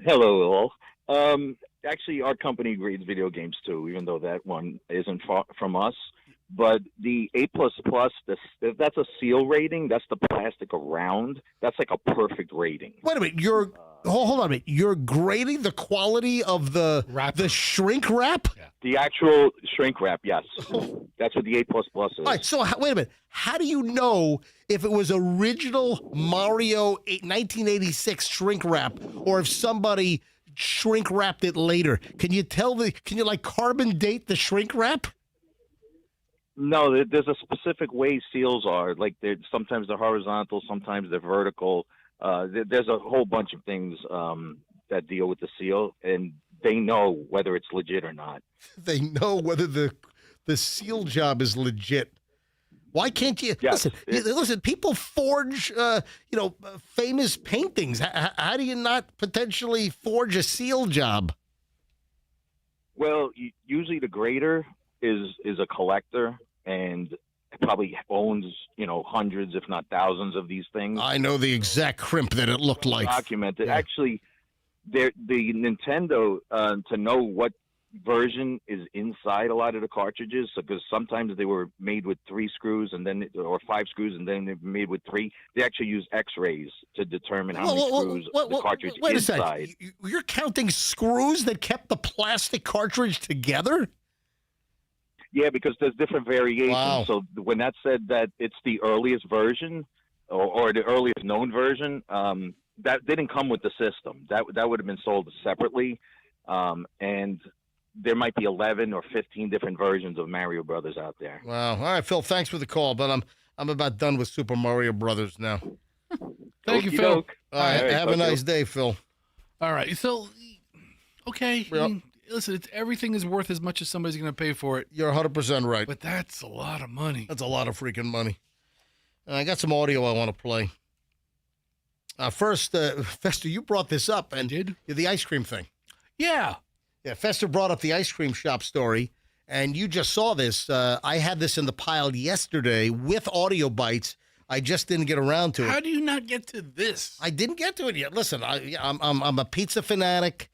Hello, all. Actually, our company grades video games too, even though that one isn't from us. But the A++, if that's a seal rating, that's the plastic around. That's like a perfect rating. Wait a minute. Hold on a minute. You're grading the quality of the shrink wrap? Yeah. The actual shrink wrap, yes. That's what the A++ is. All right, so wait a minute. How do you know if it was original Mario 1986 shrink wrap or if somebody shrink wrapped it later? Can you carbon date the shrink wrap? No, there's a specific way seals are. Like sometimes they're horizontal, sometimes they're vertical. There's a whole bunch of things that deal with the seal, and they know whether it's legit or not. They know whether the seal job is legit. Why can't you listen? People forge, famous paintings. How do you not potentially forge a seal job? Well, usually the grader is a collector and probably owns, hundreds, if not thousands of these things. I know the exact crimp that it looked like. Documented. Yeah. Actually, the Nintendo, to know what version is inside a lot of the cartridges. So, because sometimes they were made with 3 screws or 5 screws, and then they're made with 3. They actually use X-rays to determine how many screws the cartridge wait inside. a second. You're counting screws that kept the plastic cartridge together? Yeah, because there's different variations. Wow. So when that said that it's the earliest version or the earliest known version, that didn't come with the system. That would have been sold separately, and there might be 11 or 15 different versions of Mario Brothers out there. Wow. All right, Phil, thanks for the call, but I'm about done with Super Mario Brothers now. Thank you, Okey Phil. doke. All right, All right, have a talk to nice you. day, Phil. All right. So, okay. I Yep. mean, listen, everything is worth as much as somebody's going to pay for it. You're 100% right. But that's a lot of money. That's a lot of freaking money. I got some audio I want to play. First, Fester, you brought this up, and the ice cream thing. Yeah. Yeah, Fester brought up the ice cream shop story, and you just saw this. I had this in the pile yesterday with audio bites. I just didn't get around to it. How do you not get to this? I didn't get to it yet. Listen, I'm a pizza fanatic.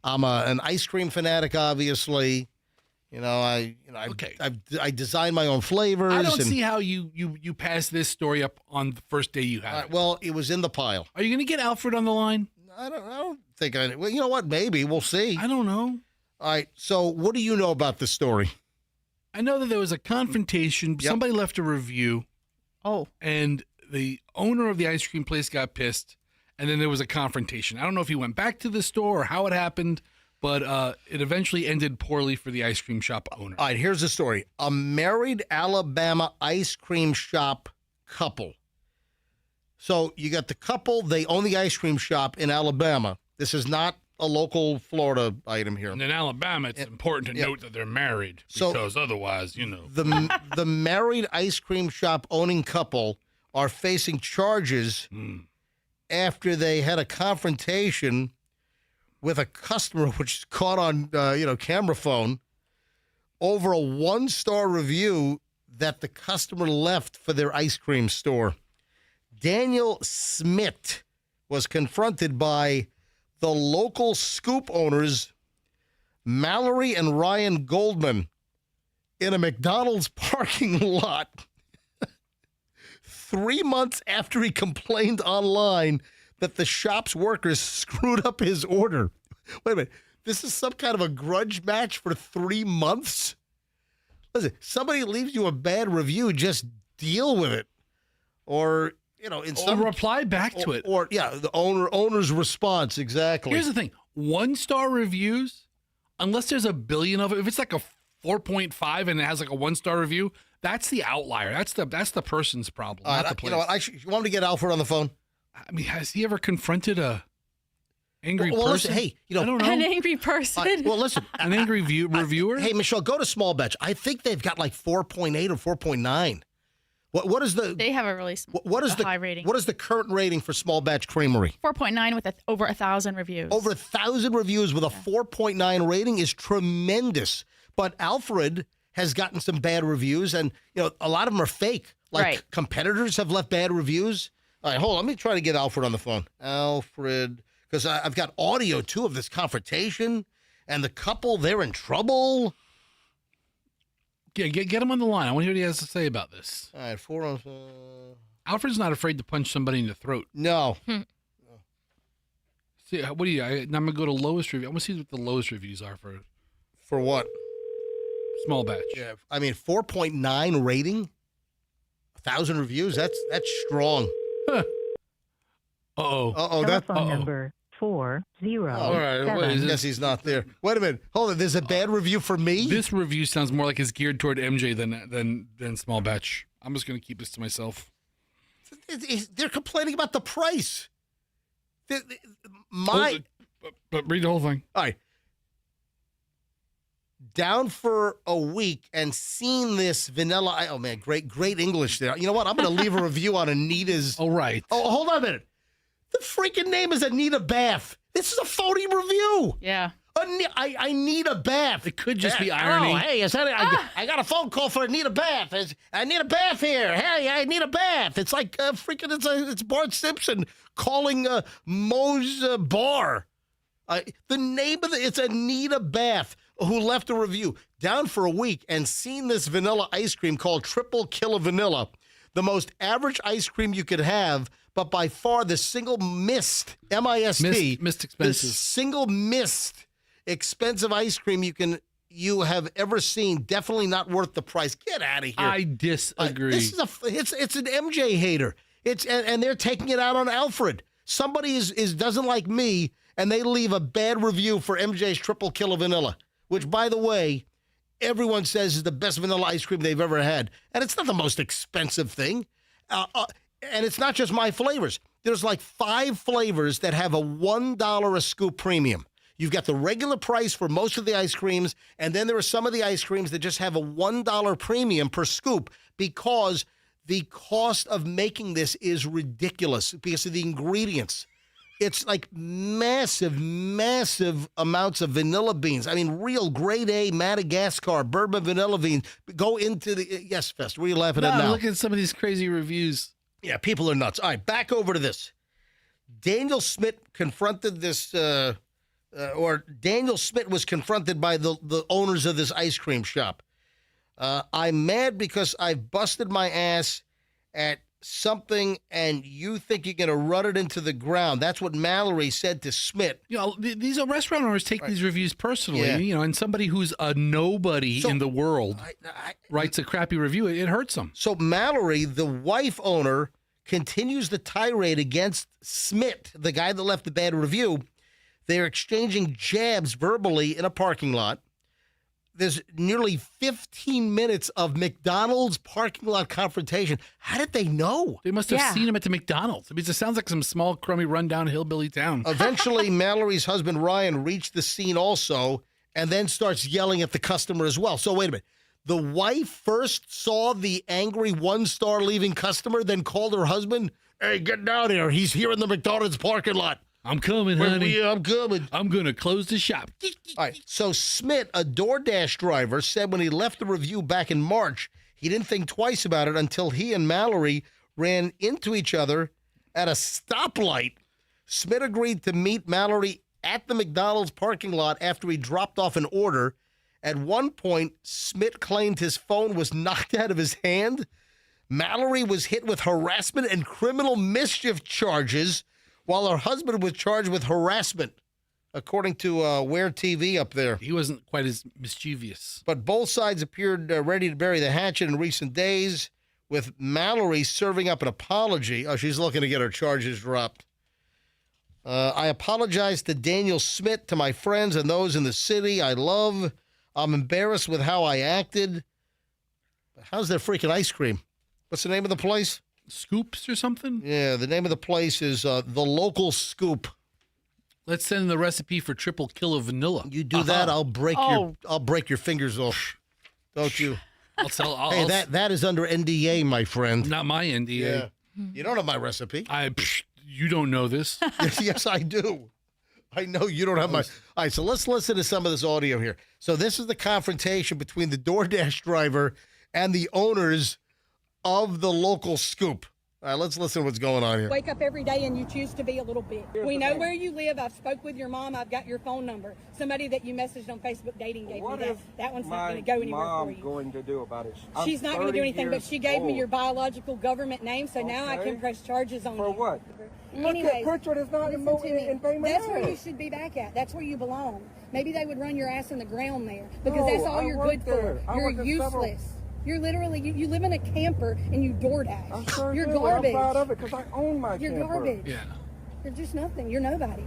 I'm an ice cream fanatic, obviously. I design my own flavors. I don't see how you pass this story up on the first day you have it. Well, it was in the pile. Are you going to get Alfred on the line? I don't think I. Well, you know what? Maybe we'll see. I don't know. All right. So, what do you know about this story? I know that there was a confrontation. Yep. Somebody left a review. Oh. And the owner of the ice cream place got pissed. And then there was a confrontation. I don't know if he went back to the store or how it happened, but it eventually ended poorly for the ice cream shop owner. All right. Here's the story: a married Alabama ice cream shop couple. So you got the couple. They own the ice cream shop in Alabama. This is not a local Florida item here. And in Alabama, it's important to note that they're married because otherwise, the married ice cream shop owning couple are facing charges after they had a confrontation with a customer, which is caught on camera phone, over a 1-star review that the customer left for their ice cream store. Daniel Smith was confronted by the local Scoop owners, Mallory and Ryan Goldman, in a McDonald's parking lot 3 months after he complained online that the shop's workers screwed up his order. Wait a minute. This is some kind of a grudge match for 3 months? Listen, somebody leaves you a bad review, just deal with it. Or, in some reply back to it. Or the owner's response, exactly. Here's the thing. 1-star reviews, unless there's a billion of it, if it's like a 4.5 and it has like a 1-star review, that's the outlier. That's the person's problem, not the place. You know what? You want me to get Alfred on the phone? I mean, has he ever confronted a angry person? Listen, hey, I don't know. An angry person. Well, listen. An angry reviewer? Hey, Michelle, go to Small Batch. I think they've got like 4.8 or 4.9. What is the? They have a really high rating. What is the current rating for Small Batch Creamery? 4.9 with over 1,000 reviews. Over 1,000 reviews with a 4.9 rating is tremendous. But Alfred has gotten some bad reviews, and a lot of them are fake. Like competitors have left bad reviews. All right, hold on. Let me try to get Alfred on the phone. Alfred, because I've got audio too of this confrontation, and the couple, they're in trouble. Yeah, get him on the line. I want to hear what he has to say about this. All right, 4 Alfred's not afraid to punch somebody in the throat. No. See, what do you? I'm gonna go to lowest review. I want to see what the lowest reviews are for. For what? Small Batch. Yeah, I mean 4.9 rating, 1,000 reviews. That's strong. Telephone number 40. All right, I guess he's not there. Wait a minute. Hold on. There's a bad review for me? This review sounds more like it's geared toward MJ than Small Batch. I'm just going to keep this to myself. They're complaining about the price. But read the whole thing. All right. Down for a week and seen this vanilla. Oh, man, great English there. You know what? I'm going to leave a review on Anita's. Oh, right. Oh, hold on a minute. The freaking name is Anita Bath. This is a phony review. Yeah. I need a bath. It could just be irony. Oh, hey, is that I got a phone call for Anita Bath. I need a bath here. Hey, I need a bath. It's like it's Bart Simpson calling Moe's Bar. The name of it's Anita Bath. who left a review down for a week and seen this vanilla ice cream called Triple Killer Vanilla, the most average ice cream you could have, but by far the single missed, M-I-S-T, missed the expenses. single missed expensive ice cream you have ever seen. Definitely not worth the price. Get out of here. I disagree. This is it's an MJ hater. And they're taking it out on Alfred. Somebody doesn't like me, and they leave a bad review for MJ's Triple Killer Vanilla, which, by the way, everyone says is the best vanilla ice cream they've ever had. And it's not the most expensive thing. And it's not just my flavors. There's like 5 flavors that have a $1 a scoop premium. You've got the regular price for most of the ice creams, and then there are some of the ice creams that just have a $1 premium per scoop because the cost of making this is ridiculous because of the ingredients. It's like massive, massive amounts of vanilla beans. I mean, real grade A Madagascar bourbon vanilla beans go into the... Yes, Fest, what are you laughing at now? Look at some of these crazy reviews. Yeah, people are nuts. All right, back over to this. Daniel Smith confronted this... Daniel Smith was confronted by the owners of this ice cream shop. I'm mad because I've busted my ass at something and you think you're going to run it into the ground. That's what Mallory said to Smith. You know, these restaurant owners take these reviews personally, Yeah. you know, and somebody who's a nobody in the world writes a crappy review, it hurts them. So Mallory, the wife owner, continues the tirade against Smith, the guy that left the bad review. They're exchanging jabs verbally in a parking lot. There's nearly 15 minutes of McDonald's parking lot confrontation. How did they know? They must have seen him at the McDonald's. I mean, it sounds like some small, crummy, rundown hillbilly town. Eventually, Mallory's husband, Ryan, reached the scene also and then starts yelling at the customer as well. So wait a minute. The wife first saw the angry one-star leaving customer, then called her husband, "Hey, get down here. He's here in the McDonald's parking lot." I'm coming, honey. I'm coming. I'm going to close the shop. All right. So Smith, a DoorDash driver, said when he left the review back in March, he didn't think twice about it until he and Mallory ran into each other at a stoplight. Smith agreed to meet Mallory at the McDonald's parking lot after he dropped off an order. At one point, Smith claimed his phone was knocked out of his hand. Mallory was hit with harassment and criminal mischief charges, while her husband was charged with harassment, according to Where TV up there. He wasn't quite as mischievous. But both sides appeared ready to bury the hatchet in recent days, with Mallory serving up an apology. Oh, she's looking to get her charges dropped. I apologize to Daniel Smith, to my friends and those in the city I love. I'm embarrassed with how I acted. How's their freaking ice cream? What's the name of the place? Scoops or something? Yeah, the name of the place is The Local Scoop. Let's send the recipe for Triple Killer Vanilla. You do that, I'll break your fingers off. Don't you? I'll that is under NDA, my friend. Not my NDA. Yeah. You don't have my recipe. You don't know this. Yes, I do. I know you don't have my... All right, so let's listen to some of this audio here. So this is the confrontation between the DoorDash driver and the owners of the Local Scoop. All right, let's listen to what's going on here. Wake up every day and you choose to be a little bit. We know where you live. I've spoke with your mom. I've got your phone number. Somebody that you messaged on Facebook dating gave me that. That one's not going to go anywhere for you. Going to do about it? She's not going to do anything, but she gave me your biological government name, so now I can press charges on you. For what? Anyways, Pritchard is not listen to me. That's where you should be back at. That's where you belong. Maybe they would run your ass in the ground there because that's all you're good for. You're useless. You're literally, you live in a camper and you DoorDash. I'm sure You're do. garbage. I'm proud of it because I own my You're camper. garbage. Yeah. You're just nothing. You're nobody.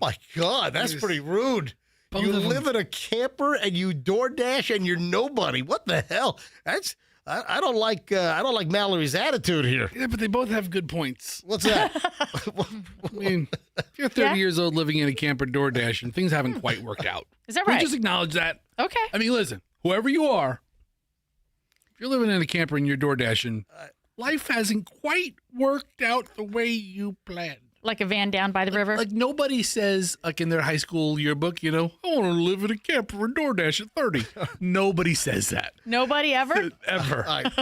My God, that's pretty rude. Both You of them. live in a camper and you DoorDash and you're nobody. What the hell? I don't like Mallory's attitude here. Yeah, but they both have good points. What's that? I mean, if you're 30 years old living in a camper DoorDash and things haven't quite worked out. Is that we right? just acknowledge that. Okay. I mean, listen, whoever you are, if you're living in a camper and you're DoorDashing, life hasn't quite worked out the way you planned. Like a van down by the river? Like nobody says, like in their high school yearbook, I want to live in a camper and DoorDash at 30. Nobody says that. Nobody ever? Ever. All right.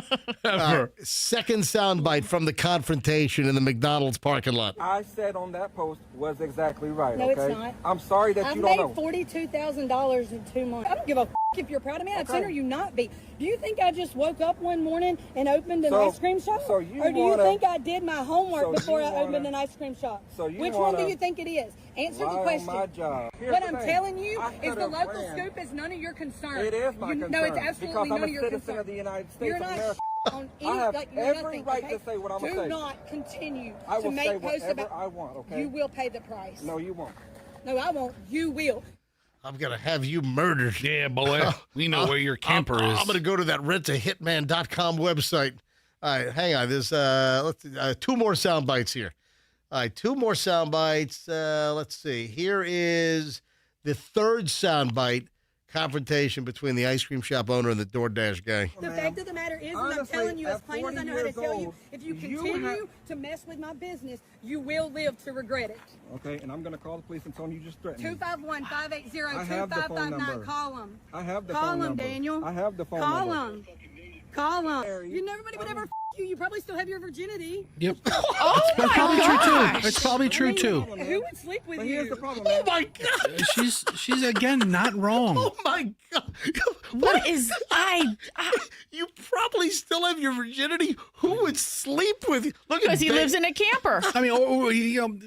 Ever. Second soundbite from the confrontation in the McDonald's parking lot. I said on that post was exactly right. No, okay? it's not. I'm sorry that you don't know. I've made $42,000 in 2 months. I don't give a if you're proud of me. I'd sooner you not be. Do you think I just woke up one morning and opened an ice cream shop? So you or do you wanna- think I did my homework so before you I opened wanna- an ice cream shop? So you Which one do wanna you think it is? Answer lie the on question. my job. Here's What the I'm thing. telling you I is the could've local ran. scoop is none of your concern. It is my concern. No, it's absolutely because I'm none a of your citizen concern. of the United States You're of not America. on any, I have like, you're every nothing, right okay? to say what I'm Do gonna say. not continue I to will make say posts whatever about. I want, okay? You will pay the price. No, you won't. No, I won't. You will. I'm going to have you murdered. Yeah, boy. We know where your camper is. I'm going to go to that rentahitman.com website. All right, hang on. There's two more sound bites here. All right, two more sound bites. Let's see. Here is the third sound bite confrontation between the ice cream shop owner and the DoorDash guy. The fact of the matter is, and I'm honestly, telling you as at plain as I 40 know how to years tell you, old, if you you continue have- to mess with my business, you will live to regret it. Okay, and I'm going to call the police and tell them you just threatened me. 251-580-2559. I have the phone number. Call them. I have the Call phone them, number. Daniel. I have the phone Call number. them. Call them. You nobody would ever you. You probably still have your virginity. Yep. Oh, That's probably my true, gosh. too. It's probably true, too. Who would sleep with But you? here's the problem, Oh, man. my God. She's again, not wrong. Oh, my God. What is You probably still have your virginity. Who would sleep with you? Look at because he that. lives in a camper. I mean,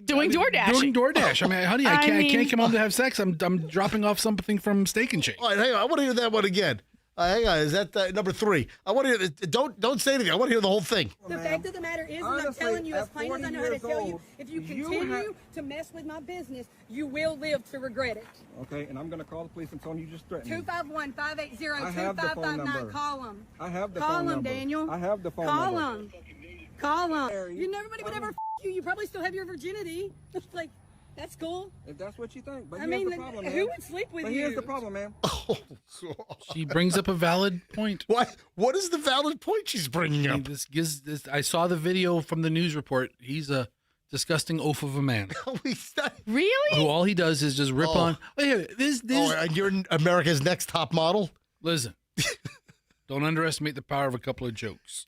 Doing DoorDash. Doing DoorDash. I mean, honey, I I can't mean- come home to have sex. I'm dropping off something from Steak and Shake. All right, hang on. I want to hear that one again. Hang on. Is that number 3? I want to hear. Don't say anything. I want to hear the whole thing. The fact of the matter is, and I'm honestly, telling you as at plain as I 40 know how to years tell you, old, if you you continue have- to mess with my business, you will live to regret it. Okay, and I'm going to call the police and tell them you just threatened me. 251-580-2559. Call them. I have the Call phone them, number. Daniel. I have the phone Call number. them. Call them. You nobody would ever you. You probably still have your virginity. Like, that's cool. If that's what you think. But I here's mean, the problem, who man. would sleep with But you? here's the problem, man. She brings up a valid point. What is the valid point she's bringing up? I saw the video from the news report. He's a disgusting oaf of a man. Really? Who all he does is just rip Oh. on. Wait, this. Oh, and you're America's Next Top Model? Listen, don't underestimate the power of a couple of jokes.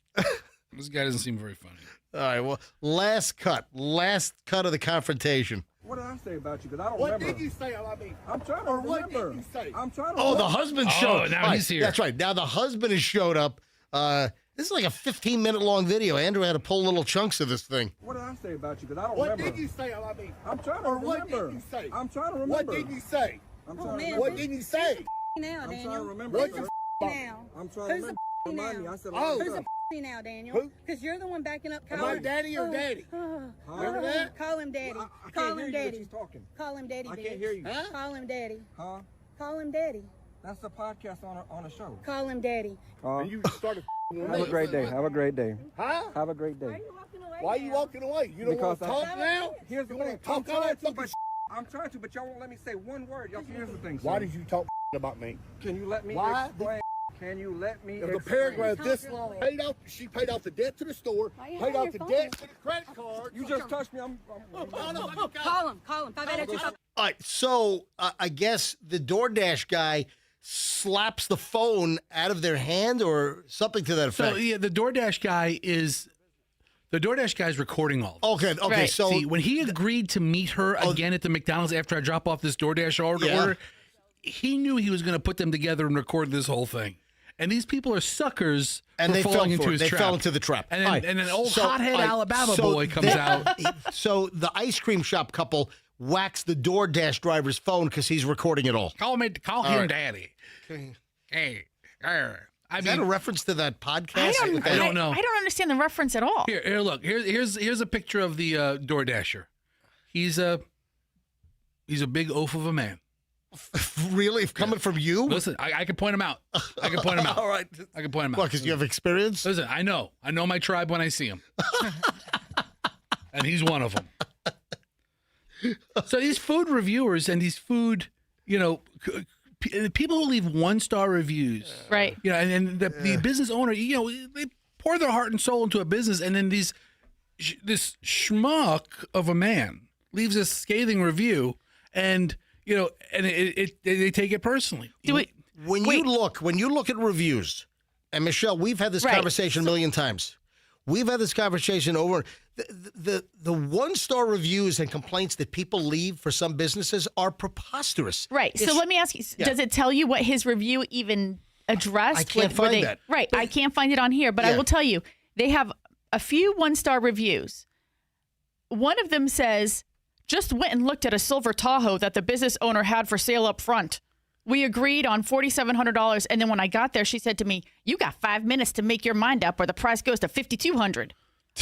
This guy doesn't seem very funny. All right, well, last cut of the confrontation. What did I say about you? Because I don't What remember. did you say about me? I'm trying to Or what remember. did you say? I'm trying to Oh, the remember. husband showed up. now Right, he's here. That's right. Now the husband has showed up. This is like a 15-minute long video. Andrew had to pull little chunks of this thing. What did I say about you? Because I don't What remember. did you say about me? I'm trying to Or what remember. did you say? I'm trying to What remember. did you say? I'm Oh, trying to man, remember. What did you say? Now, I'm trying Daniel. to remember. What's sir. the Now. I'm trying to Who's the remember. Remind me. I said, Oh. Who's stuff. the now, Daniel? Who? Because you're the one backing up. Am I daddy or daddy? Remember that? Call him daddy. I Call can't him hear you, daddy. but she's talking. Call him daddy. I bitch. can't hear you. Huh? Call him daddy. Huh? Call him daddy. That's the podcast on a show. Call him daddy. And you started Have a great day. Have a great day. Huh? Have a great day. Why are you walking away? You don't want to Because talk now? Here's the You wanna thing. talk all that fucking I'm trying to, but y'all won't let me say one word. Y'all, here's the thing. Why sir. did you talk about me? Can you let me Why? explain? Can you let me If the explain? paragraph this long, she paid off the debt to the store, Why you paid have off your the phone? debt to the credit card. You just touched me. I'm Call him. Call him. 582. All right, so I guess the DoorDash guy slaps the phone out of their hand or something to that effect. So yeah, the DoorDash guy's recording all. Okay, Right. so See, when he agreed to meet her again at the McDonald's after I drop off this DoorDash order, he knew he was going to put them together and record this whole thing. And these people are suckers and for they falling fell into for it. his They trap. fell into the trap. And then, All right, and then old so, hothead all right, Alabama so boy comes they- out. So the ice cream shop couple whacks the DoorDash driver's phone because he's recording it all. Call him right. daddy. Okay. Hey, Is that a reference to that podcast? I don't know. I don't understand the reference at all. Here, look. Here's a picture of the DoorDasher. He's a big oaf of a man. Really? Coming from you? Listen, I can point him out. I can point him out. All right. I can point him out. Well, because you have experience? Listen, I know my tribe when I see him. And he's one of them. So these food reviewers and these food, people who leave 1-star reviews. Right. And the business owner, they pour their heart and soul into a business, and then these this schmuck of a man leaves a scathing review, and they take it personally. When you look at reviews, and Michelle, we've had this conversation a million times. We've had this conversation over the 1-star reviews and complaints that people leave for some businesses are preposterous. Right. So let me ask you, does it tell you what his review even addressed? I can't find that. Right. I can't find it on here, but I will tell you, they have a few 1-star reviews. One of them says, just went and looked at a silver Tahoe that the business owner had for sale up front. We agreed on $4,700, and then when I got there, she said to me, "You got 5 minutes to make your mind up, or the price goes to $5,200."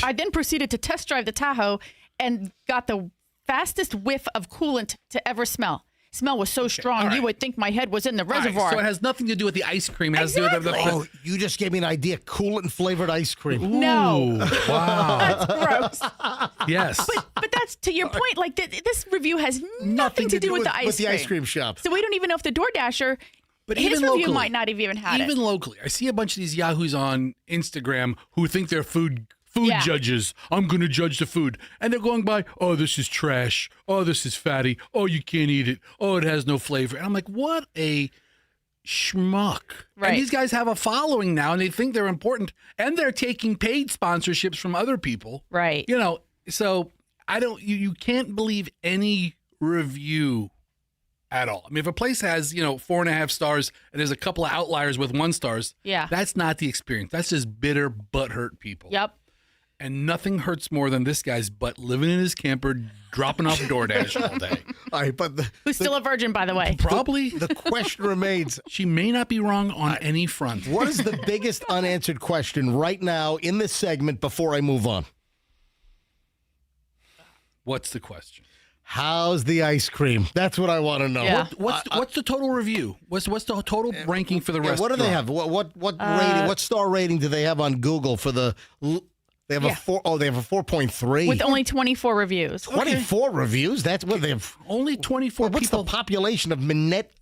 I then proceeded to test drive the Tahoe and got the fastest whiff of coolant to ever smell. Smell was so strong, you would think my head was in the reservoir. So it has nothing to do with the ice cream. It has to do with the Oh, you just gave me an idea. Coolant flavored ice cream. No. Wow. That's gross. Yes. But that's to your point. Like this review has nothing to do with the ice cream. With the ice cream shop. So we don't even know if the DoorDasher, But his even review locally, might not have even had it. Even locally, I see a bunch of these yahoos on Instagram who think they're food judges. I'm going to judge the food. And they're going by, oh, this is trash. Oh, this is fatty. Oh, you can't eat it. Oh, it has no flavor. And I'm like, what a schmuck. Right. And these guys have a following now, and they think they're important. And they're taking paid sponsorships from other people. Right. So you can't believe any review at all. I mean, if a place has, 4.5 stars and there's a couple of outliers with 1 stars, that's not the experience. That's just bitter, butthurt people. Yep. And nothing hurts more than this guy's butt living in his camper, dropping off DoorDash all day. All right, but who's still a virgin, by the way. Probably. The question remains. She may not be wrong on any front. What is the biggest unanswered question right now in this segment before I move on? What's the question? How's the ice cream? That's what I want to know. Yeah. What's the total review? What's the total ranking for the restaurant? What do they have? What rating? What star rating do they have on Google for the? They have a 4. Oh, they have a 4.3 with only 24 reviews. 24 reviews. That's what they have. Only 24. What's the population of Minette,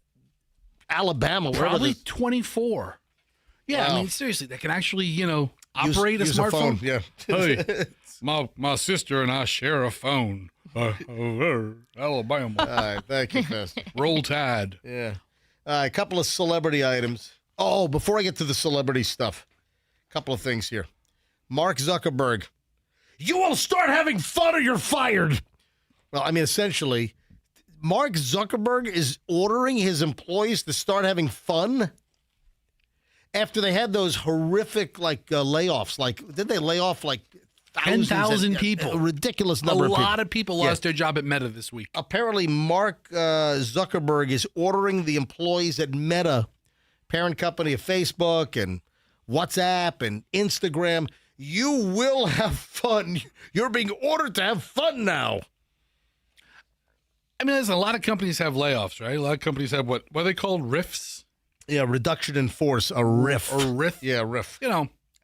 Alabama? Probably 24. Yeah, Wow. I mean, seriously, they can actually, operate a use smartphone. Yeah. Hey, my sister and I share a phone. Alabama. All right, thank you, Fest. Roll Tide. Yeah. A couple of celebrity items. Oh, before I get to the celebrity stuff, a couple of things here. Mark Zuckerberg. You will start having fun or you're fired. Well, I mean, essentially, Mark Zuckerberg is ordering his employees to start having fun after they had those horrific, layoffs. Did they lay off, 10,000 people. A ridiculous number of A people. lot of people lost their job at Meta this week. Apparently, Mark Zuckerberg is ordering the employees at Meta, parent company of Facebook and WhatsApp and Instagram, you will have fun. You're being ordered to have fun now. I mean, there's a lot of companies have layoffs, right? A lot of companies have what are they called? RIFs? Yeah, reduction in force, a RIF. Or RIF? Yeah, RIF.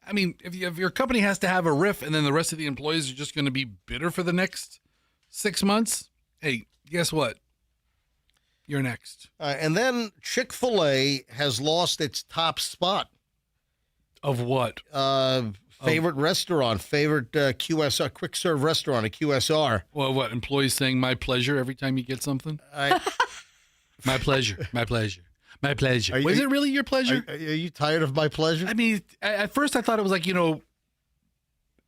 I mean, if your company has to have a RIF and then the rest of the employees are just going to be bitter for the next 6 months, hey, guess what? You're next. And then Chick-fil-A has lost its top spot. Of what? Favorite restaurant, favorite QSR, quick serve restaurant, a QSR. Well, what? Employees saying my pleasure every time you get something? My pleasure. My pleasure. My pleasure. Was it really your pleasure? Are you tired of my pleasure? I mean, at first I thought it was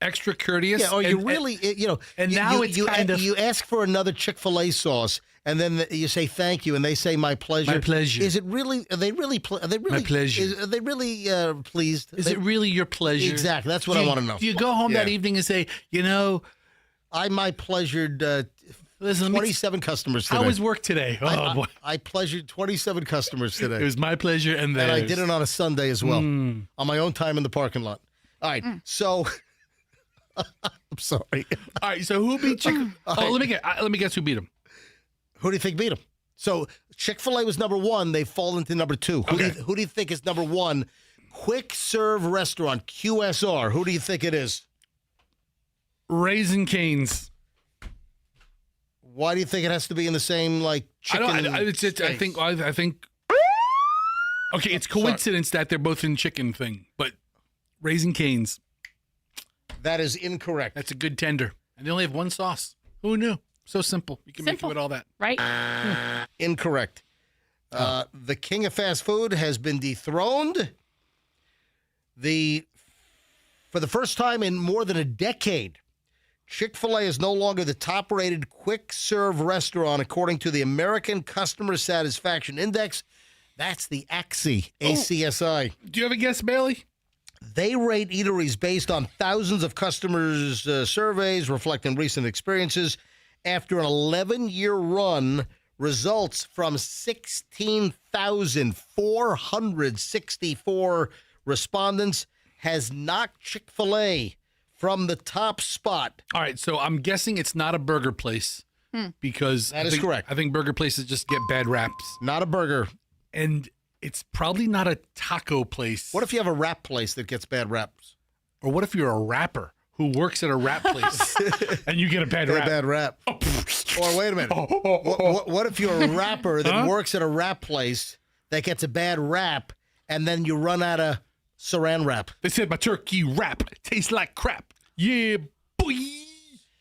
extra courteous. Yeah, and now it's kind of... You ask for another Chick-fil-A sauce, and then you say thank you, and they say my pleasure. My pleasure. Is it really? Are they really? My pleasure. Are they really pleased? Is it really your pleasure? Exactly. That's what I want to know. Do you go home that evening and say, I my pleasured 27 customers today. How was work today? Oh boy, I pleasured 27 customers today. It was my pleasure, and I did it on a Sunday as well, on my own time in the parking lot. All right, so. I'm sorry. All right, so who beat Chick? Let me guess who beat him. Who do you think beat him? So Chick-fil-A was number 1. They've fallen to number 2. Who do you think is number 1? Quick serve restaurant, QSR. Who do you think it is? Raising Cane's. Why do you think it has to be in the same chicken? I think. Okay, it's coincidence that they're both in chicken thing, but Raising Cane's. That is incorrect. That's a good tender. And they only have one sauce. Who knew? So simple. You can make it with all that. Right? Incorrect. The king of fast food has been dethroned. For the first time in more than a decade, Chick-fil-A is no longer the top-rated quick-serve restaurant according to the American Customer Satisfaction Index. That's the ACSI, ACSI. Do you have a guess, Bailey? They rate eateries based on thousands of customers' surveys reflecting recent experiences. After an 11-year run, results from 16,464 respondents has knocked Chick-fil-A from the top spot. All right, so I'm guessing it's not a burger place because That is correct. I think burger places just get bad raps. Not a burger. And it's probably not a taco place. What if you have a wrap place that gets bad raps? Or what if you're a rapper who works at a rap place and you get a bad rap? Bad rap. Or wait a minute. What if you're a rapper that works at a rap place that gets a bad rap and then you run out of saran wrap? They said my turkey wrap tastes like crap. Yeah, boy.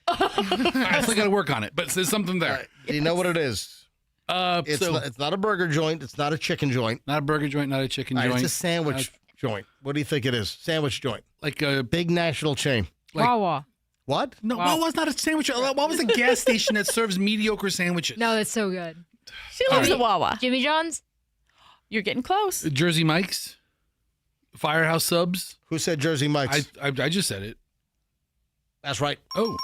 I still got to work on it, but there's something there. Do you know what it is? It's not a burger joint. It's not a chicken joint. Not a burger joint, not a chicken All right, joint. it's a sandwich joint. What do you think it is? Sandwich joint. Like a big national chain. Wawa. What? No, Wawa's not a sandwich. What was the gas station that serves mediocre sandwiches? No, it's so good. She loves the Wawa. Jimmy John's? You're getting close. Jersey Mike's? Firehouse Subs? Who said Jersey Mike's? I just said it. That's right. Oh.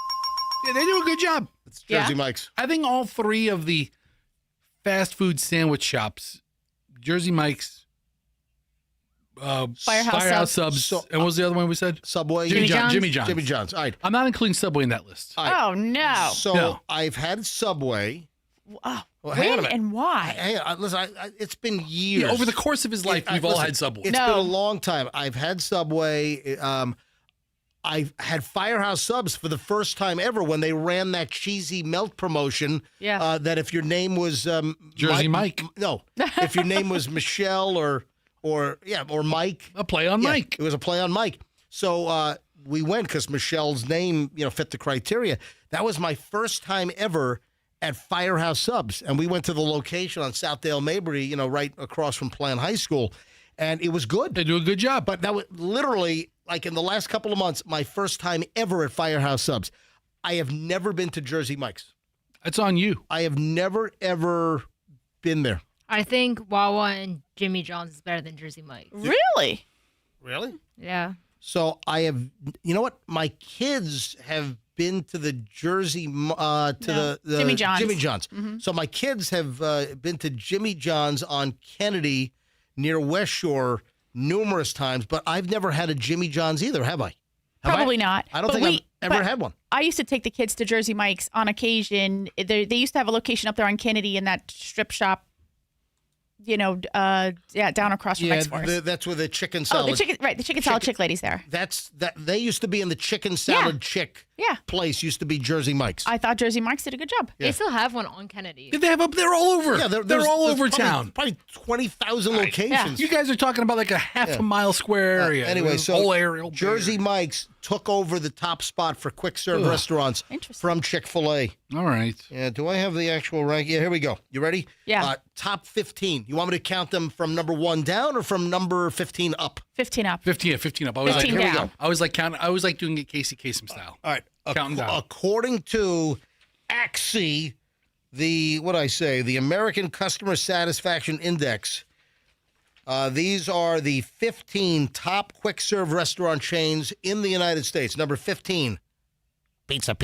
Yeah, they do a good job. It's Jersey Mike's. I think all three of the fast food sandwich shops, Jersey Mike's, Firehouse Subs, and what was the other one we said? Subway. Jimmy John's. Jimmy John's. All right. I'm not including Subway in that list. Oh, no. So I've had Subway. Oh, Well, hang on a when minute. and why? Hey, listen, it's been years. Yeah, over the course of his life, we've all had Subway. It's been a long time. I've had Subway. I've had Firehouse Subs for the first time ever when they ran that cheesy melt promotion. Yeah. That if your name was Jersey Mike. No, if your name was Michelle or Mike. A play on Mike. It was a play on Mike. So we went because Michelle's name, fit the criteria. That was my first time ever at Firehouse Subs, and we went to the location on Southdale Mabry, right across from Plant High School, and it was good. They do a good job. But that was literally, like in the last couple of months, my first time ever at Firehouse Subs. I have never been to Jersey Mike's. That's on you. I have never, ever been there. I think Wawa and Jimmy John's is better than Jersey Mike's. Really? Really? Yeah. So I have, you know what? My kids have been to the Jersey, the Jimmy John's. Jimmy John's. Mm-hmm. So my kids have been to Jimmy John's on Kennedy near West Shore numerous times, but I've never had a Jimmy John's either, have I? Probably not. I don't But think I've ever had one. I used to take the kids to Jersey Mike's on occasion. They used to have a location up there on Kennedy in that strip shop, down across from Mike's Forest. That's where the chicken Oh, salad. the chicken salad chick lady's there. They used to be in the chicken salad chick place. Used to be Jersey Mike's. I thought Jersey Mike's did a good job. They still have one on Kennedy. They have they're all over. Yeah, they're all over there's town. Probably 20,000 locations. You guys are talking about like a half a mile square area. Anyway, so whole area. Jersey Mike's took over the top spot for quick serve restaurants from Chick-fil-A. All right. Yeah, do I have the actual rank? Yeah, here we go. You ready? Yeah. Top 15. You want me to count them from number 1 down or from number 15 up? 15 up. 15 up. I was 15 like, down. Here we go. I was like doing it Casey Kasem style. All right. Counting down. According to ACSI, the American Customer Satisfaction Index, these are the 15 top quick serve restaurant chains in the United States. Number 15, Pizza.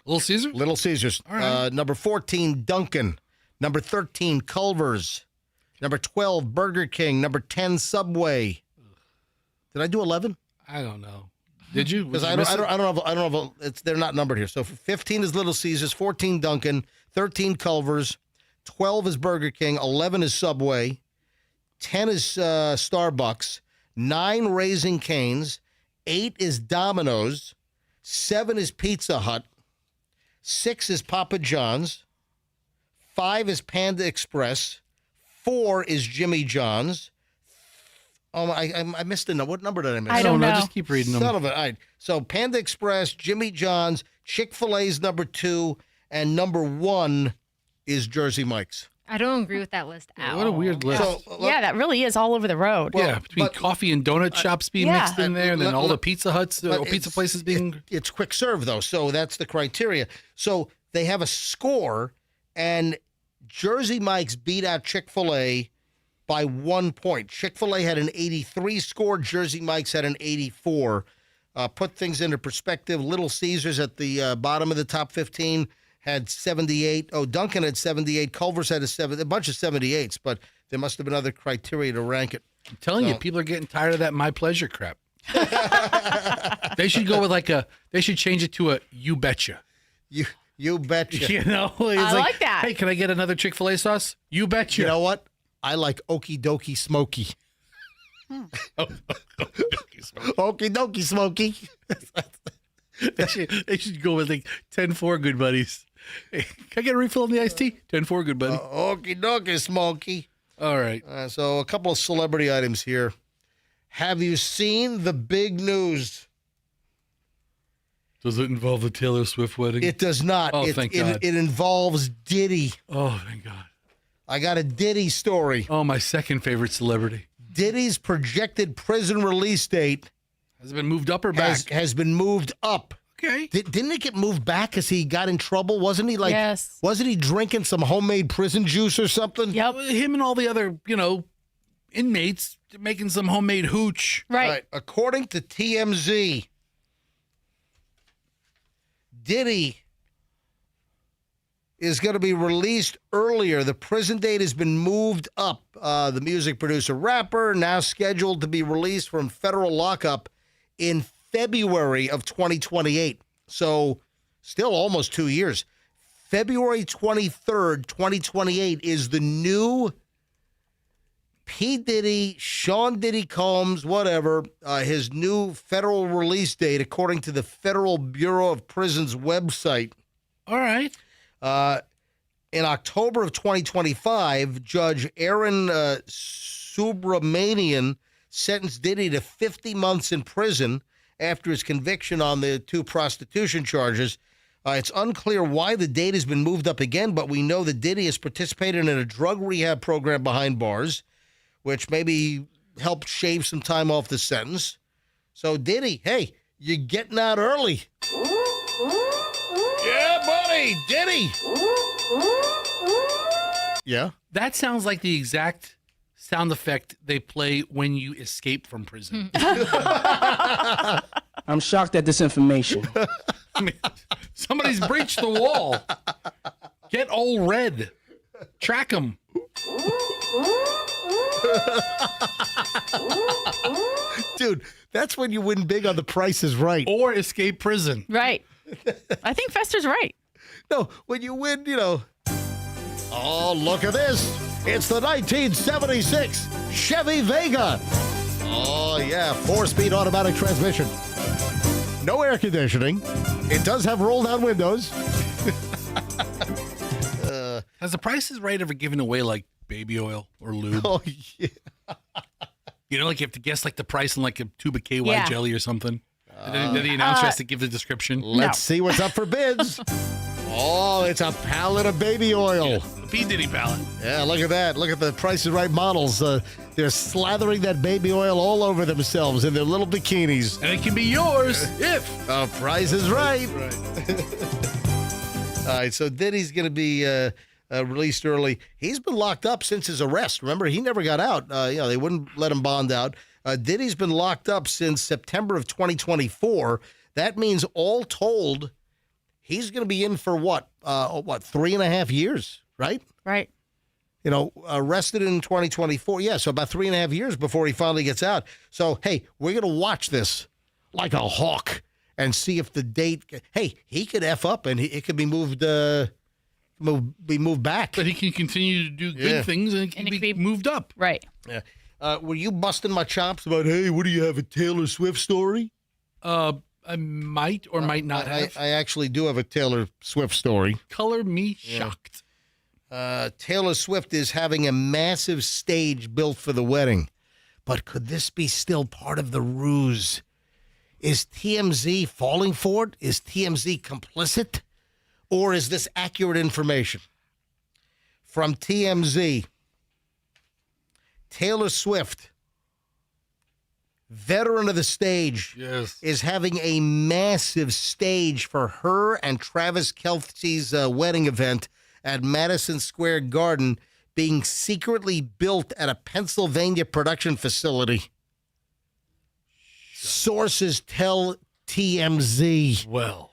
Little Caesars? Little Caesars. All right. Number 14, Dunkin'. Number 13, Culver's. Number 12, Burger King. Number 10, Subway. Did I do 11? I don't know. Did you? Because I don't know. They're not numbered here. So 15 is Little Caesars, 14 Dunkin', 13 Culver's, 12 is Burger King, 11 is Subway, 10 is Starbucks, 9 Raising Cane's, 8 is Domino's, 7 is Pizza Hut, 6 is Papa John's, 5 is Panda Express, 4 is Jimmy John's, Oh, I missed the number. What number did I miss? I don't know. Just keep reading them. Son of it. All right. So Panda Express, Jimmy John's, Chick-fil-A's number 2, and number 1 is Jersey Mike's. I don't agree with that list at all. What a weird list. So, Yeah, that really is all over the road. yeah, between coffee and donut shops being yeah. mixed in there, and then all the Pizza Huts or pizza places being. It's quick serve, though, so that's the criteria. So they have a score, and Jersey Mike's beat out Chick-fil-A by 1 point. Chick-fil-A had an 83 score. Jersey Mike's had an 84. Put things into perspective, Little Caesars at the bottom of the top 15 had 78. Oh, Duncan had 78. Culver's had a bunch of 78s, but there must have been other criteria to rank it. I'm telling you, people are getting tired of that My Pleasure crap. They should go with they should change it to a You Betcha. You betcha. You know? It's I like that. Hey, can I get another Chick-fil-A sauce? You betcha. You know what? I like Okie Dokie Smoky. Okie Dokie Smoky. They should go with 10-4 Good Buddies. Hey, can I get a refill on the iced tea? 10-4 Good Buddy. Okie Dokie Smoky. All right. So a couple of celebrity items here. Have you seen the big news? Does it involve the Taylor Swift wedding? It does not. Oh, thank God. It involves Diddy. Oh, thank God. I got a Diddy story. Oh, my second favorite celebrity. Diddy's projected prison release date has it been moved up or back? Has been moved up. Okay. Didn't it get moved back because he got in trouble? Wasn't he Yes. Wasn't he drinking some homemade prison juice or something? Yep. Him and all the other, inmates making some homemade hooch. Right. All right. According to TMZ, Diddy is going to be released earlier. The prison date has been moved up. The music producer rapper now scheduled to be released from federal lockup in February of 2028. So still almost 2 years. February 23rd, 2028 is the new P. Diddy, Sean Diddy Combs, whatever, his new federal release date, according to the Federal Bureau of Prisons website. All right. In October of 2025, Judge Aaron Subramanian sentenced Diddy to 50 months in prison after his conviction on the 2 prostitution charges. It's unclear why the date has been moved up again, but we know that Diddy has participated in a drug rehab program behind bars, which maybe helped shave some time off the sentence. So, Diddy, hey, you're getting out early. Yeah, buddy, Diddy. Yeah? That sounds like the exact sound effect they play when you escape from prison. I'm shocked at this information. I mean, somebody's breached the wall. Get old red. Track them. Dude, that's when you win big on The Price is Right. Or escape prison. Right. I think Fester's right. No, when you win, oh, look at this. It's the 1976 Chevy Vega. Oh, yeah, 4-speed automatic transmission. No air conditioning. It does have roll-down windows. Has The Price is Right ever given away, baby oil or lube? Oh, yeah. You have to guess, the price in, a tube of KY Yeah. jelly or something? And then the announcer has to give the description. Let's see what's up for bids. Oh, it's a pallet of baby oil. Yeah, the P. Diddy pallet. Yeah, look at that. Look at the Price is Right models. They're slathering that baby oil all over themselves in their little bikinis. And it can be yours if the Price is Right. Right. All right, so Diddy's going to be released early. He's been locked up since his arrest. Remember, he never got out. They wouldn't let him bond out. Diddy's been locked up since September of 2024. That means all told, he's going to be in for what, 3.5 years, right? Right. Arrested in 2024. Yeah, so about 3.5 years before he finally gets out. So, hey, we're going to watch this like a hawk and see if the date, hey, he could F up and it could be moved back. But he can continue to do good things and it can be moved up. Right. Yeah. Were you busting my chops about, hey, what do you have, a Taylor Swift story? I might or might not have. I actually do have a Taylor Swift story. Color me shocked. Taylor Swift is having a massive stage built for the wedding. But could this be still part of the ruse? Is TMZ falling for it? Is TMZ complicit? Or is this accurate information? From TMZ, Taylor Swift, veteran of the stage, is having a massive stage for her and Travis Kelce's wedding event at Madison Square Garden being secretly built at a Pennsylvania production facility. Sources tell TMZ. Well,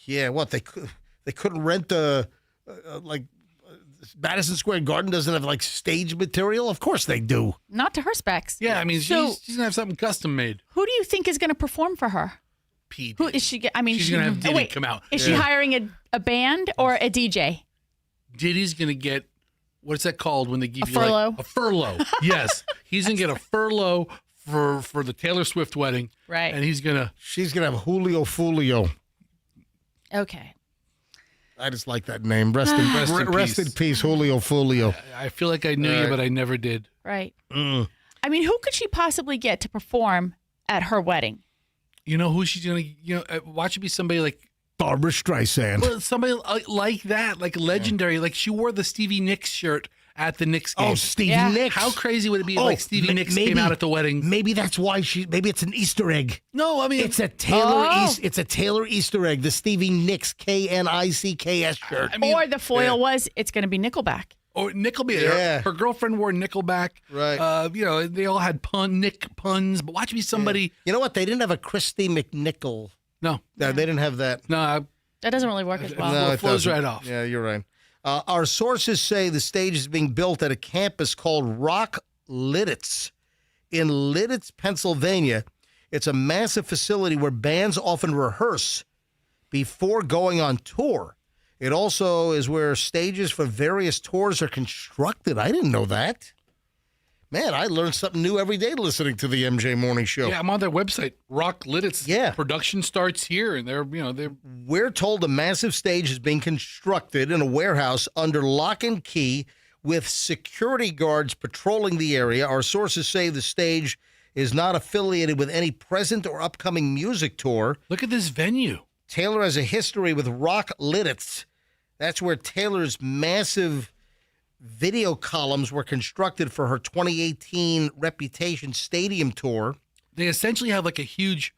yeah, what they couldn't rent Madison Square Garden doesn't have like stage material. Of course they do. Not to her specs. Yeah, I mean she's gonna have something custom made. Who do you think is going to perform for her? PD. Who is she? I mean, she's gonna have Diddy come out. Is she hiring a band or a DJ? Diddy's gonna get what's that called when they give A you furlough? like a furlough? Yes, he's gonna get a furlough for the Taylor Swift wedding. Right. And she's gonna have Julio Fulio. Okay. I just like that name. Rest in peace, Julio Fulio. I feel like I knew you, but I never did. Right. I mean, who could she possibly get to perform at her wedding? You know who she's gonna? Watch it be somebody like Barbara Streisand. Well, somebody like that, like legendary. Like she wore the Stevie Nicks shirt at the Knicks game. Oh, Stevie Nicks. How crazy would it be if like Stevie Nicks came out at the wedding? Maybe that's why maybe it's an Easter egg. No, I mean it's a Taylor Easter egg, the Stevie Nicks KNICKS shirt. I mean, or the foil was it's going to be Nickelback. Or Nickelback. Her girlfriend wore Nickelback. Right. They all had Nick puns, but watch me somebody. You know what? They didn't have a Christy McNichol. No, they didn't have that. No, that doesn't really work as well. No, it flows right off. Yeah, you're right. Our sources say the stage is being built at a campus called Rock Lidditz in Lidditz, Pennsylvania. It's a massive facility where bands often rehearse before going on tour. It also is where stages for various tours are constructed. I didn't know that. Man, I learned something new every day listening to the MJ Morning Show. Yeah, I'm on their website, Rock Lidditz. Yeah. Production starts here, and they're. We're told a massive stage is being constructed in a warehouse under lock and key with security guards patrolling the area. Our sources say the stage is not affiliated with any present or upcoming music tour. Look at this venue. Taylor has a history with Rock Lidditz. That's where Taylor's massive video columns were constructed for her 2018 Reputation Stadium tour. They essentially have like a huge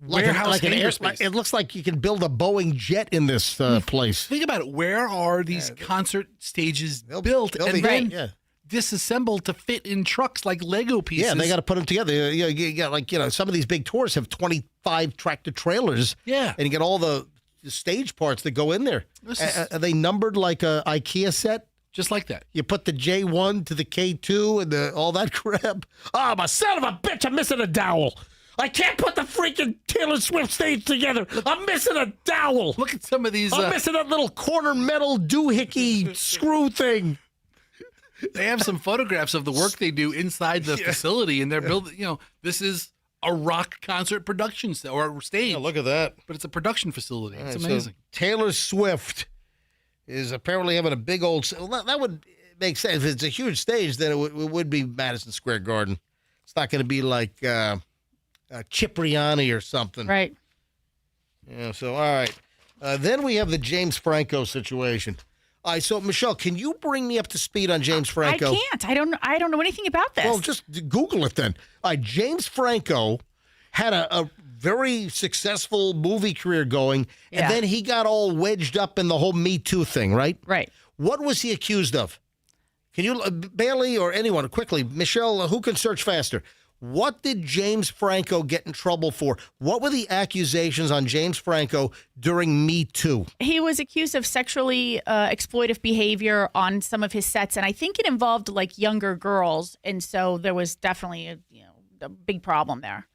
warehouse hangar space. It looks like you can build a Boeing jet in this place. Think about it. Where are these concert stages built and then disassembled to fit in trucks like Lego pieces? Yeah, they got to put them together. You got some of these big tours have 25 tractor trailers. Yeah, and you get all the stage parts that go in there. Are they numbered like a IKEA set? Just like that. You put the J1 to the K2 and all that crap. Oh, my son of a bitch, I'm missing a dowel. I can't put the freaking Taylor Swift stage together. I'm missing a dowel. Look at some of these. I'm missing that little corner metal doohickey screw thing. They have some photographs of the work they do inside the facility, and they're building, this is a rock concert production or stage. Yeah, look at that. But it's a production facility. It's right, amazing. So Taylor Swift is apparently having a big old... Well, that would make sense. If it's a huge stage, then it would be Madison Square Garden. It's not going to be like Cipriani or something. Right. Yeah, so, all right. Then we have the James Franco situation. All right, so, Michelle, can you bring me up to speed on James Franco? I can't. I don't know anything about this. Well, just Google it then. All right, James Franco had a very successful movie career going, and then he got all wedged up in the whole Me Too thing, right? Right. What was he accused of? Can you, Bailey or anyone, quickly, Michelle, who can search faster? What did James Franco get in trouble for? What were the accusations on James Franco during Me Too? He was accused of sexually exploitive behavior on some of his sets, and I think it involved like younger girls, and so there was definitely a big problem there.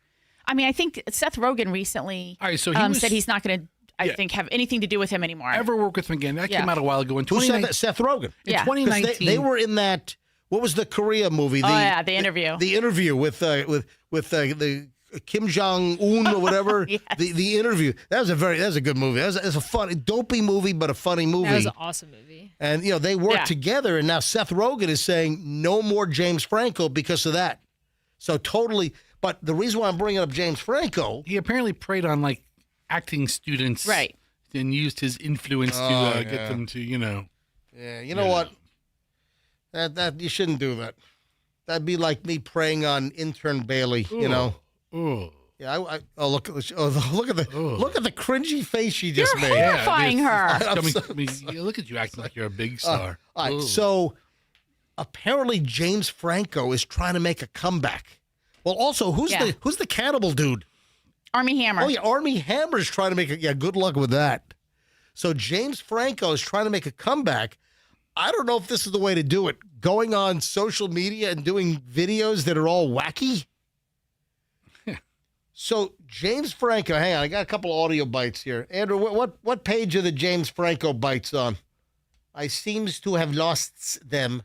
I mean, I think Seth Rogen recently said he's not going to, I think, have anything to do with him anymore. Ever work with him again? That came out a while ago in 2019. Seth Rogen. In 2019. They were in that. What was the Korea movie? The Interview. The Interview with the Kim Jong-un or whatever. Yes. The interview. That was a good movie. That was a funny, dopey movie, but a funny movie. That was an awesome movie. And, they worked together, and now Seth Rogen is saying no more James Franco because of that. So totally, but the reason why I'm bringing up James Franco. He apparently preyed on, like, acting students. Right. And used his influence to get them to, Yeah, you know what? That you shouldn't do that. That'd be like me preying on intern Bailey, Ooh. Yeah, look at the cringy face she just You're made. horrifying her. Look at you acting like you're a big star. All right, so apparently James Franco is trying to make a comeback. Well, also, who's the cannibal dude? Army Hammer. Oh yeah, Army Hammer's trying to make it. Yeah, good luck with that. So James Franco is trying to make a comeback. I don't know if this is the way to do it. Going on social media and doing videos that are all wacky. So James Franco, hang on, I got a couple audio bites here. Andrew, what page are the James Franco bites on? I seems to have lost them.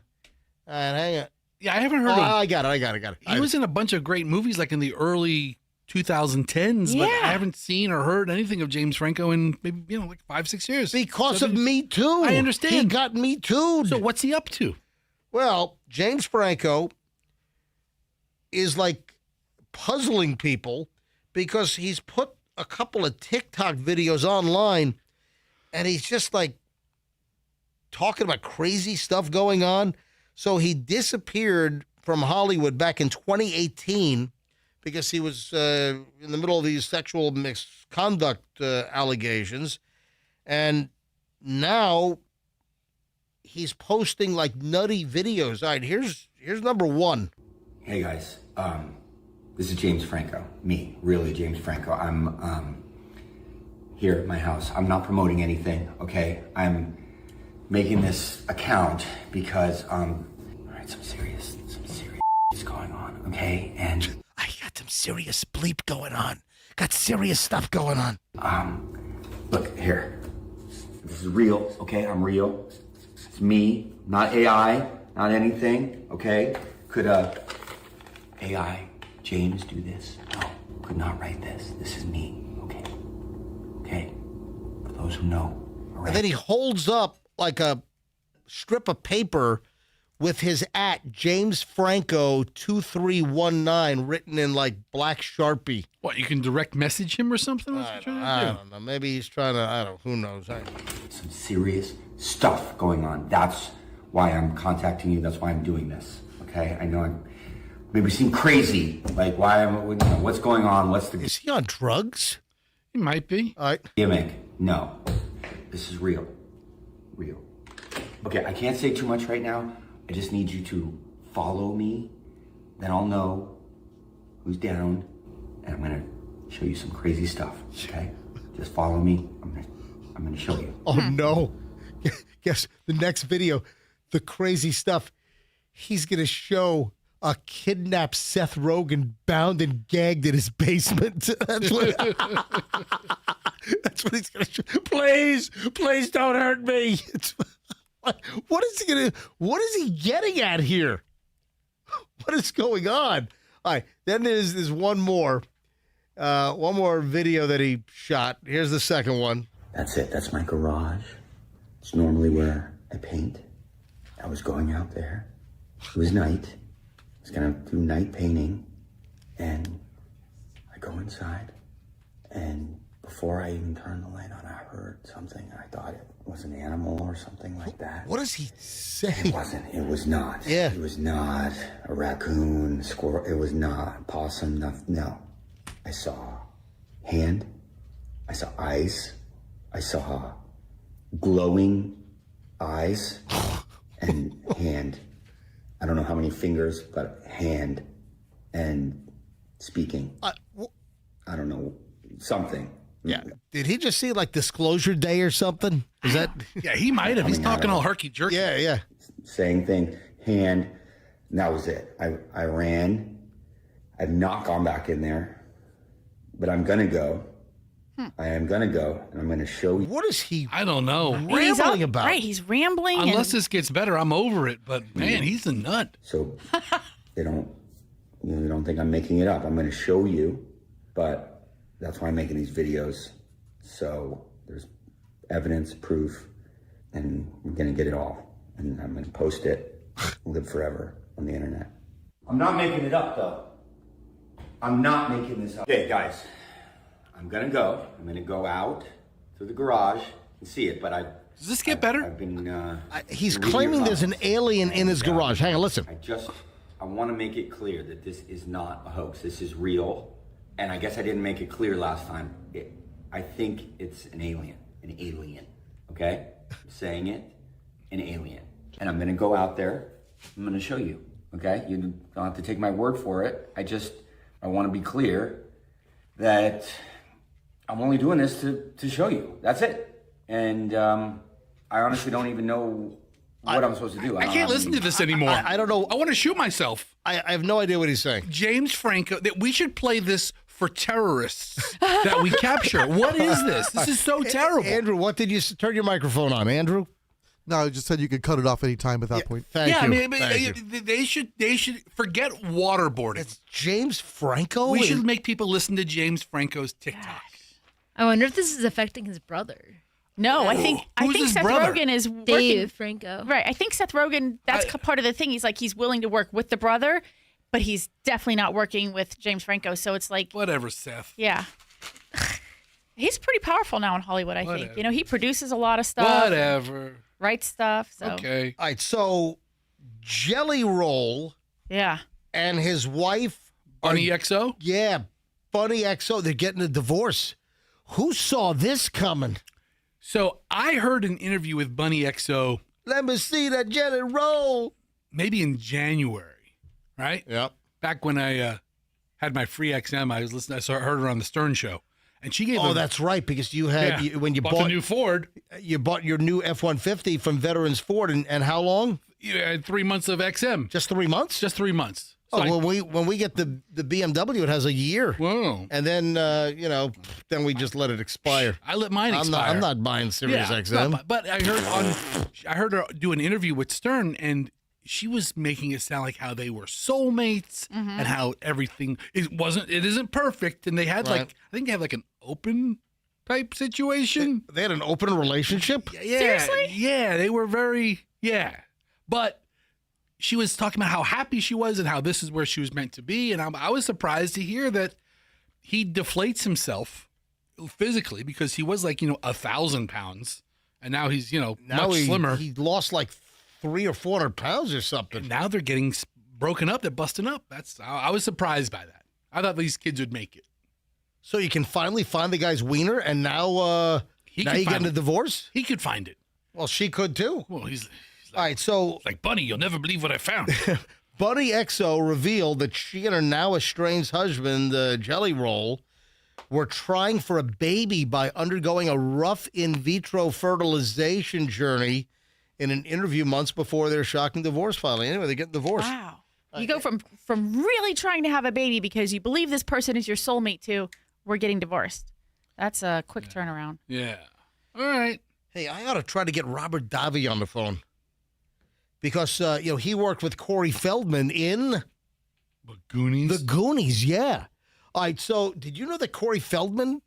Hang on. Yeah, I haven't heard of I got it. He was in a bunch of great movies like in the early 2010s, but I haven't seen or heard anything of James Franco in maybe, like 5-6 years. Because of Me Too. I understand. He got Me Too. So what's he up to? Well, James Franco is like puzzling people because he's put a couple of TikTok videos online and he's just like talking about crazy stuff going on. So he disappeared from Hollywood back in 2018 because he was in the middle of these sexual misconduct allegations. And now he's posting like nutty videos. All right, here's number one. Hey guys, this is James Franco. Me, really James Franco. I'm here at my house. I'm not promoting anything, okay? I'm making this account because all right, some serious is going on, okay? And I got some serious bleep going on. Got serious stuff going on. Look here. This is real, okay? I'm real. It's me, not AI, not anything, okay? Could AI James do this? No, could not write this. This is me, okay? Okay? For those who know. And then he holds up like a strip of paper with his James Franco 2319 written in like black Sharpie. What, you can direct message him or something? I don't know. Maybe he's trying to, who knows? Some serious stuff going on. That's why I'm contacting you. That's why I'm doing this, okay? I know I'm maybe seem crazy. Like, what's going on? Is he on drugs? He might be. All right. Gimmick. No. This is real. Real. Okay, I can't say too much right now. I just need you to follow me. Then I'll know who's down. And I'm going to show you some crazy stuff, okay? Just follow me. I'm gonna show you. Oh, no. Guess the next video, the crazy stuff, he's going to show a kidnapped Seth Rogen bound and gagged in his basement. That's what he's going to show. Please don't hurt me. What is he getting at here? What is going on? All right, then there's one more video that he shot. Here's the second one. That's it. That's my garage. It's normally where I paint. I was going out there. It was night. I was gonna do night painting, and I go inside, and before I even turned the light on, I heard something. I thought it was an animal or something like that. What does he say? It wasn't. It was not. Yeah. It was not a raccoon, squirrel. It was not a possum. No. I saw hand. I saw eyes. I saw glowing eyes and hand. I don't know how many fingers, but hand and speaking. I don't know, something. Yeah. Did he just see like Disclosure Day or something? Is that? Yeah, he might have. He's talking all herky-jerky. Yeah. Saying thing, hand, and that was it. I ran. I've not gone back in there, but I'm going to go. I am going to go, and I'm going to show you. What is he? I don't know. Rambling about? Right, he's rambling. Unless this gets better, I'm over it. But man, he's a nut. So you don't think I'm making it up. I'm going to show you but that's why I'm making these videos. So there's evidence, proof, and we're gonna get it all. And I'm gonna post it, live forever on the internet. I'm not making it up though. I'm not making this up. Okay, guys, I'm gonna go. I'm gonna go out to the garage and see it, but Does this get better? I've been, He's reading claiming your there's an comments. alien in his garage. Hang on, listen. I want to make it clear that this is not a hoax. This is real. And I guess I didn't make it clear last time. I think it's an alien. Okay? I'm saying it, an alien. And I'm going to go out there. I'm going to show you. Okay? You don't have to take my word for it. I want to be clear that I'm only doing this to show you. That's it. And I honestly don't even know what I'm supposed to do. I can't listen to this anymore. I don't know. I want to shoot myself. I have no idea what he's saying. James Franco, that we should play this for terrorists that we capture. What is this? This is so terrible. Andrew, what did you turn your microphone on, Andrew? No, I just said you could cut it off any time at that point. Thank you. I mean, Thank you. they should forget waterboarding. It's James Franco? We should make people listen to James Franco's TikTok. I wonder if this is affecting his brother. No, I think his Seth brother? Rogen is working. Dave Franco. Right. I think Seth Rogen, that's part of the thing. He's willing to work with the brother, but he's definitely not working with James Franco. So it's like, Whatever, Seth. yeah. He's pretty powerful now in Hollywood, I think. Whatever. You know, he produces a lot of stuff. Whatever. Writes stuff. So. Okay. All right, so Jelly Roll Yeah. and his wife. Bunny XO? Yeah, Bunny XO. They're getting a divorce. Who saw this coming? So I heard an interview with Bunny XO. Let me see that Jelly Roll. Maybe in January, right? Yep. Back when I had my free XM, I was listening. I heard her on the Stern Show, and she gave. That's right, because you had when you bought the new Ford. You bought your new F-150 from Veterans Ford, and how long? You had 3 months of XM. Just 3 months? Just 3 months. Oh, when we get the BMW, it has a year. Whoa. And then then we just let it expire. I let mine expire. I'm not buying Sirius XM. But I heard her do an interview with Stern, and she was making it sound like how they were soulmates and how everything it isn't perfect, and they had Right. I think they have like an open type situation. They had an open relationship? Yeah. Seriously? Yeah, they were but she was talking about how happy she was and how this is where she was meant to be. And I was surprised to hear that he deflates himself physically because he was 1,000 pounds. And now he's, much slimmer. He lost like 300 or 400 pounds or something. And now they're getting broken up. They're busting up. I was surprised by that. I thought these kids would make it. So you can finally find the guy's wiener, and now you getting a divorce? He could find it. Well, she could too. Well, he's all right, so like, Bunny, you'll never believe what I found. Bunny XO revealed that she and her now estranged husband, Jelly Roll, were trying for a baby by undergoing a rough in vitro fertilization journey in an interview months before their shocking divorce filing. Anyway, they're getting divorced. Wow. You go from really trying to have a baby because you believe this person is your soulmate to we're getting divorced. That's a quick turnaround. Yeah. All right. Hey, I ought to try to get Robert Davi on the phone. Because, he worked with Corey Feldman in... The Goonies? The Goonies, yeah. All right, so did you know that Corey Feldman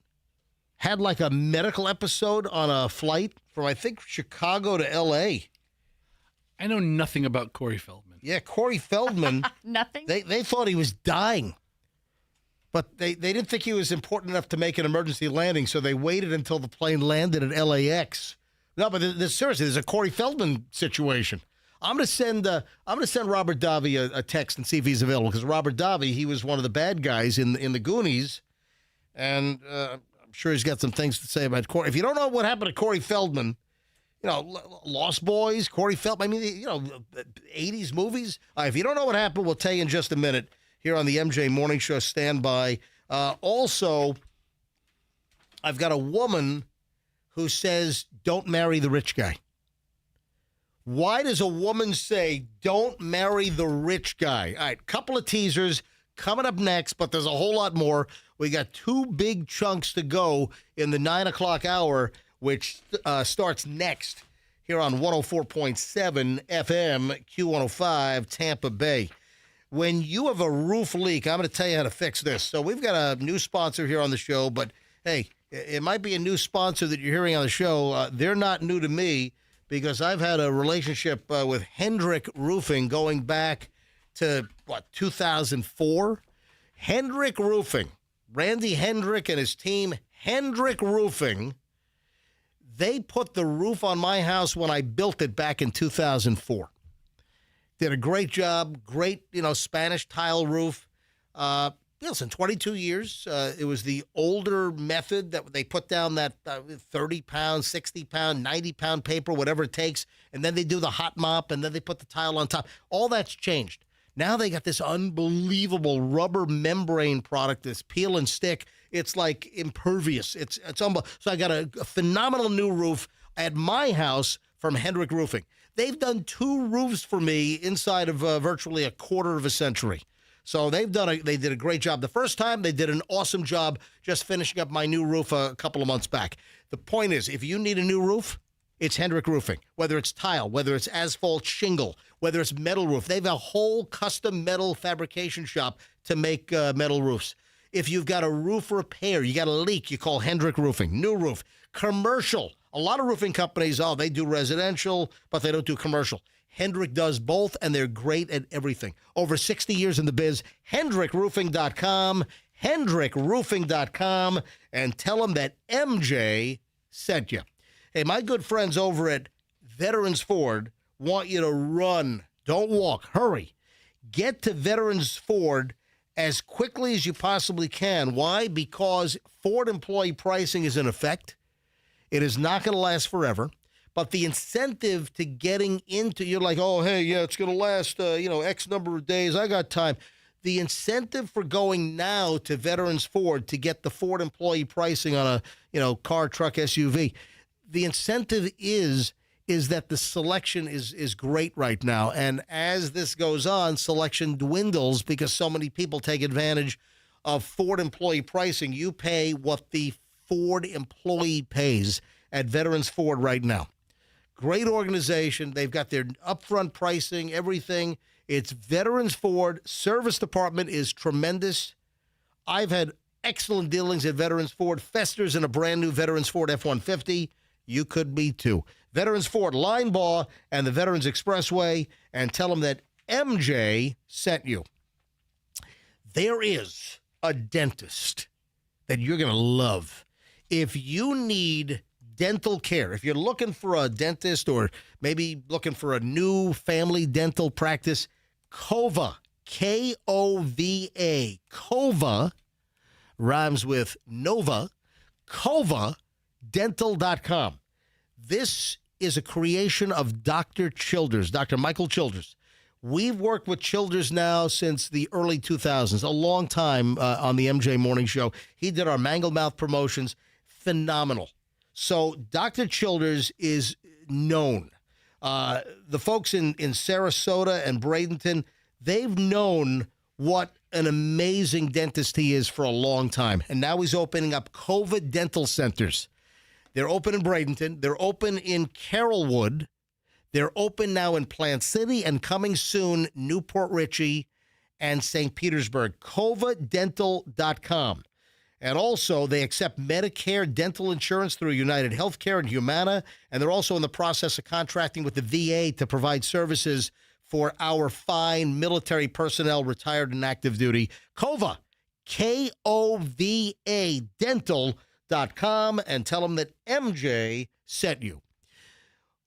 had like a medical episode on a flight from, I think, Chicago to L.A.? I know nothing about Corey Feldman. Yeah, Corey Feldman. Nothing? They thought he was dying. But they didn't think he was important enough to make an emergency landing, so they waited until the plane landed at LAX. No, but seriously, there's a Corey Feldman situation. I'm gonna send Robert Davi a text and see if he's available, because Robert Davi, he was one of the bad guys in the Goonies, and I'm sure he's got some things to say about Corey. If you don't know what happened to Corey Feldman, Lost Boys, Corey Feldman, 80s movies. If you don't know what happened, we'll tell you in just a minute here on the MJ Morning Show. Stand by. Also, I've got a woman who says, don't marry the rich guy. Why does a woman say, don't marry the rich guy? All right, couple of teasers coming up next, but there's a whole lot more. We got two big chunks to go in the 9 o'clock hour, which starts next here on 104.7 FM, Q105, Tampa Bay. When you have a roof leak, I'm going to tell you how to fix this. So we've got a new sponsor here on the show, but hey, it might be a new sponsor that you're hearing on the show. They're not new to me because I've had a relationship with Hendrick Roofing going back to, 2004? Hendrick Roofing. Randy Hendrick and his team, Hendrick Roofing, they put the roof on my house when I built it back in 2004. Did a great job, great, Spanish tile roof. Listen, 22 years. It was the older method that they put down that 30-pound, 60-pound, 90-pound paper, whatever it takes, and then they do the hot mop, and then they put the tile on top. All that's changed. Now they got this unbelievable rubber membrane product, this peel and stick. It's like impervious. It's unbelievable. So I got a phenomenal new roof at my house from Hendrick Roofing. They've done 2 roofs for me inside of virtually a quarter of a century. So they did a great job. The first time, they did an awesome job just finishing up my new roof a couple of months back. The point is, if you need a new roof, it's Hendrick Roofing. Whether it's tile, whether it's asphalt shingle, whether it's metal roof. They have a whole custom metal fabrication shop to make metal roofs. If you've got a roof repair, you got a leak, you call Hendrick Roofing. New roof. Commercial. A lot of roofing companies, they do residential, but they don't do commercial. Hendrick does both, and they're great at everything. Over 60 years in the biz. HendrickRoofing.com. HendrickRoofing.com. And tell them that MJ sent you. Hey, my good friends over at Veterans Ford want you to run. Don't walk. Hurry. Get to Veterans Ford as quickly as you possibly can. Why? Because Ford employee pricing is in effect. It is not going to last forever. But the incentive to getting into, you're like, oh, hey, yeah, it's going to last, X number of days. I got time. The incentive for going now to Veterans Ford to get the Ford employee pricing on a, car, truck, SUV, the incentive is that the selection is great right now. And as this goes on, selection dwindles because so many people take advantage of Ford employee pricing. You pay what the Ford employee pays at Veterans Ford right now. Great organization. They've got their upfront pricing, everything. It's Veterans Ford. Service department is tremendous. I've had excellent dealings at Veterans Ford. Fester's in a brand new Veterans Ford F-150. You could be too. Veterans Ford, Linebaugh, and the Veterans Expressway, and tell them that MJ sent you. There is a dentist that you're going to love. If you need dental care, if you're looking for a dentist or maybe looking for a new family dental practice, Kova, K-O-V-A, Kova, rhymes with Nova, KovaDental.com. This is a creation of Dr. Childers, Dr. Michael Childers. We've worked with Childers now since the early 2000s, a long time on the MJ Morning Show. He did our Mangled Mouth promotions. Phenomenal. So Dr. Childers is known. The folks in Sarasota and Bradenton, they've known what an amazing dentist he is for a long time. And now he's opening up COVID dental centers. They're open in Bradenton. They're open in Carrollwood. They're open now in Plant City and coming soon, Newport Richey and St. Petersburg. KovaDental.com. And also, they accept Medicare dental insurance through United Healthcare and Humana. And they're also in the process of contracting with the VA to provide services for our fine military personnel retired and active duty. Kova, K-O-V-A, dental.com, and tell them that MJ sent you.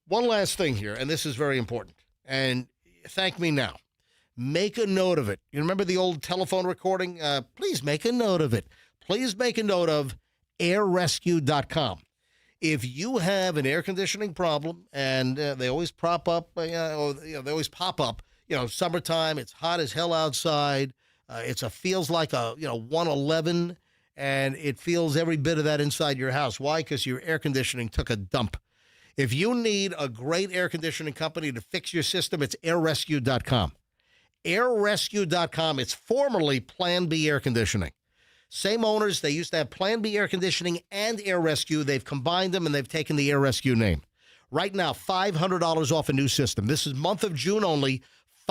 One last thing here, and this is very important. And thank me now. Make a note of it. You remember the old telephone recording? Please make a note of it. Please make a note of airrescue.com. If you have an air conditioning problem, and they always pop up, they always pop up, summertime, it's hot as hell outside. Feels like a 111, and it feels every bit of that inside your house. Why? Because your air conditioning took a dump. If you need a great air conditioning company to fix your system, it's airrescue.com. Airrescue.com. It's formerly Plan B Air Conditioning. Same owners. They used to have Plan B Air Conditioning and Air Rescue. They've combined them, and they've taken the Air Rescue name. Right now, $500 off a new system. This is month of June only.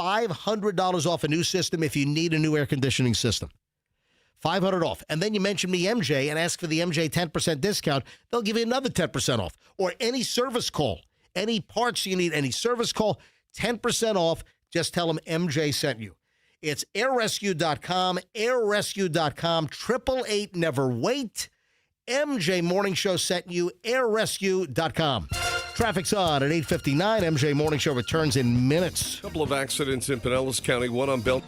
$500 off a new system if you need a new air conditioning system. $500 off. And then you mention me, MJ, and ask for the MJ 10% discount. They'll give you another 10% off. Or any service call, any parts you need, any service call, 10% off. Just tell them MJ sent you. It's airrescue.com, airrescue.com, 888 never wait. MJ Morning Show sent you, airrescue.com. Traffic's on at 8:59. MJ Morning Show returns in minutes. A couple of accidents in Pinellas County, one on Bell.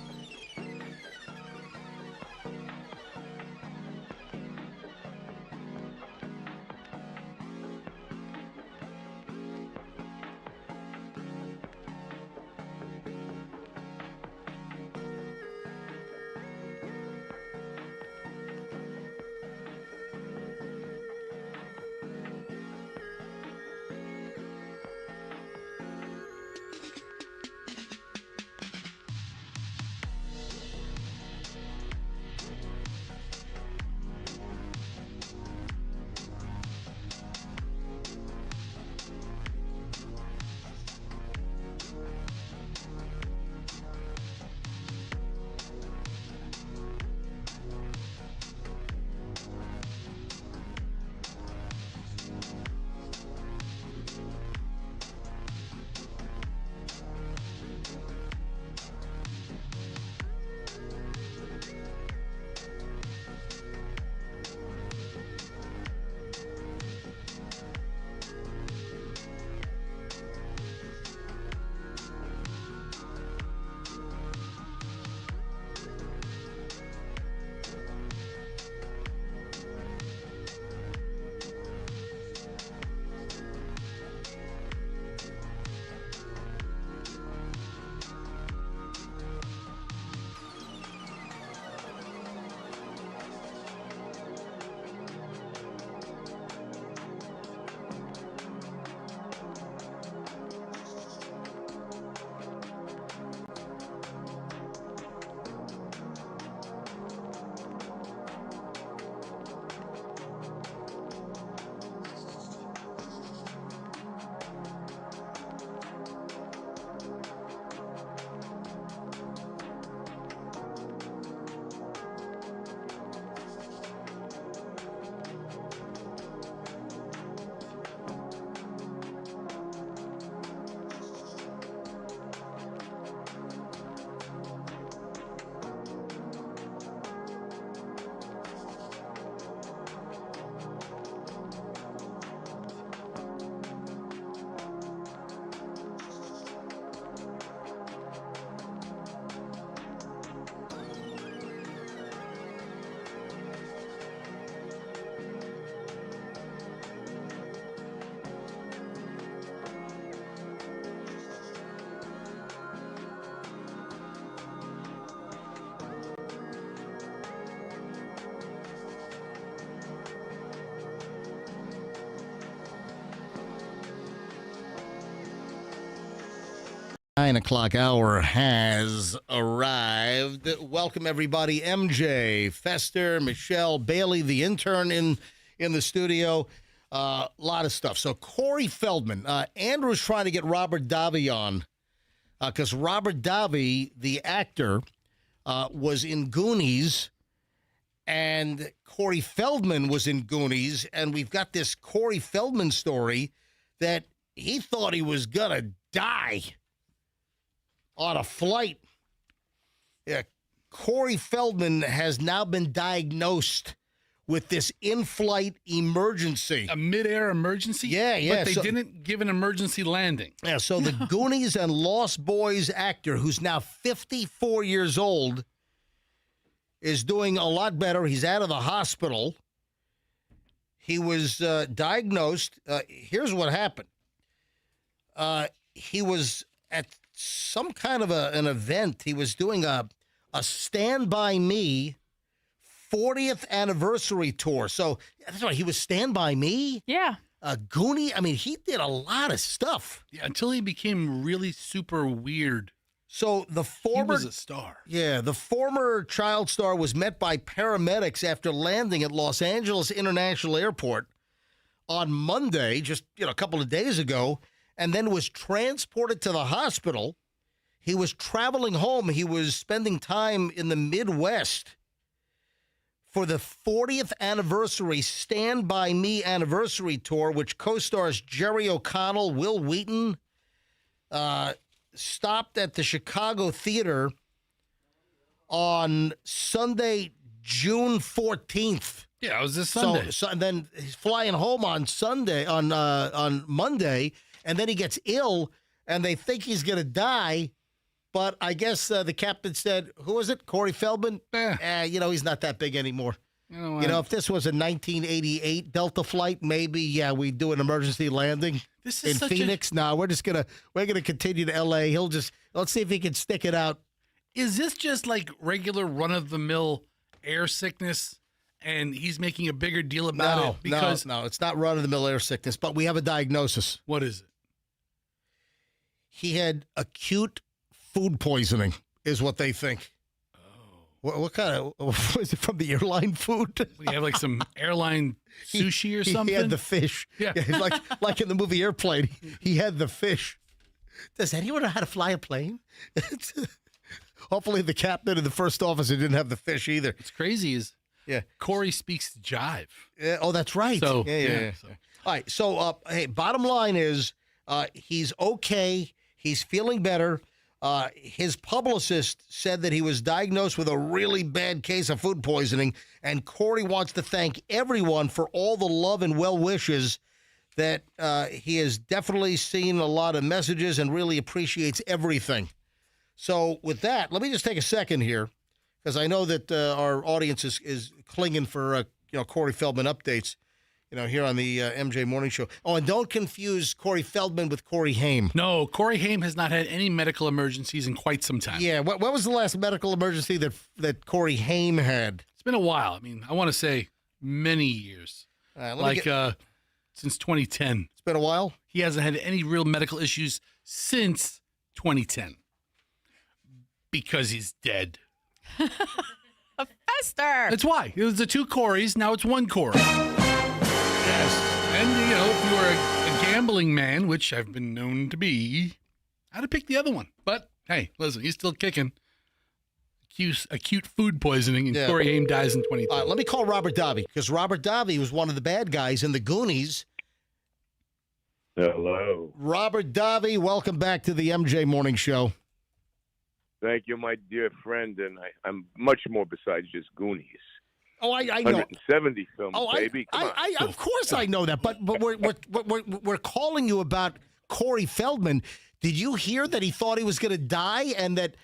Nine o'clock hour has arrived. Welcome, everybody. MJ, Fester, Michelle, Bailey, the intern in the studio. A lot of stuff. So Corey Feldman, Andrew's trying to get Robert Davi on because Robert Davi, the actor, was in Goonies, and Corey Feldman was in Goonies, and we've got this Corey Feldman story that he thought he was gonna die on a flight. Yeah, Corey Feldman has now been diagnosed with this in-flight emergency. A mid-air emergency? Yeah. But they didn't give an emergency landing. Yeah, so the Goonies and Lost Boys actor, who's now 54 years old, is doing a lot better. He's out of the hospital. He was diagnosed. Here's what happened. He was at some kind of an event. He was doing a Stand By Me 40th anniversary tour. So that's right. He was Stand By Me. Yeah. Goonie. I mean, he did a lot of stuff. Yeah, until he became really super weird. So the former he was a star. Yeah, the former child star was met by paramedics after landing at Los Angeles International Airport on Monday, just a couple of days ago, and then was transported to the hospital. He was traveling home. He was spending time in the Midwest for the 40th anniversary Stand By Me anniversary tour, which co-stars Jerry O'Connell, Will Wheaton, stopped at the Chicago Theater on Sunday, June 14th. Yeah, it was this Sunday. So and then he's flying home on Sunday, on Monday, and then he gets ill, and they think he's going to die. But I guess the captain said, who was it? Corey Feldman? He's not that big anymore. If this was a 1988 Delta flight, maybe, we'd do an emergency landing in Phoenix. No, we're going to continue to L.A. Let's see if he can stick it out. Is this just like regular run-of-the-mill air sickness, and he's making a bigger deal about it? Because No, it's not run-of-the-mill air sickness, but we have a diagnosis. What is it? He had acute food poisoning, is what they think. Oh. What kind of, was it from the airline food? We have like some airline sushi or something? He had the fish. Yeah. Like in the movie Airplane, he had the fish. Does anyone know how to fly a plane? Hopefully the captain and the first officer didn't have the fish either. What's crazy is Corey speaks jive. Yeah, that's right. So, yeah. All right, so, hey, bottom line is he's okay. He's feeling better. His publicist said that he was diagnosed with a really bad case of food poisoning, and Corey wants to thank everyone for all the love and well wishes, that he has definitely seen a lot of messages and really appreciates everything. So with that, let me just take a second here, because I know that our audience is clinging for Corey Feldman updates, here on the MJ Morning Show. Oh, and don't confuse Corey Feldman with Corey Haim. No, Corey Haim has not had any medical emergencies in quite some time. Yeah, what was the last medical emergency that Corey Haim had? It's been a while. I mean, I want to say many years. Since 2010. It's been a while? He hasn't had any real medical issues since 2010. Because he's dead. Fester. That's why. It was the two Coreys. Now it's one Corey. Yes. And, if you were a gambling man, which I've been known to be, I'd have picked the other one. But, hey, listen, he's still kicking. Acute food poisoning, and Corey Haim dies in 2010. Let me call Robert Davi, because Robert Davi was one of the bad guys in the Goonies. Hello. Robert Davi, welcome back to the MJ Morning Show. Thank you, my dear friend, and I'm much more besides just Goonies. Oh, I know. 170 films, baby. Come on. Of course I know that, but we're calling you about Corey Feldman. Did you hear that he thought he was going to die and that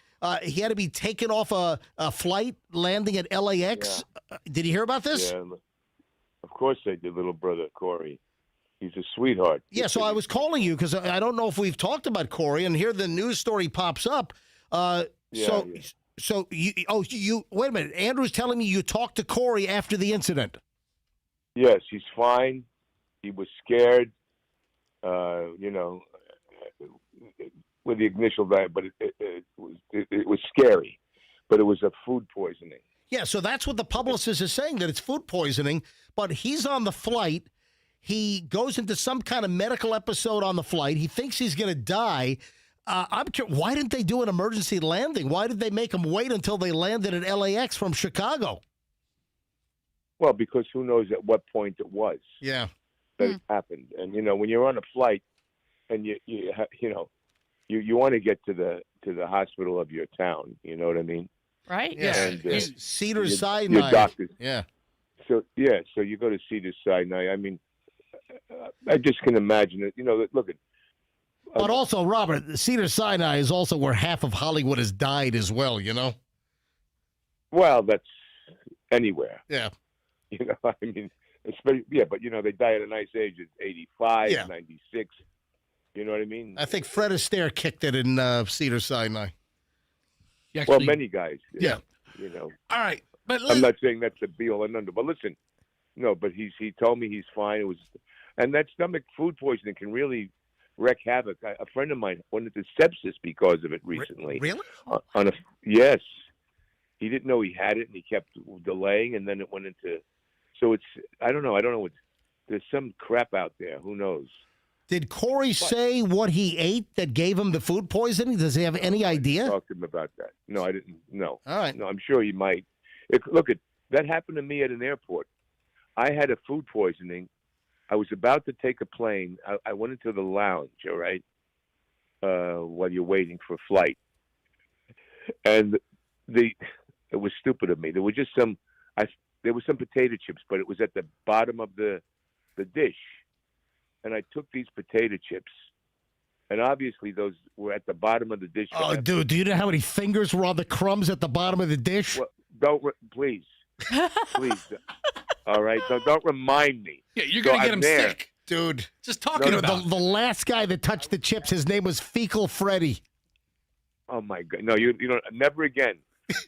he had to be taken off a flight landing at LAX? Yeah. Did you hear about this? Yeah, of course I did, little brother Corey. He's a sweetheart. Yeah, so I was calling you because I don't know if we've talked about Corey, and here the news story pops up. So you wait a minute. Andrew's telling me you talked to Corey after the incident. Yes, he's fine. He was scared, with the initial diet, but it was scary. But it was a food poisoning. Yeah, so that's what the publicist is saying, that it's food poisoning. But he's on the flight. He goes into some kind of medical episode on the flight. He thinks he's going to die. I'm curious, why didn't they do an emergency landing? Why did they make him wait until they landed at LAX from Chicago? Well, because who knows at what point it was. Yeah. That it happened. And, when you're on a flight and you want to get to the hospital of your town, you know what I mean? Right. Yeah. And, Cedars-Sinai. Your doctors. Yeah. So you go to Cedars-Sinai. I mean, I just can imagine it. Look at. But also, Robert, Cedars-Sinai is also where half of Hollywood has died as well, Well, that's anywhere. Yeah. I mean, but they die at a nice age at 85, 96. You know what I mean? I think Fred Astaire kicked it in Cedars-Sinai. Well, many guys. Yeah. All right. But I'm not saying that's the be all and end all. But listen, no, but he told me he's fine. And that stomach food poisoning can really wreak havoc. A friend of mine went into sepsis because of it recently. Really? Yes. He didn't know he had it, and he kept delaying, and then it went into. So I don't know. There's some crap out there. Who knows? Did Corey say what he ate that gave him the food poisoning? Does he have any idea? I talked to him about that. No, I didn't. No. All right. No, I'm sure he might. That happened to me at an airport. I had a food poisoning. I was about to take a plane. I went into the lounge, all right, while you're waiting for a flight. And it was stupid of me. There was just some potato chips, but it was at the bottom of the dish. And I took these potato chips, and obviously those were at the bottom of the dish. Oh, dude, do you know how many fingers were on the crumbs at the bottom of the dish? Well, please. All right, don't remind me. Yeah, you're going to get him sick. Dude. Just talking about the last guy that touched the chips, his name was Fecal Freddy. Oh, my God. No, you don't. Never again.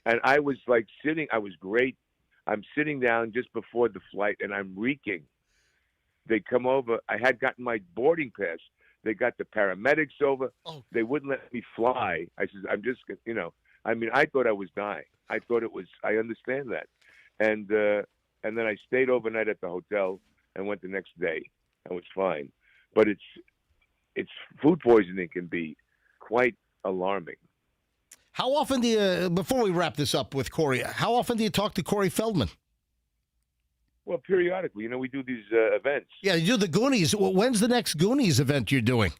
And I was like sitting. I was great. I'm sitting down just before the flight, and I'm reeking. They come over. I had gotten my boarding pass. They got the paramedics over. Oh. They wouldn't let me fly. I said, I'm just, I thought I was dying. I thought it was, I understand that. And then I stayed overnight at the hotel and went the next day. I was fine. But it's food poisoning can be quite alarming. How often do you, before we wrap this up with Corey, how often do you talk to Corey Feldman? Well, periodically. We do these events. Yeah, you do the Goonies. When's the next Goonies event you're doing?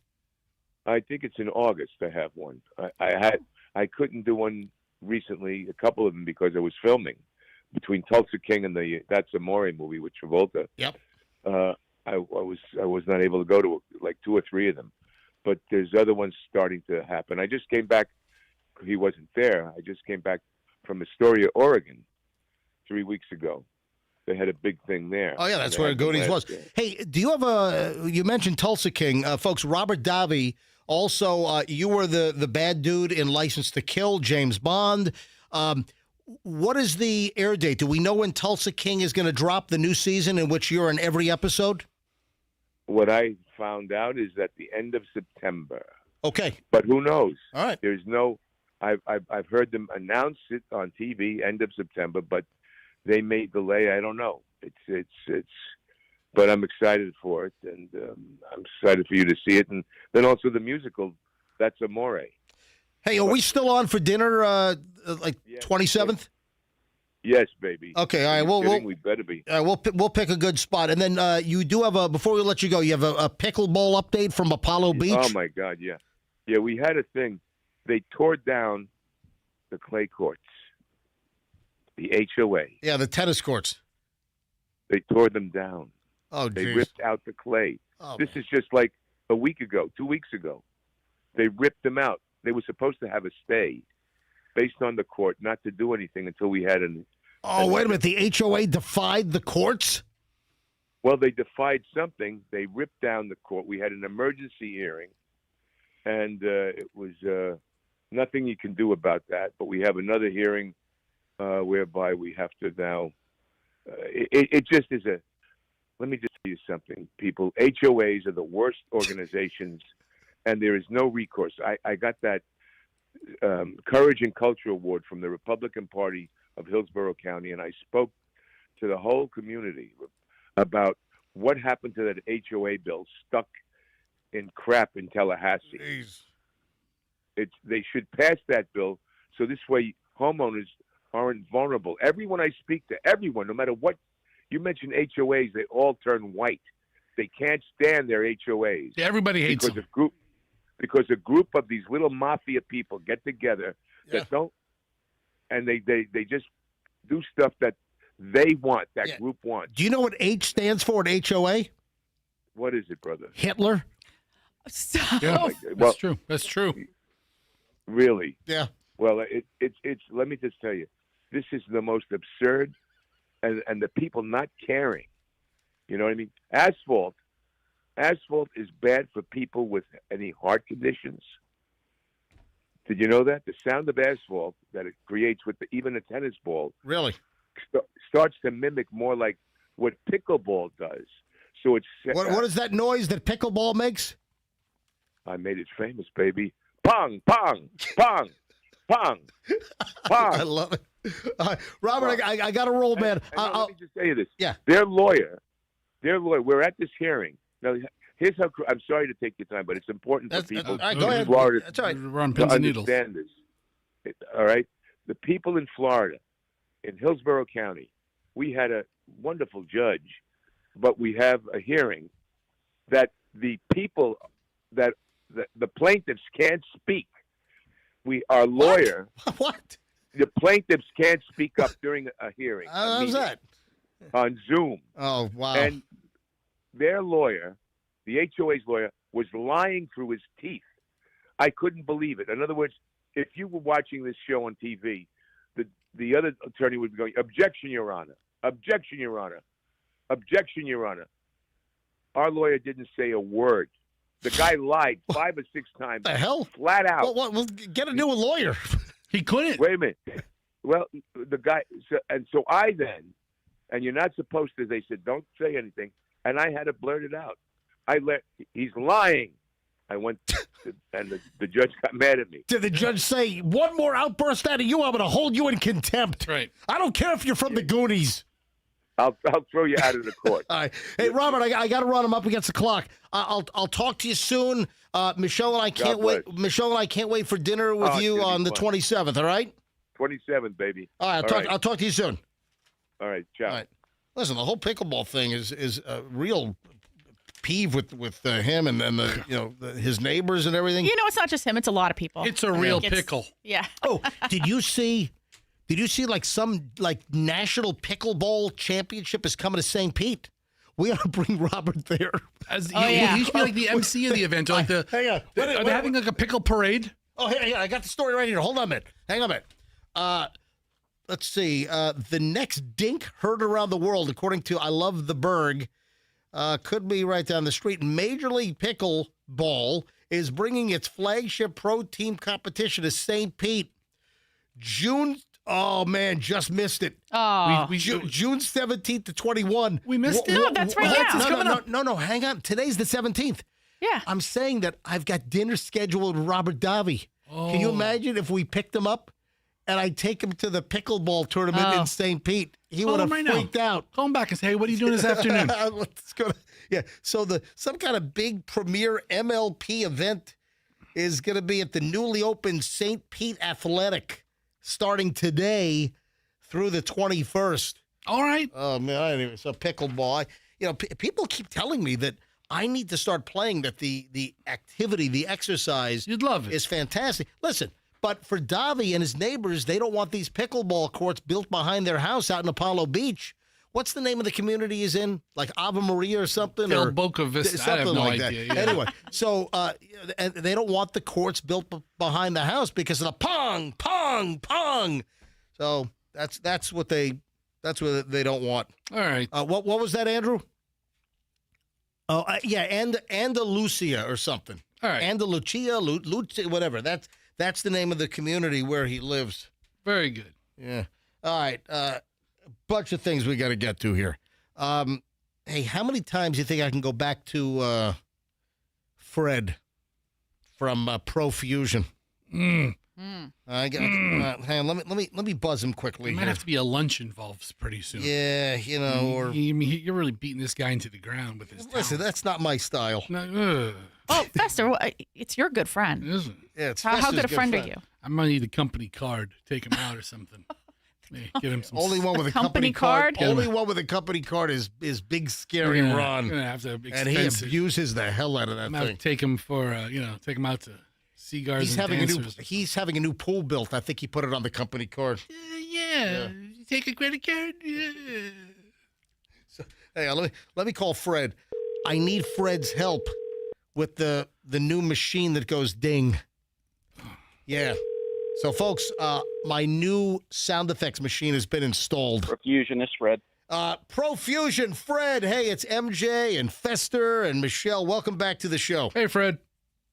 I think it's in August. I have one. I couldn't do one recently, a couple of them, because I was filming between Tulsa King and the That's Amore movie with Travolta. Yep. I was not able to go to like 2 or 3 of them, but there's other ones starting to happen. I just came back. He wasn't there. I just came back from Astoria, Oregon, 3 weeks ago. They had a big thing there. Oh, yeah, that's where Goonies was. Hey, do you have you mentioned Tulsa King. Folks, Robert Davi, also, you were the bad dude in License to Kill, James Bond. What is the air date? Do we know when Tulsa King is going to drop the new season in which you're in every episode? What I found out is at the end of September. Okay. But who knows? All right. There's no, I've heard them announce it on TV, end of September, but they may delay. I don't know. But I'm excited for it, and I'm excited for you to see it. And then also the musical, That's Amore. Hey, are we still on for dinner, 27th? Yes, baby. Okay, all right. We better be. We'll pick a good spot, and then you do have before we let you go, you have a pickleball update from Apollo Beach. Oh my God, yeah, yeah. We had a thing. They tore down the clay courts, the HOA. Yeah, the tennis courts. They tore them down. Oh, they geez. ripped out the clay. Oh, this is just like a week ago, 2 weeks ago. They ripped them out. They were supposed to have a stay based on the court not to do anything until we had an... Oh, wait a minute. The HOA defied the courts? Well, they defied something. They ripped down the court. We had an emergency hearing, and it was nothing you can do about that. But we have another hearing whereby we have to now... It just is a... Let me just tell you something, people. HOAs are the worst organizations, and there is no recourse. I got that Courage and Culture Award from the Republican Party of Hillsborough County, and I spoke to the whole community about what happened to that HOA bill stuck in crap in Tallahassee. They should pass that bill so this way homeowners aren't vulnerable. Everyone I speak to, everyone, no matter what, you mentioned HOAs, they all turn white. They can't stand their HOAs. Yeah, everybody hates them. Because a group of these little mafia people get together that don't, and they just do stuff that they want, that group wants. Do you know what H stands for at HOA? What is it, brother? Hitler. Yeah, that's true. That's true. Really? Yeah. Well, it's. Let me just tell you, this is the most absurd, and the people not caring. You know what I mean? Asphalt is bad for people with any heart conditions. Did you know that? The sound of asphalt that it creates with even a tennis ball really starts to mimic more like what pickleball does. So it's what is that noise that pickleball makes? I made it famous, baby. Pong, pong, pong, pong, pong. I love it. Robert, I got to roll, man. Let me just tell you this. Yeah. Their lawyer, we're at this hearing. Now, Here's how I'm sorry to take your time, but it's important for people all right, go in ahead. Florida That's all right. We're on to pins and needles. understand this. All right, the people in Florida, in Hillsborough County, we had a wonderful judge, but we have a hearing that the people that the plaintiffs can't speak. Our lawyer. What? The plaintiffs can't speak up during a hearing. How's that? On Zoom. Oh, wow. And their lawyer, the HOA's lawyer, was lying through his teeth. I couldn't believe it. In other words, if you were watching this show on TV, the other attorney would be going, "Objection, Your Honor. Objection, Your Honor. Objection, Your Honor." Our lawyer didn't say a word. The guy lied 5 or 6 times. The hell? Flat out. Well, get a new lawyer. He couldn't. Wait a minute. Well, the guy, so I then, and you're not supposed to, they said, don't say anything. And I had to blurt it out. He's lying. I went, and the judge got mad at me. Did the judge say, one more outburst out of you, I'm going to hold you in contempt? Right. I don't care if you're from the Goonies. I'll throw you out of the court. All right. Hey, Robert, I got to run. I'm up against the clock. I'll talk to you soon. Michelle and I can't wait. Michelle and I can't wait for dinner with you on the 27th. All right. 27th, baby. All right. I'll talk to you soon. All right. Ciao. All right. Listen, the whole pickleball thing is a real peeve with him and his neighbors and everything. You know, it's not just him; it's a lot of people. It's a real pickle. Yeah. Oh, did you see like some national pickleball championship is coming to St. Pete? We ought to bring Robert there. He should be like the MC of the event. Or like hang on. Are they having like a pickle parade? Oh, hey, I got the story right here. Hold on a minute. Hang on a minute. Let's see. The next dink heard around the world, according to I Love the Berg, could be right down the street. Major League Pickleball is bringing its flagship pro team competition to St. Pete. Oh, man, just missed it. Oh. June 17th to 21. We missed it? No, that's right now. No, hang on. Today's the 17th. Yeah. I'm saying that I've got dinner scheduled with Robert Davi. Oh. Can you imagine if we picked him up and I take him to the pickleball tournament in St. Pete? He would have freaked out. Call him back and say, hey, what are you doing this afternoon? Let's go. So some kind of big premier MLP event is going to be at the newly opened St. Pete Athletic starting today through the 21st. All right. Oh, man, I didn't even. So pickleball. People keep telling me that I need to start playing, that the activity, the exercise. You'd love it. Is fantastic. Listen, but for Davi and his neighbors, they don't want these pickleball courts built behind their house out in Apollo Beach. What's the name of the community he's in? Like Ave Maria or something? Or Boca Vista. Something I have no like idea. that. Yeah. Anyway, so and they don't want the courts built behind the house because of the pong, pong, pong. So that's what they don't want. All right. What was that, Andrew? Oh, yeah, Andalusia or something. All right. Lucia, whatever. That's the name of the community where he lives. Very good. Yeah. All right. Bunch of things we got to get to here. Hey, how many times do you think I can go back to Fred from Profusion? Mm. Hang on, let me buzz him quickly. There might have to be a lunch involved pretty soon. Yeah, or you're really beating this guy into the ground with his. Listen, that's not my style. No, Oh, Fester, it's your good friend. Isn't? Yeah, it's how good a friend are you? I might need a company card. Take him out or something. Get him some. Only one with a company card. Only one with a company card is Big Scary Ron. Gonna have to and he abuses the hell out of that thing. Take him for take him out to cigars. He's having a new pool built. I think he put it on the company card. Yeah. You take a credit card. Yeah. So, hey, let me call Fred. I need Fred's help with the new machine that goes ding. Yeah. So, folks, my new sound effects machine has been installed. Profusion, this Fred. Profusion, Fred. Hey, it's MJ and Fester and Michelle. Welcome back to the show. Hey, Fred.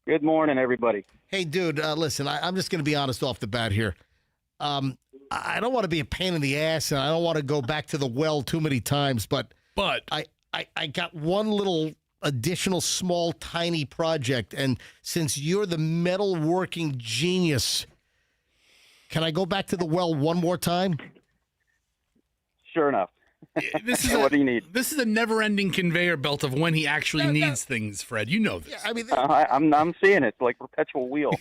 Good morning, everybody. Hey, dude, listen, I'm just going to be honest off the bat here. I don't want to be a pain in the ass, and I don't want to go back to the well too many times, but I got one little additional small, tiny project, and since you're the metalworking genius, can I go back to the well one more time? Sure enough. What do you need? This is a never-ending conveyor belt of when he actually needs things, Fred. You know this. Yeah, I mean, I'm seeing it like perpetual wheel.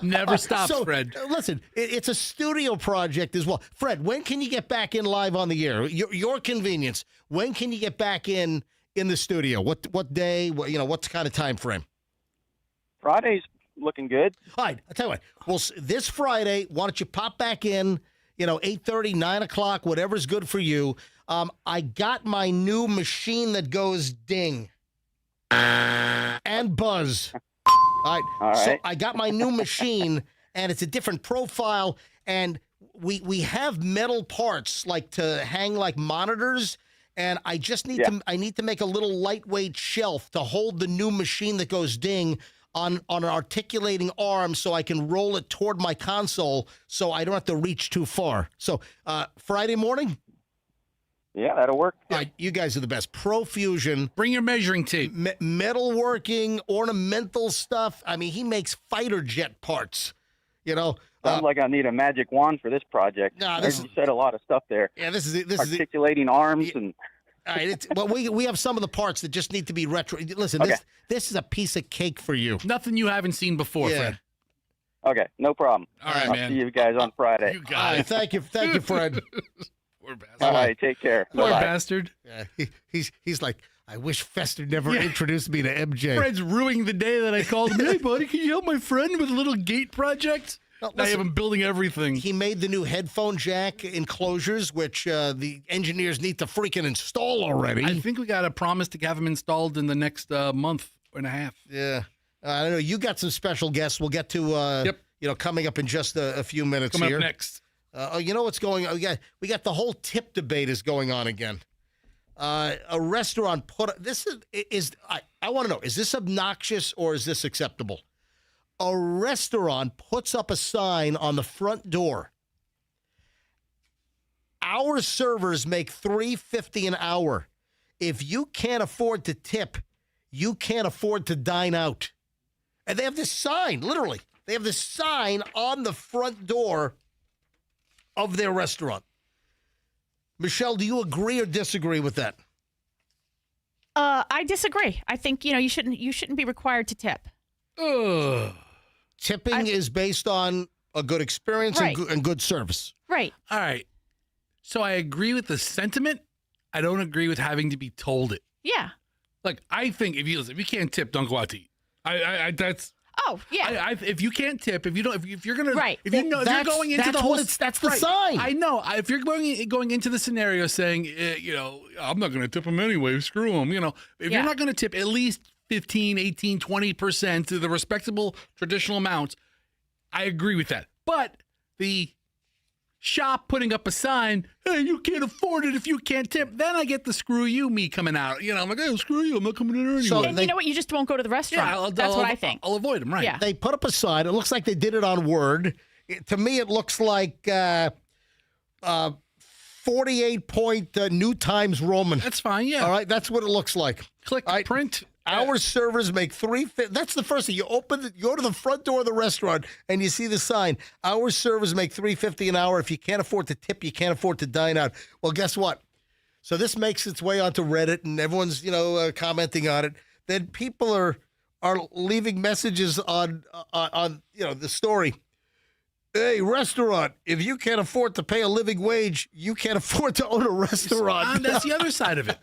Never stops, so, Fred. Listen, it's a studio project as well. Fred, when can you get back in live on the air? Your convenience. When can you get back in the studio? What day? What's kind of time frame? Friday's looking good. All right, I'll tell you what. Well, this Friday, why don't you pop back in? 8:30, 9 o'clock, whatever's good for you. I got my new machine that goes ding and buzz. All right. So I got my new machine, and it's a different profile, and we have metal parts like to hang like monitors, and I just need to make a little lightweight shelf to hold the new machine that goes ding on an articulating arm so I can roll it toward my console so I don't have to reach too far. So Friday morning? Yeah, that'll work. All right, you guys are the best. Profusion. Bring your measuring tape. Metalworking, ornamental stuff. I mean, he makes fighter jet parts. Sounds like I need a magic wand for this project. No, you said a lot of stuff there. Yeah, this is articulating arms and. All right, well, we have some of the parts that just need to be retro. Listen, this is a piece of cake for you. Nothing you haven't seen before, Fred. Okay, no problem. All right, I'll man. see you guys on Friday. You got it. Thank you, Fred. Poor bastard. All right, take care. Poor Bye-bye. bastard. Yeah, he's like, I wish Fester never introduced me to MJ. Fred's ruining the day that I called him. Hey, buddy, can you help my friend with a little gate project? I have him building everything. He made the new headphone jack enclosures, which the engineers need to freaking install already. I think we got a promise to have them installed in the next month and a half. Yeah. I don't know. You got some special guests. We'll get to, coming up in just a few minutes Coming here. up next. You know what's going on? We got the whole tip debate is going on again. A restaurant I want to know, is this obnoxious or is this acceptable? A restaurant puts up a sign on the front door. Our servers make $3.50 an hour. If you can't afford to tip, you can't afford to dine out. And they have this sign, literally. They have this sign on the front door of their restaurant. Michelle, do you agree or disagree with that? I disagree. I think you shouldn't be required to tip. Tipping is based on a good experience and good service. Right. All right. So I agree with the sentiment. I don't agree with having to be told it. Yeah. Like, I think if you can't tip, don't go out to eat. That's. Oh yeah. If you can't tip, if you're gonna, right. If you know, if you're going into the whole, that's the sign. I know. If you're going into the scenario saying, I'm not going to tip them anyway. Screw them. If you're not going to tip at least 15, 18, 20% to the respectable traditional amounts, I agree with that. But the shop putting up a sign, hey, you can't afford it if you can't tip, then I get the screw you me coming out. I'm like, oh, screw you, I'm not coming in anyway. So and you know what? You just won't go to the restaunt. Yeah, That's what I think. I'll avoid them, right? Yeah. They put up a sign. It looks like they did it on Word. To me, it looks like 48-point New Times Roman. That's fine, yeah. All right, that's what it looks like. Click print. Our servers make $3.50. That's the first thing. You go to the front door of the restaurant and you see the sign. Our servers make $3.50 an hour. If you can't afford to tip, you can't afford to dine out. Well, guess what? So this makes its way onto Reddit, and everyone's commenting on it. Then people are leaving messages on the story. Hey, restaurant! If you can't afford to pay a living wage, you can't afford to own a restaurant. That's the other side of it.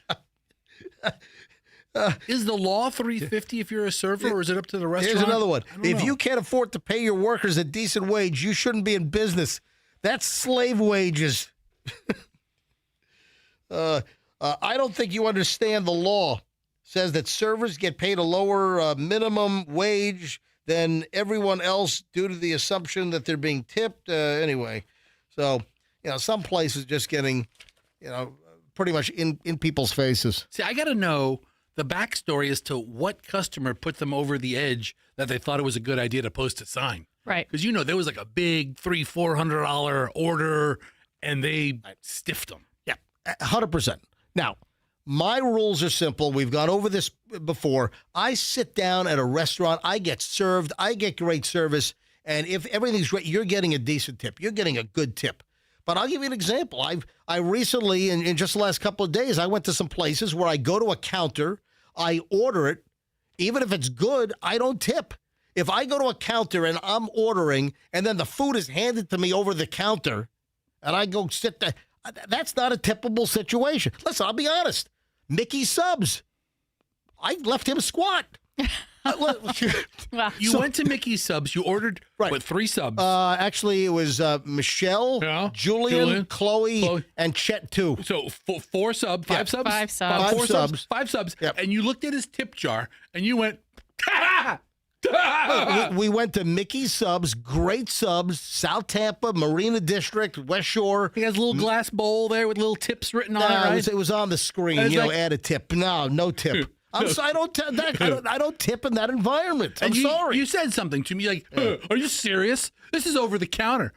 Is the law $3.50 if you're a server, or is it up to the restaurant? Here's another one. If know. you can't afford to pay your workers a decent wage, you shouldn't be in business. That's slave wages. I don't think you understand the law. Says that servers get paid a lower minimum wage than everyone else due to the assumption that they're being tipped. Anyway, so some places just getting pretty much in people's faces. See, I got to know the backstory as to what customer put them over the edge that they thought it was a good idea to post a sign. Right. Because there was like a big $300-400 order, and they stiffed them. Yeah, 100%. Now, my rules are simple. We've gone over this before. I sit down at a restaurant. I get served. I get great service. And if everything's great, you're getting a decent tip. You're getting a good tip. But I'll give you an example. I recently, in just the last couple of days, I went to some places where I go to a counter, I order it. Even if it's good, I don't tip. If I go to a counter and I'm ordering and then the food is handed to me over the counter and I go sit there, that's not a tippable situation. Listen, I'll be honest. Mickey Subs, I left him squat. You went to Mickey's Subs. You ordered, what, 3 subs? Actually, it was Michelle, Julian, Chloe, and Chet, too. So 4 subs, 5 subs? 5 subs. 4 subs. 5 subs. Yep. And you looked at his tip jar, and you went, we went to Mickey's Subs, great subs, South Tampa, Marina District, West Shore. He has a little glass bowl there with little tips written on it, right? It was on the screen, add a tip. No tip. I don't tip in that environment. I'm sorry. You said something to me like, are you serious? This is over the counter.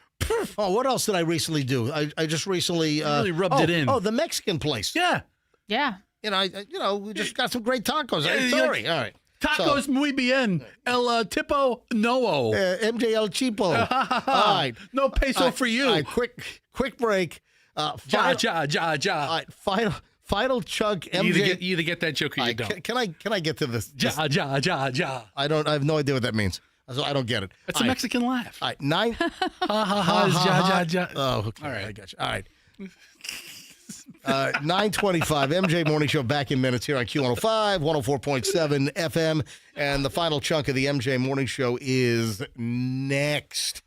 Oh, what else did I recently do? I just recently really rubbed it in. Oh, the Mexican place. Yeah. We just got some great tacos. Sorry. All right. Tacos muy bien. El tipo no. MJ El Cheapo. All right. No peso for you. All right, quick break. Ja. All right, final chunk. MJ, you either get that joke or you don't. Can I get to this? Ja. I have no idea what that means. So I don't get it. It's a Mexican laugh. All right, 9. Ha ha ha. Ja. Oh, okay. All right. I got you. All right. 9:25 MJ Morning Show back in minutes here on Q105, 104.7 FM. And the final chunk of the MJ Morning Show is next.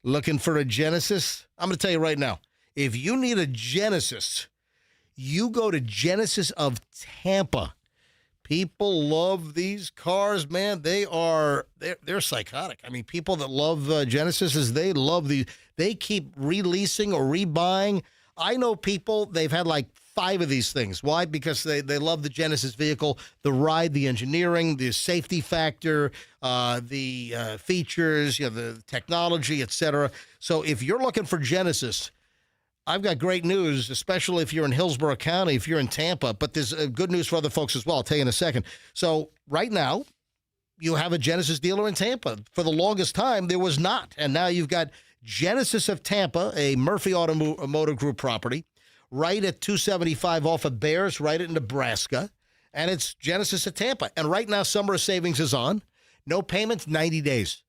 Looking for a Genesis? I'm going to tell you right now, if you need a Genesis, you go to Genesis of Tampa. People love these cars, man. They're psychotic. I mean, people that love Genesises, they love these. They keep releasing or rebuying. I know people, they've had like 5 of these things. Why? Because they love the Genesis vehicle, the ride, the engineering, the safety factor, the features, the technology, etc. So if you're looking for Genesis, I've got great news, especially if you're in Hillsborough County, if you're in Tampa, but there's good news for other folks as well. I'll tell you in a second. So right now, you have a Genesis dealer in Tampa. For the longest time, there was not. And now you've got Genesis of Tampa, a Murphy Automotive Group property, right at 275 off of Bears, right at Nebraska. And it's Genesis of Tampa. And right now, summer of savings is on. No payments, 90 days.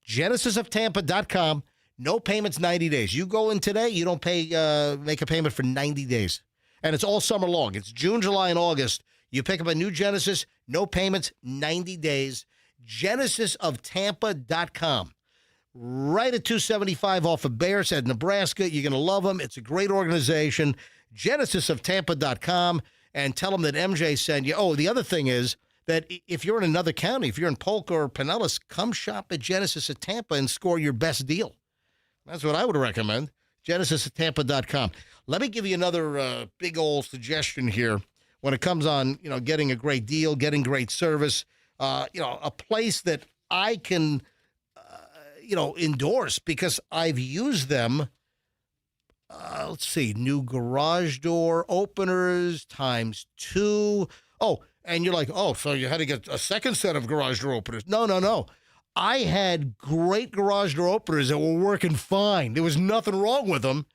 GenesisofTampa.com. No payments, 90 days. You go in today, you don't make a payment for 90 days. And it's all summer long. It's June, July, and August. You pick up a new Genesis, no payments, 90 days. GenesisofTampa.com. Right at 275 off of Bears at Nebraska. You're going to love them. It's a great organization. GenesisofTampa.com. And tell them that MJ sent you. Oh, the other thing is that if you're in another county, if you're in Polk or Pinellas, come shop at Genesis of Tampa and score your best deal. That's what I would recommend. GenesisofTampa.com. Let me give you another big old suggestion here when it comes on, getting a great deal, getting great service. A place that I can, endorse because I've used them. Let's see, new garage door openers ×2. Oh, and you're like, so you had to get a second set of garage door openers. No. I had great garage door openers that were working fine. There was nothing wrong with them.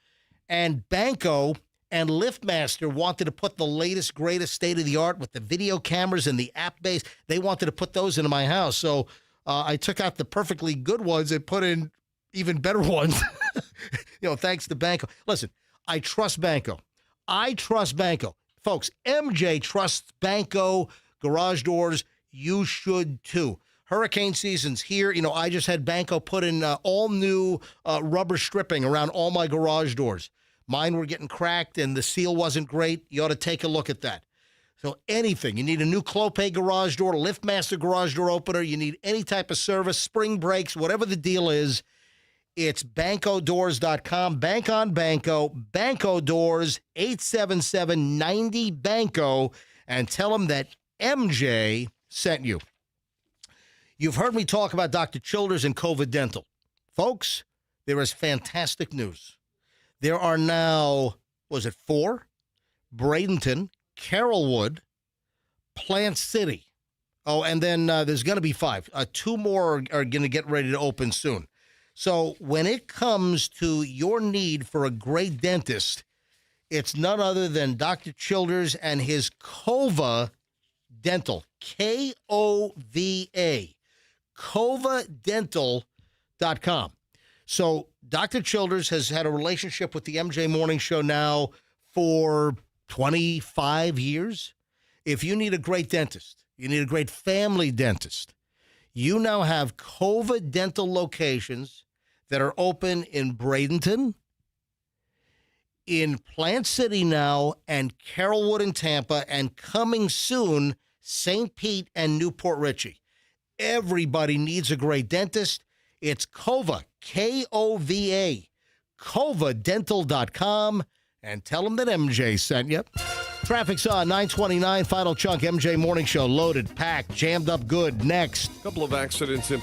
And Banco and LiftMaster wanted to put the latest, greatest state-of-the-art with the video cameras and the app base. They wanted to put those into my house. So I took out the perfectly good ones and put in even better ones, thanks to Banco. Listen, I trust Banco. Folks, MJ trusts Banco garage doors. You should too. Hurricane season's here. I just had Banco put in all new rubber stripping around all my garage doors. Mine were getting cracked and the seal wasn't great. You ought to take a look at that. So anything, you need a new Clopay garage door, LiftMaster garage door opener, you need any type of service, spring brakes, whatever the deal is, it's BancoDoors.com. Bank on Banco. Banco Doors, 877-90-BANCO, and tell them that MJ sent you. You've heard me talk about Dr. Childers and COVID Dental. Folks, there is fantastic news. There are now, 4? Bradenton, Carrollwood, Plant City. Oh, and then there's going to be 5. 2 more are going to get ready to open soon. So when it comes to your need for a great dentist, it's none other than Dr. Childers and his Kova Dental, Kova, KovaDental.com. So Dr. Childers has had a relationship with the MJ Morning Show now for 25 years. If you need a great dentist, you need a great family dentist, you now have Kova Dental locations that are open in Bradenton, in Plant City now, and Carrollwood in Tampa, and coming soon, St. Pete and Newport Richey. Everybody needs a great dentist. It's Kova, Kova, KovaDental.com, and tell them that MJ sent you. Traffic's on 929, final chunk, MJ Morning Show, loaded, packed, jammed up good. Next. A couple of accidents in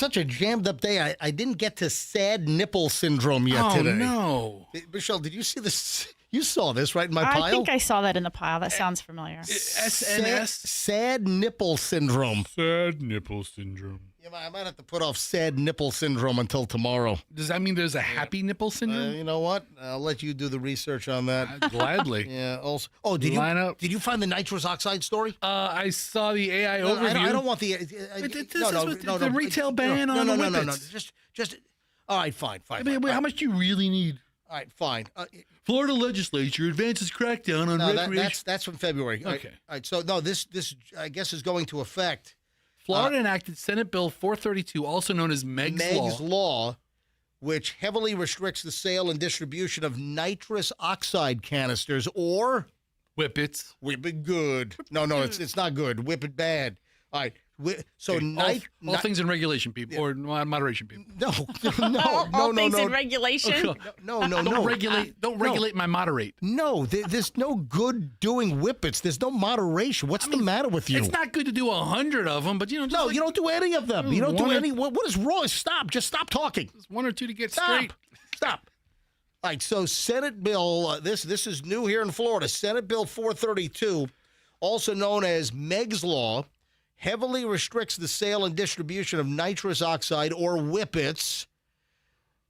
such a jammed up day. I didn't get to sad nipple syndrome yet today. Oh, no. Michelle, did you see this? You saw this, right, in my pile? I think I saw that in the pile. That sounds familiar. SNS? Sad nipple syndrome. Sad nipple syndrome. Yeah, I might have to put off sad nipple syndrome until tomorrow. Does that mean there's a happy nipple syndrome? You know what? I'll let you do the research on that. Gladly. Yeah. Also, did you find the nitrous oxide story? I saw the AI overview. I don't want the. The retail ban on the whippets. Just. All right, fine. I mean, how much do you really need? All right, fine. Florida legislature advances crackdown on recreation. That's from February. Okay. All right. So no, this I guess is going to affect. Florida enacted Senate Bill 432, also known as Meg's Law, which heavily restricts the sale and distribution of nitrous oxide canisters or whippets. Whip it good. No, it's not good. Whip it bad. All right. So all things in regulation, people, or moderation, people. All things in regulation. No. Don't regulate my moderate. No, there's no good doing whippets. There's no moderation. What's the matter with you? It's not good to do 100 of them, but you don't do any of them. You don't do any. What is wrong? Stop. Just stop talking. There's one or two to get straight. Stop. All right. So Senate Bill. This is new here in Florida. Senate Bill 432, also known as Meg's Law, heavily restricts the sale and distribution of nitrous oxide or whippets.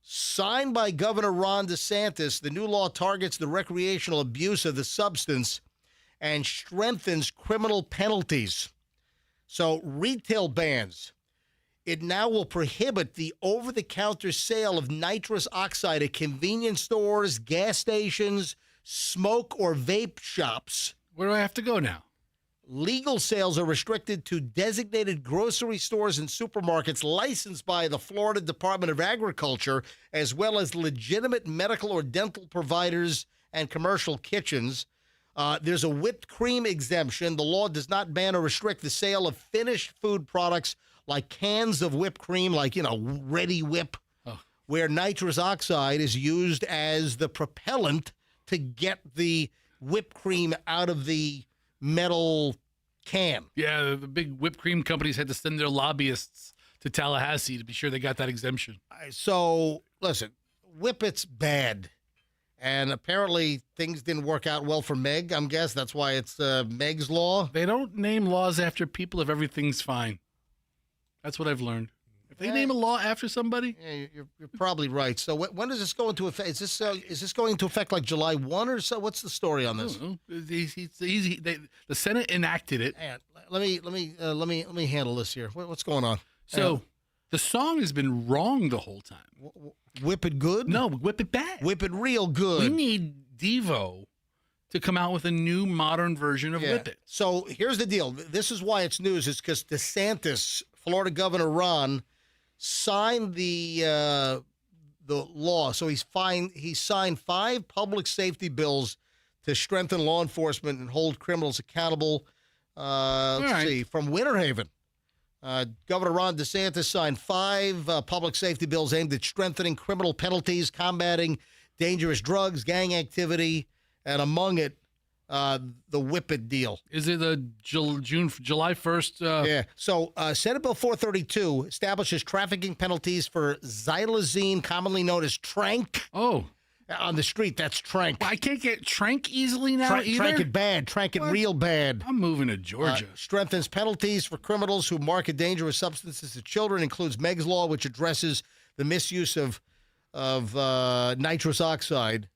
Signed by Governor Ron DeSantis, the new law targets the recreational abuse of the substance and strengthens criminal penalties. So retail bans. It now will prohibit the over-the-counter sale of nitrous oxide at convenience stores, gas stations, smoke or vape shops. Where do I have to go now? Legal sales are restricted to designated grocery stores and supermarkets licensed by the Florida Department of Agriculture, as well as legitimate medical or dental providers and commercial kitchens. There's a whipped cream exemption. The law does not ban or restrict the sale of finished food products like cans of whipped cream, like, Ready Whip, where nitrous oxide is used as the propellant to get the whipped cream out of the metal can. Yeah, the big whipped cream companies had to send their lobbyists to Tallahassee to be sure they got that exemption. So, listen, whippets bad. And apparently things didn't work out well for Meg, I'm guessing. That's why it's Meg's Law. They don't name laws after people if everything's fine. That's what I've learned. If they name a law after somebody, you're probably right. So when does this go into effect? Is this going into effect like July 1 or so? What's the story on this? The Senate enacted it. Let me handle this here. What's going on? So the song has been wrong the whole time. Whip it good? No, whip it bad. Whip it real good. We need Devo to come out with a new modern version of Whip It. So here's the deal. This is why it's news. It's because DeSantis, Florida Governor Ron, signed the law. So he signed 5 public safety bills to strengthen law enforcement and hold criminals accountable. Let's see, from Winter Haven. Governor Ron DeSantis signed 5 public safety bills aimed at strengthening criminal penalties, combating dangerous drugs, gang activity, and among it, the Whip It deal. Is it the July 1st? Yeah. So Senate Bill 432 establishes trafficking penalties for xylazine, commonly known as Trank. Oh. On the street, that's Trank. Well, I can't get Trank easily now either? Trank it bad. Trank it real bad. I'm moving to Georgia. Strengthens penalties for criminals who market dangerous substances to children, includes Meg's Law, which addresses the misuse of nitrous oxide.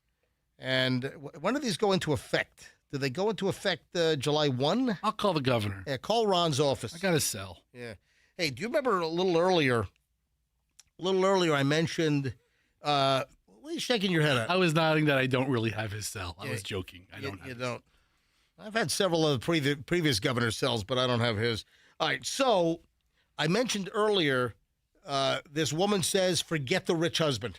And when do these go into effect? Do they go into effect July 1? I'll call the governor. Yeah, call Ron's office. I got to sell. Yeah. Hey, do you remember a little earlier I mentioned, what are you shaking your head at? I was nodding that I don't really have his cell. I was joking. You don't. I've had several of the previous governor's cells, but I don't have his. All right, so I mentioned earlier, this woman says, forget the rich husband.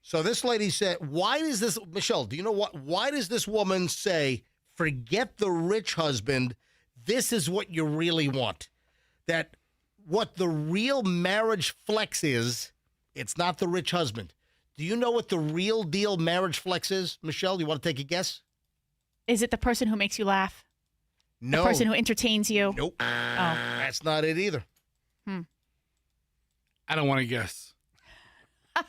So this lady said, Michelle, do you know what? Why does this woman say, forget the rich husband, this is what you really want? That what the real marriage flex is, it's not the rich husband. Do you know what the real deal marriage flex is? Michelle, do you want to take a guess? Is it the person who makes you laugh? No. The person who entertains you? Nope. That's not it either. I don't want to guess. I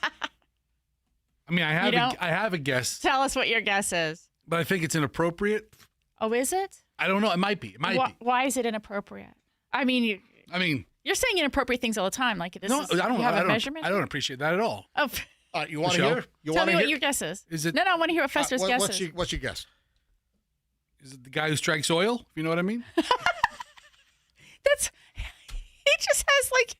mean, I have a guess, Tell us what your guess is. but I think it's inappropriate. Oh, is it? I don't know. It might be. It might be. Why is it inappropriate? I mean, you're saying inappropriate things all the time. Like this. No, You have a measurement. I don't appreciate that at all. Oh, You want to hear? tell me what your guess is. Is it? No, I want to hear what Fester's guess is. What's your guess? Is it the guy who strikes oil? If you know what I mean. He just has like.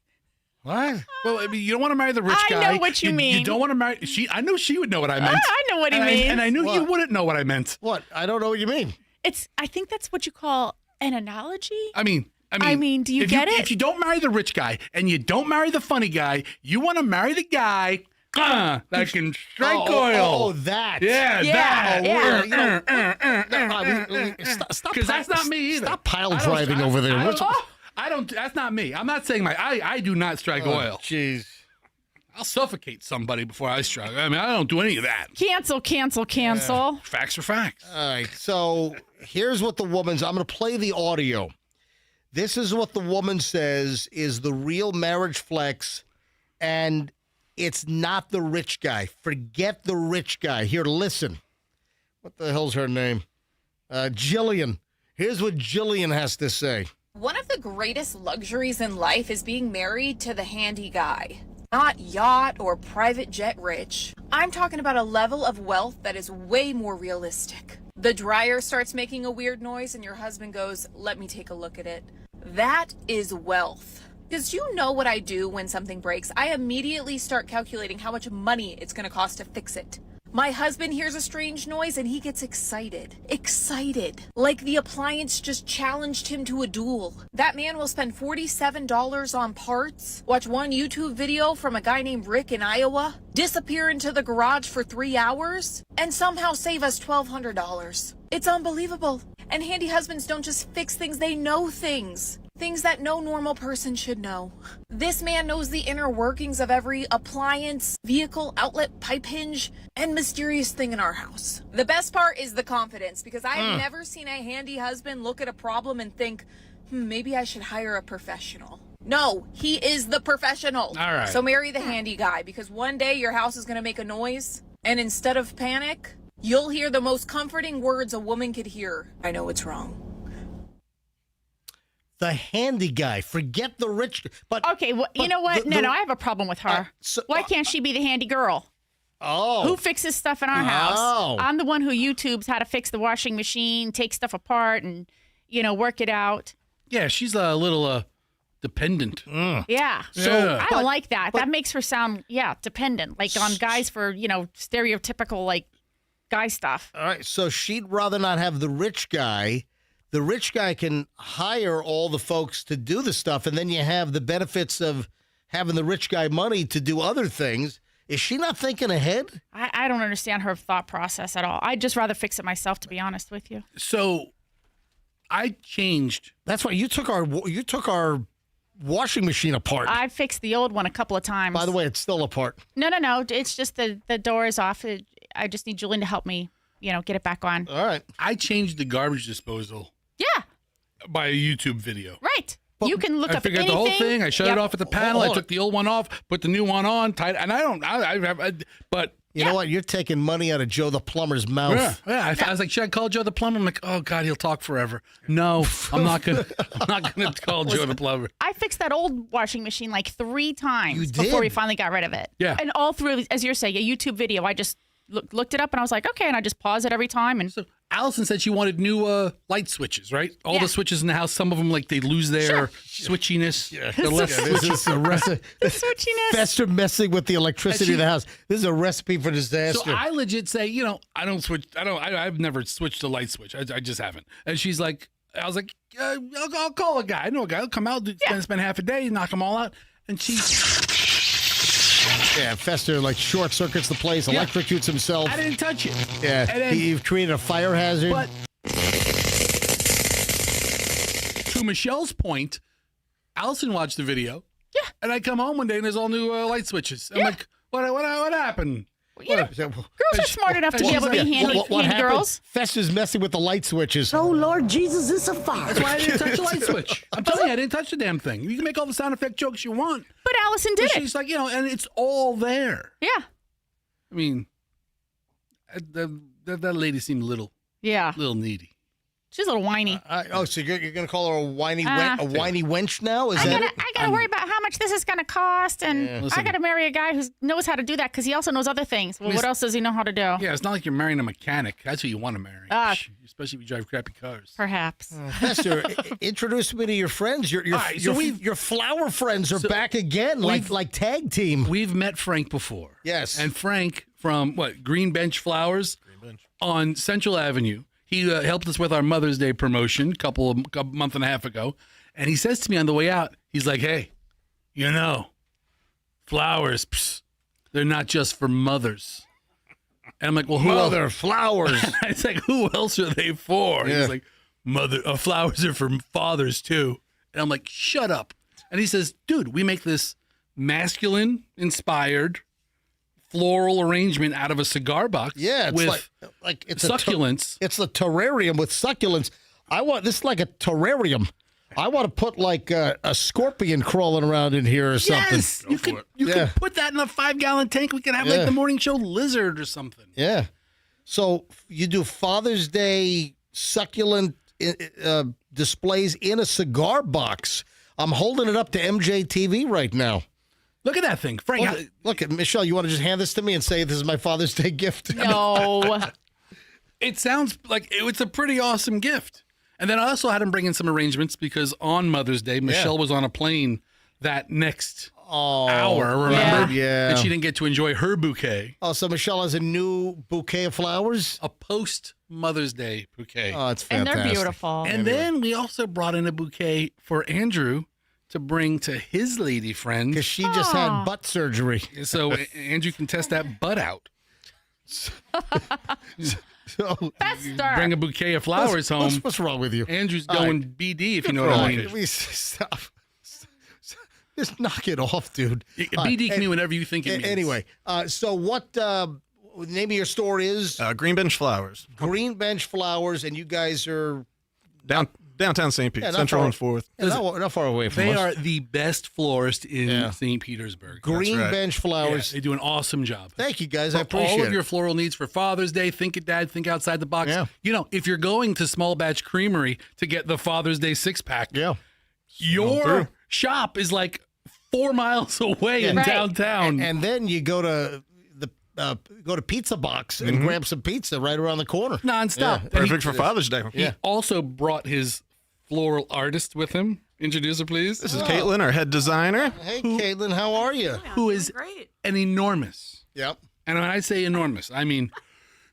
What? Well, I mean, you don't want to marry the rich guy. I know what you mean. You don't want to marry. I knew she would know what I meant. I know what he means. And I knew you wouldn't know what I meant. What? I don't know what you mean. I think that's what you call an analogy. I mean, do you get it? If you don't marry the rich guy and you don't marry the funny guy, you want to marry the guy that can strike oil. Oh, that. Yeah, that. Stop. Because that's not me either. Stop pile driving over there. I don't. That's not me. I'm not saying I do not strike oil. Jeez. I'll suffocate somebody before I strike. I mean, I don't do any of that. Cancel. Facts are facts. All right. So here's what the woman's. I'm going to play the audio. This is what the woman says is the real marriage flex, and it's not the rich guy. Forget the rich guy. Here, listen. What the hell's her name? Jillian. Here's what Jillian has to say. One of the greatest luxuries in life is being married to the handy guy. Not yacht or private jet rich. I'm talking about a level of wealth that is way more realistic. The dryer starts making a weird noise and your husband goes, "Let me take a look at it." That is wealth. Because you know what I do when something breaks. I immediately start calculating how much money it's going to cost to fix it. My husband hears a strange noise and he gets excited. Excited. Like the appliance just challenged him to a duel. That man will spend $47 on parts, watch one YouTube video from a guy named Rick in Iowa, disappear into the garage for 3 hours, and somehow save us $1,200. It's unbelievable. And handy husbands don't just fix things, they know things. Things that no normal person should know. This man knows the inner workings of every appliance, vehicle, outlet, pipe hinge, and mysterious thing in our house. The best part is the confidence, because I've never seen a handy husband look at a problem and think, maybe I should hire a professional. No, he is the professional. All right. So marry the handy guy, because one day your house is going to make a noise, and instead of panic, you'll hear the most comforting words a woman could hear. I know it's wrong. The handy guy. Forget the rich. But okay, well, you know what? No, I have a problem with her. Why can't she be the handy girl? Oh. Who fixes stuff in our house? I'm the one who YouTubes how to fix the washing machine, take stuff apart, and, work it out. Yeah, she's a little dependent. Yeah. So I don't like that. That makes her sound, dependent, like on guys for, stereotypical, like, guy stuff. All right, so she'd rather not have the rich guy. The rich guy can hire all the folks to do the stuff, and then you have the benefits of having the rich guy money to do other things. Is she not thinking ahead? I don't understand her thought process at all. I'd just rather fix it myself, to be honest with you. So I changed. That's why you took our washing machine apart. I fixed the old one a couple of times. By the way, it's still apart. No. It's just the door is off. I just need Julian to help me, get it back on. All right. I changed the garbage disposal. Yeah. By a YouTube video. Right. You can look up I figured anything. the whole thing. I shut it off at the panel. I took the old one off, put the new one on, tied. And but you know what? You're taking money out of Joe the plumber's mouth. Yeah. I was like, should I call Joe the plumber? I'm like, oh God, he'll talk forever. No, I'm not gonna call Joe the plumber. I fixed that old washing machine like 3 times You did? before we finally got rid of it. Yeah. And all through, as you're saying, a YouTube video, I just looked it up and I was like, okay, and I just pause it every time. And so Allison said she wanted new light switches, right? All the switches in the house, some of them they lose their switchiness. Yeah. They're less This is a recipe. switchiness. Fester messing with the electricity of the house. This is a recipe for disaster. So I legit say, I don't switch. I've never switched a light switch. I just haven't. And she's like, I was like, I'll call a guy. I know a guy. He'll come out, spend half a day, knock them all out. And she. Yeah, Fester short circuits the place, electrocutes himself. I didn't touch it. Yeah, and then, you've created a fire hazard. But to Michelle's point, Allison watched the video. Yeah. And I come home one day and there's all new light switches. I'm like, what happened? Girls are smart enough to be able to be handy girls. Fester's messing with the light switches. Oh, Lord Jesus, it's a fire. That's why I didn't touch a light switch. I'm telling I didn't touch the damn thing. You can make all the sound effect jokes you want. But Allison did it. She's like, and it's all there. Yeah. I mean, that lady seemed a little needy. She's a little whiny. So you're going to call her a whiny wench now? Is that it? I got to worry about how much this is going to cost, and I got to marry a guy who knows how to do that because he also knows other things. Well, what else does he know how to do? Yeah, it's not like you're marrying a mechanic. That's who you want to marry, especially if you drive crappy cars. Perhaps. Pastor, introduce me to your friends. Your flower friends are back again, like tag team. We've met Frank before. Yes. And Frank from, Green Bench Flowers on Central Avenue. He helped us with our Mother's Day promotion a month and a half ago. And he says to me on the way out, he's like, hey, flowers, they're not just for mothers. And I'm like, well, who else? Flowers. It's like, who else are they for? Yeah. He's like, flowers are for fathers too. And I'm like, shut up. And he says, dude, we make this masculine-inspired floral arrangement out of a cigar box. Yeah, it's with it's succulents. It's a terrarium with succulents. This is like a terrarium. I want to put like a scorpion crawling around in here or something. Yes, you could put that in a 5-gallon tank. We could have like the morning show lizard or something. Yeah. So you do Father's Day succulent displays in a cigar box. I'm holding it up to MJTV right now. Look at that thing, Frank. Look at Michelle. You want to just hand this to me and say this is my Father's Day gift? No. It sounds like it's a pretty awesome gift. And then I also had him bring in some arrangements because on Mother's Day, Michelle was on a plane that next hour, remember? Yeah. And she didn't get to enjoy her bouquet. Oh, so Michelle has a new bouquet of flowers? A post-Mother's Day bouquet. Oh, it's fantastic. And they're beautiful. And then we also brought in a bouquet for Andrew to bring to his lady friend. Because she just had butt surgery. So Andrew can test that butt out. So bring a bouquet of flowers home. What's wrong with you? Andrew's going BD, if you know what I mean. Please stop. Just knock it off, dude. BD can mean whatever you think it means. Anyway, so what the name of your store is? Green Bench Flowers. Green Bench Flowers, and you guys are downtown St. Pete, Central and 4th. Yeah, not far away from us. They are the best florist in St. Petersburg. Green Bench Flowers. Yeah, they do an awesome job. Thank you, guys. I For appreciate it. all of your floral needs for Father's Day, think it, Dad, think outside the box. Yeah. If you're going to Small Batch Creamery to get the Father's Day 6-pack, your shop is like 4 miles away in downtown. And then you go to the Pizza Box and grab some pizza right around the corner. Nonstop. Yeah. Perfect for Father's Day. He also brought his floral artist with him. Introduce her, please. This is Caitlin, our head designer. Hey, Caitlin, how are you? Who is an enormous. Yep. And when I say enormous, I mean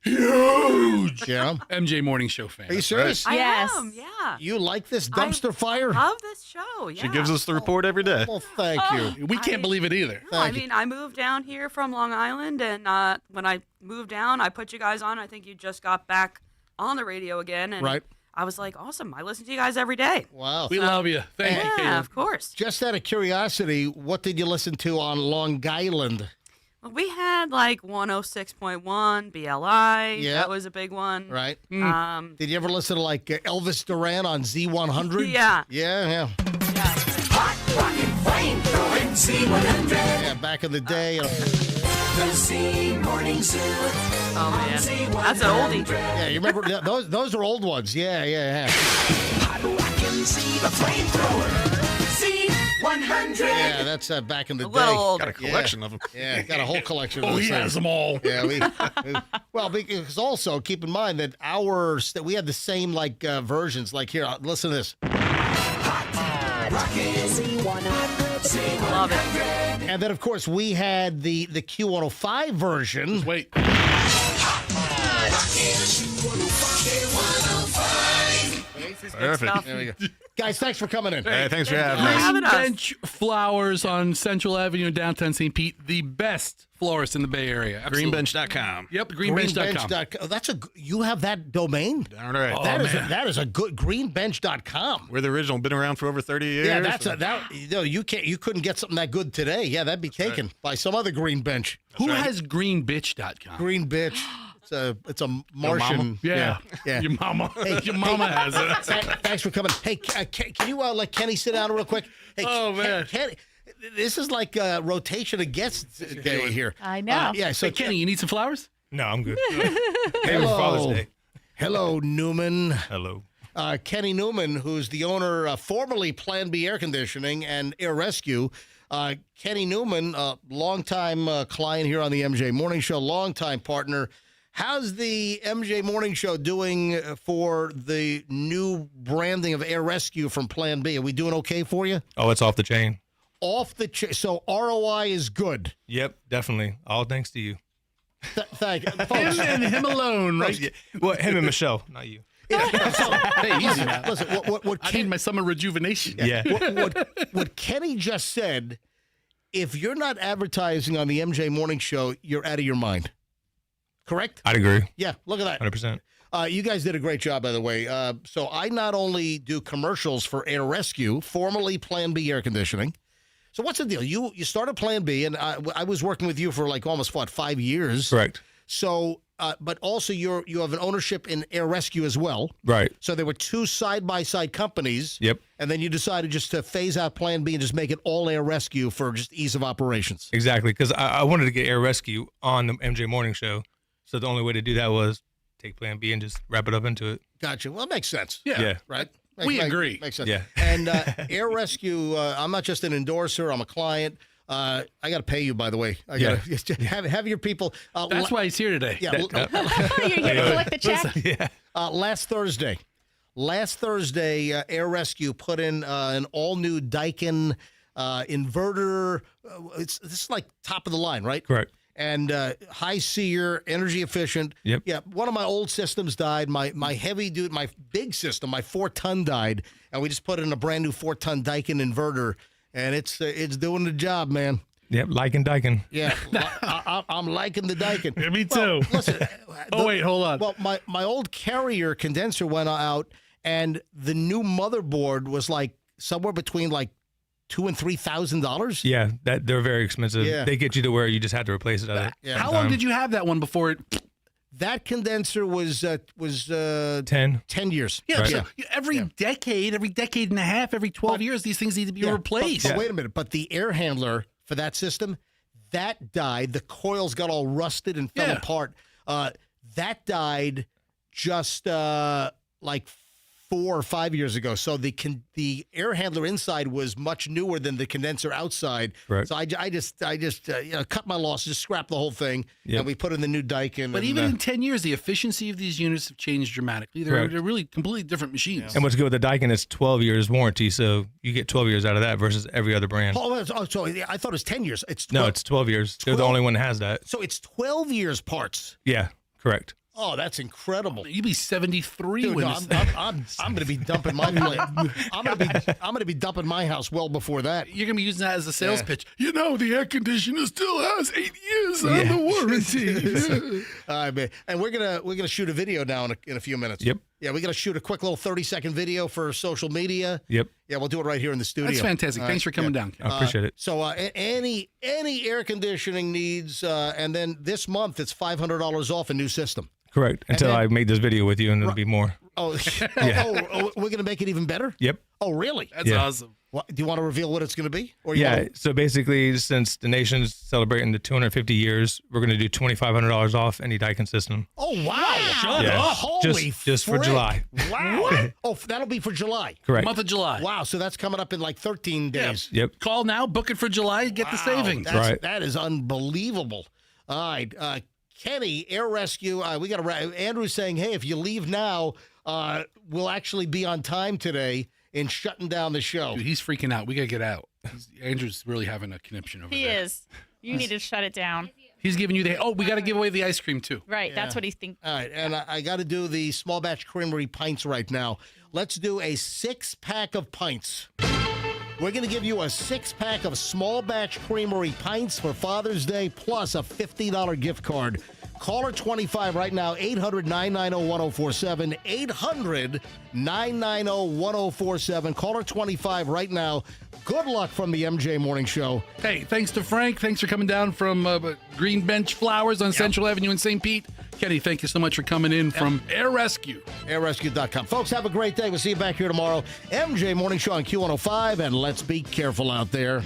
huge. Yeah. MJ Morning Show fan. Are you serious? I Yes. am, yeah. You like this dumpster fire? I love this show, yeah. She gives us the report every day. Well, thank you. We can't believe it either. No, I mean, I moved down here from Long Island, and when I moved down, I put you guys on. I think you just got back on the radio again. And Right. I was like, awesome. I listen to you guys every day. Wow. We love you. Thank you, Caitlin. Yeah, of course. Just out of curiosity, what did you listen to on Long Island? Well, we had like 106.1 BLI. Yeah. That was a big one. Right. Did you ever listen to like Elvis Duran on Z100? Yeah. Yeah. Hot rockin' flamethrowing Z100. Yeah, back in the day. The Z Morning Zoo. Oh, man. That's an oldie. Yeah, you remember those are old ones. Yeah. Hot rockin' Z, the flamethrower. Z100. Yeah, that's back in the day. Got a collection of them. Yeah, got a whole collection of Oh, those he things. has them all. Yeah, well, because also keep in mind that we had the same versions. Like here, listen to this. Rockin' Z100. Love it. And then, of course, we had the Q105 version. Wait. Perfect. There we go. Guys, thanks for coming in. Hey, thanks for having having us. us. Bench Flowers on Central Avenue in downtown St. Pete, the best florist in the Bay Area. Absolutely. Greenbench.com. Yep, greenbench.com. That's you have that domain? Darn right. Oh, that is a good greenbench.com. We're the original. Been around for over 30 years. Yeah, you couldn't get something that good today. Yeah, that'd be taken by some other green bench. Who has greenbitch.com? Green bitch. It's a Martian. Yeah. Your mama. Hey, Your mama has it. Thanks for coming. Hey, can you let Kenny sit down real quick? Hey, Oh, man. Kenny, this is like a rotation of guests day here. I know. Yeah. So Hey, Kenny, you need some flowers? No, I'm good. Hello. Hello, Newman. Hello. Kenny Newman, who's the owner, formerly Plan B Air Conditioning and Air Rescue. Kenny Newman, longtime client here on the MJ Morning Show, longtime partner. How's the MJ Morning Show doing for the new branding of Air Rescue from Plan B? Are we doing okay for you? Oh, it's off the chain. Off the chain. So ROI is good. Yep, definitely. All thanks to you. Thank you. Him and him alone, right? Yeah. Well, him and Michelle, not you. Hey, easy now. Listen, what I need my summer rejuvenation. Yeah. what Kenny just said, if you're not advertising on the MJ Morning Show, you're out of your mind. Correct? I'd agree. Yeah, look at that. 100%. You guys did a great job, by the way. So I not only do commercials for Air Rescue, formerly Plan B Air Conditioning. So what's the deal? You started Plan B, and I was working with you for like almost, 5 years? Correct. So, but also you have an ownership in Air Rescue as well. Right. So there were two side-by-side companies. Yep. And then you decided just to phase out Plan B and just make it all Air Rescue for just ease of operations. Exactly, because I wanted to get Air Rescue on the MJ Morning Show. So the only way to do that was take Plan B and just wrap it up into it. Gotcha. Well, it makes sense. Yeah. Right? We agree. Makes sense. Yeah. And Air Rescue, I'm not just an endorser, I'm a client. I got to pay you, by the way. I got to have your people. That's why he's here today. Yeah. You're here to collect the check? Yeah. Last Thursday, Air Rescue put in an all-new Daikin inverter. This is like top of the line, right? Correct. And high seer, energy efficient. Yep. Yeah. One of my old systems died. My heavy dude, my big system, my 4-ton died, and we just put in a brand new 4-ton Daikin inverter, and it's doing the job, man. Yep, liking Daikin. Yeah, I'm liking the Daikin. Yeah, me too. Well, listen. Wait, hold on. Well, my old carrier condenser went out, and the new motherboard was like somewhere between like $2,000 and $3,000. Yeah, they're very expensive. Yeah. They get you to where you just have to replace it. How long did you have that one before it? That condenser was 10 years. Yeah, Right. so every decade and a half, every 12 years, these things need to be replaced. But wait a minute. But the air handler for that system, that died. The coils got all rusted and fell apart. That died just like 4 or 5 years ago. So the air handler inside was much newer than the condenser outside. Right. So I just cut my losses, just scrap the whole thing, and we put in the new Daikin. But even in 10 years, the efficiency of these units have changed dramatically. They're really completely different machines. And what's good with the Daikin is 12 years warranty, so you get 12 years out of that versus every other brand. Oh, so I thought it was 10 years. It's 12, No, it's 12 years. They're the only one that has that. So it's 12 years parts. Yeah, correct. Oh, that's incredible. You'd be 73 Dude, when no, I'm going to be dumping my place. I'm going to be dumping my house well before that. You're going to be using that as a sales pitch. You know, the air conditioner still has 8 years on the warranty. All right, man. And we're gonna shoot a video now in a few minutes. Yep. Yeah, we're gonna shoot a quick little 30-second video for social media. Yep. Yeah, we'll do it right here in the studio. That's fantastic. All Thanks for coming down. I appreciate it. So any air conditioning needs, and then this month it's $500 off a new system. Correct. Until I make this video with you, and it'll be more. Oh, we're gonna make it even better. Yep. Oh, really? That's awesome. What, do you want to reveal what it's going to be? Or So basically, since the nation's celebrating the 250 years, we're going to do $2,500 off any Daikin system. Oh, wow. Shut up. Holy just for July. Wow. What? Oh, that'll be for July. Correct. Month of July. Wow, so that's coming up in like 13 days. Yep. Call now, book it for July, get the savings. That is unbelievable. All right. Kenny, Air Rescue, we got Andrew's saying, hey, if you leave now, we'll actually be on time today in shutting down the show. Dude, he's freaking out. We got to get out. Andrew's really having a conniption over there. He is. You need to shut it down. He's giving you we got to give away the ice cream too. Right, that's what he's thinking. All right, and I got to do the small batch creamery pints right now. Let's do a 6-pack of pints. We're going to give you a 6-pack of small batch creamery pints for Father's Day, plus a $50 gift card. Caller 25 right now, 800-990-1047, 800-990-1047. Caller 25 right now. Good luck from the MJ Morning Show. Hey, thanks to Frank. Thanks for coming down from Green Bench Flowers on Central Avenue in St. Pete. Kenny, thank you so much for coming in from Air Rescue. AirRescue.com. Folks, have a great day. We'll see you back here tomorrow. MJ Morning Show on Q105, and let's be careful out there.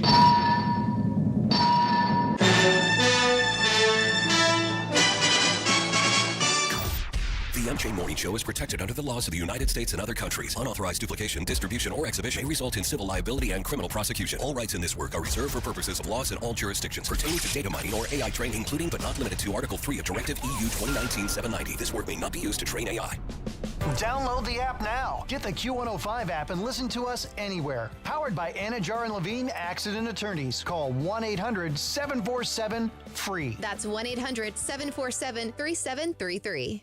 The MJ Morning Show is protected under the laws of the United States and other countries. Unauthorized duplication, distribution, or exhibition may result in civil liability and criminal prosecution. All rights in this work are reserved for purposes of laws in all jurisdictions pertaining to data mining or AI training, including but not limited to Article 3 of Directive EU 2019-790. This work may not be used to train AI. Download the app now. Get the Q105 app and listen to us anywhere. Powered by Anna Jar and Levine Accident Attorneys. Call 1-800-747-FREE. That's 1-800-747-3733.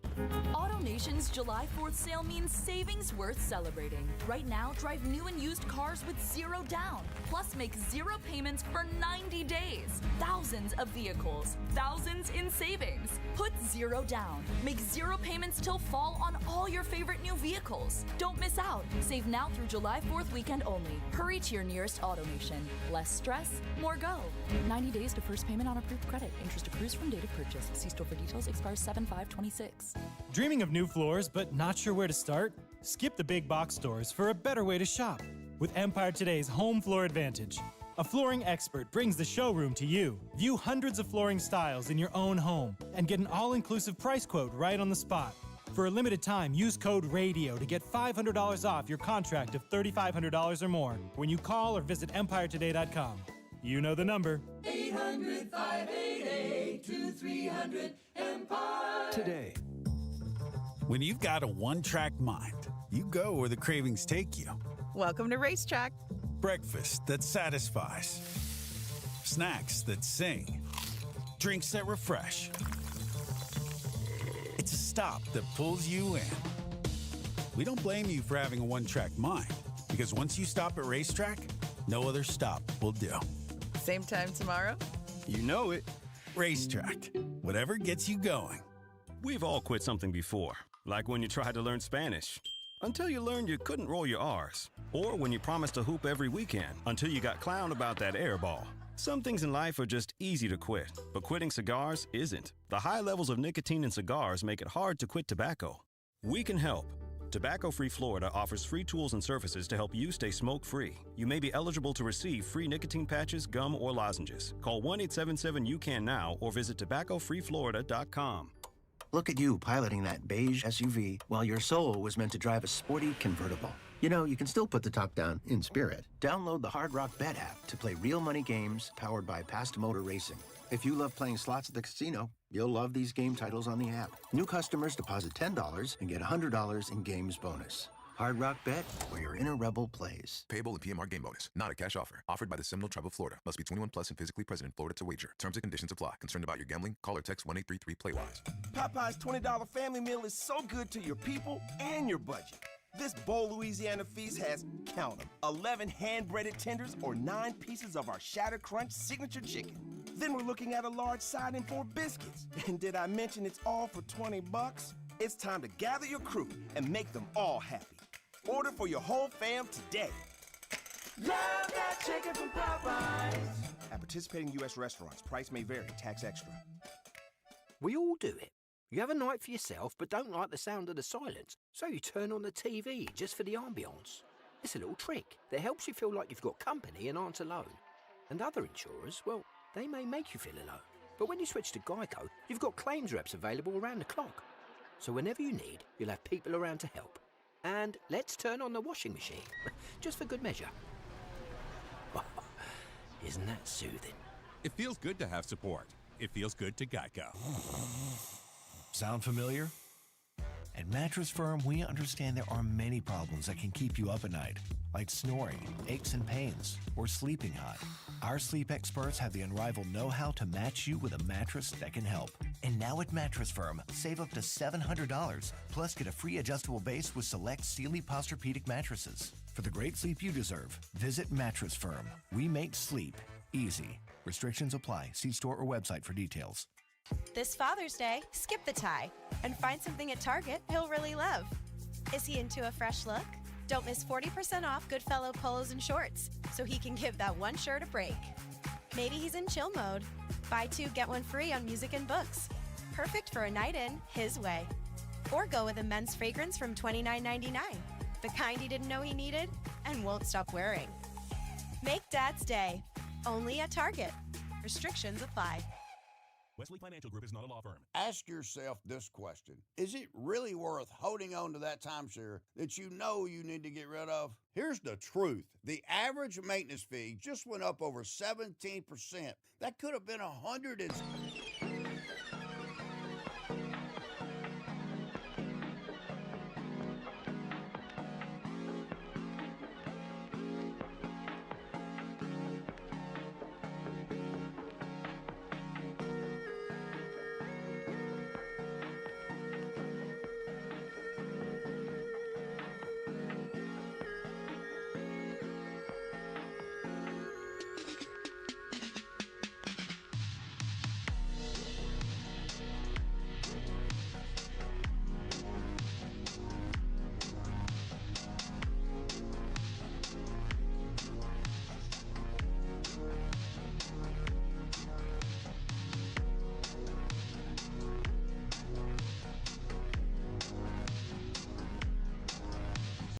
AutoNation's July 4th sale means savings worth celebrating. Right now, drive new and used cars with zero down. Plus, make zero payments for 90 days. Thousands of vehicles, thousands in savings. Put zero down. Make zero payments till fall on all your favorite new vehicles. Don't miss out. Save now through July 4th weekend only. Hurry to your nearest AutoNation. Less stress, more go. 90 days to first payment on approved credit. Interest accrues from date of purchase. See store for details. Expires 7/5/26. Dreaming of new floors but not sure where to start? Skip the big box stores for a better way to shop with Empire Today's Home Floor Advantage. A flooring expert brings the showroom to you. View hundreds of flooring styles in your own home and get an all-inclusive price quote right on the spot. For a limited time, use code RADIO to get $500 off your contract of $3,500 or more when you call or visit EmpireToday.com. You know the number. 800-588-2300 Today. When you've got a one-track mind, you go where the cravings take you. Welcome to Racetrack. Breakfast that satisfies. Snacks that sing. Drinks that refresh. It's a stop that pulls you in. We don't blame you for having a one-track mind, because once you stop at Racetrack, no other stop will do. Same time tomorrow? You know it. Racetrack. Whatever gets you going. We've all quit something before, like when you tried to learn Spanish, until you learned you couldn't roll your R's. Or when you promised to hoop every weekend, until you got clowned about that air ball. Some things in life are just easy to quit, but quitting cigars isn't. The high levels of nicotine in cigars make it hard to quit tobacco. We can help. Tobacco Free Florida offers free tools and services to help you stay smoke-free. You may be eligible to receive free nicotine patches, gum, or lozenges. Call 1-877-YOU-CAN now or visit tobaccofreeflorida.com. Look at you piloting that beige SUV while your soul was meant to drive a sporty convertible. You know, you can still put the top down in spirit. Download the Hard Rock Bet app to play real money games powered by Past Motor Racing. If you love playing slots at the casino, you'll love these game titles on the app. New customers deposit $10 and get $100 in games bonus. Hard Rock Bet, where your inner rebel plays. Payable in PMR game bonus. Not a cash offer. Offered by the Seminole Tribe of Florida. Must be 21 plus and physically present in Florida to wager. Terms and conditions apply. Concerned about your gambling? Call or text 1-833-PLAY-WISE. Popeye's $20 family meal is so good to your people and your budget. This Bowl Louisiana feast has, count them, 11 hand-breaded tenders or 9 pieces of our Shatter Crunch signature chicken. Then we're looking at a large side and 4 biscuits. And did I mention it's all for $20? It's time to gather your crew and make them all happy. Order for your whole fam today. Love that chicken from Popeyes. At participating U.S. restaurants, price may vary, tax extra. We all do it. You have a night for yourself but don't like the sound of the silence, so you turn on the TV just for the ambience. It's a little trick that helps you feel like you've got company and aren't alone. And other insurers, well, they may make you feel alone. But when you switch to Geico, you've got claims reps available around the clock. So whenever you need, you'll have people around to help. And let's turn on the washing machine, just for good measure. Isn't that soothing? It feels good to have support. It feels good to Geico. Sound familiar? At Mattress Firm, we understand there are many problems that can keep you up at night, like snoring, aches and pains, or sleeping hot. Our sleep experts have the unrivaled know-how to match you with a mattress that can help. And now at Mattress Firm, save up to $700, plus get a free adjustable base with select Sealy Posturepedic mattresses. For the great sleep you deserve, visit Mattress Firm. We make sleep easy. Restrictions apply. See store or website for details. This Father's Day, skip the tie and find something at Target he'll really love. Is he into a fresh look? Don't miss 40% off Goodfellow polos and shorts so he can give that one shirt a break. Maybe he's in chill mode. Buy 2, get 1 free on music and books. Perfect for a night in his way. Or go with a men's fragrance from $29.99. The kind he didn't know he needed and won't stop wearing. Make Dad's Day. Only at Target. Restrictions apply. Wesley Financial Group is not a law firm. Ask yourself this question. Is it really worth holding on to that timeshare that you know you need to get rid of? Here's the truth. The average maintenance fee just went up over 17%. That could have been 100 and...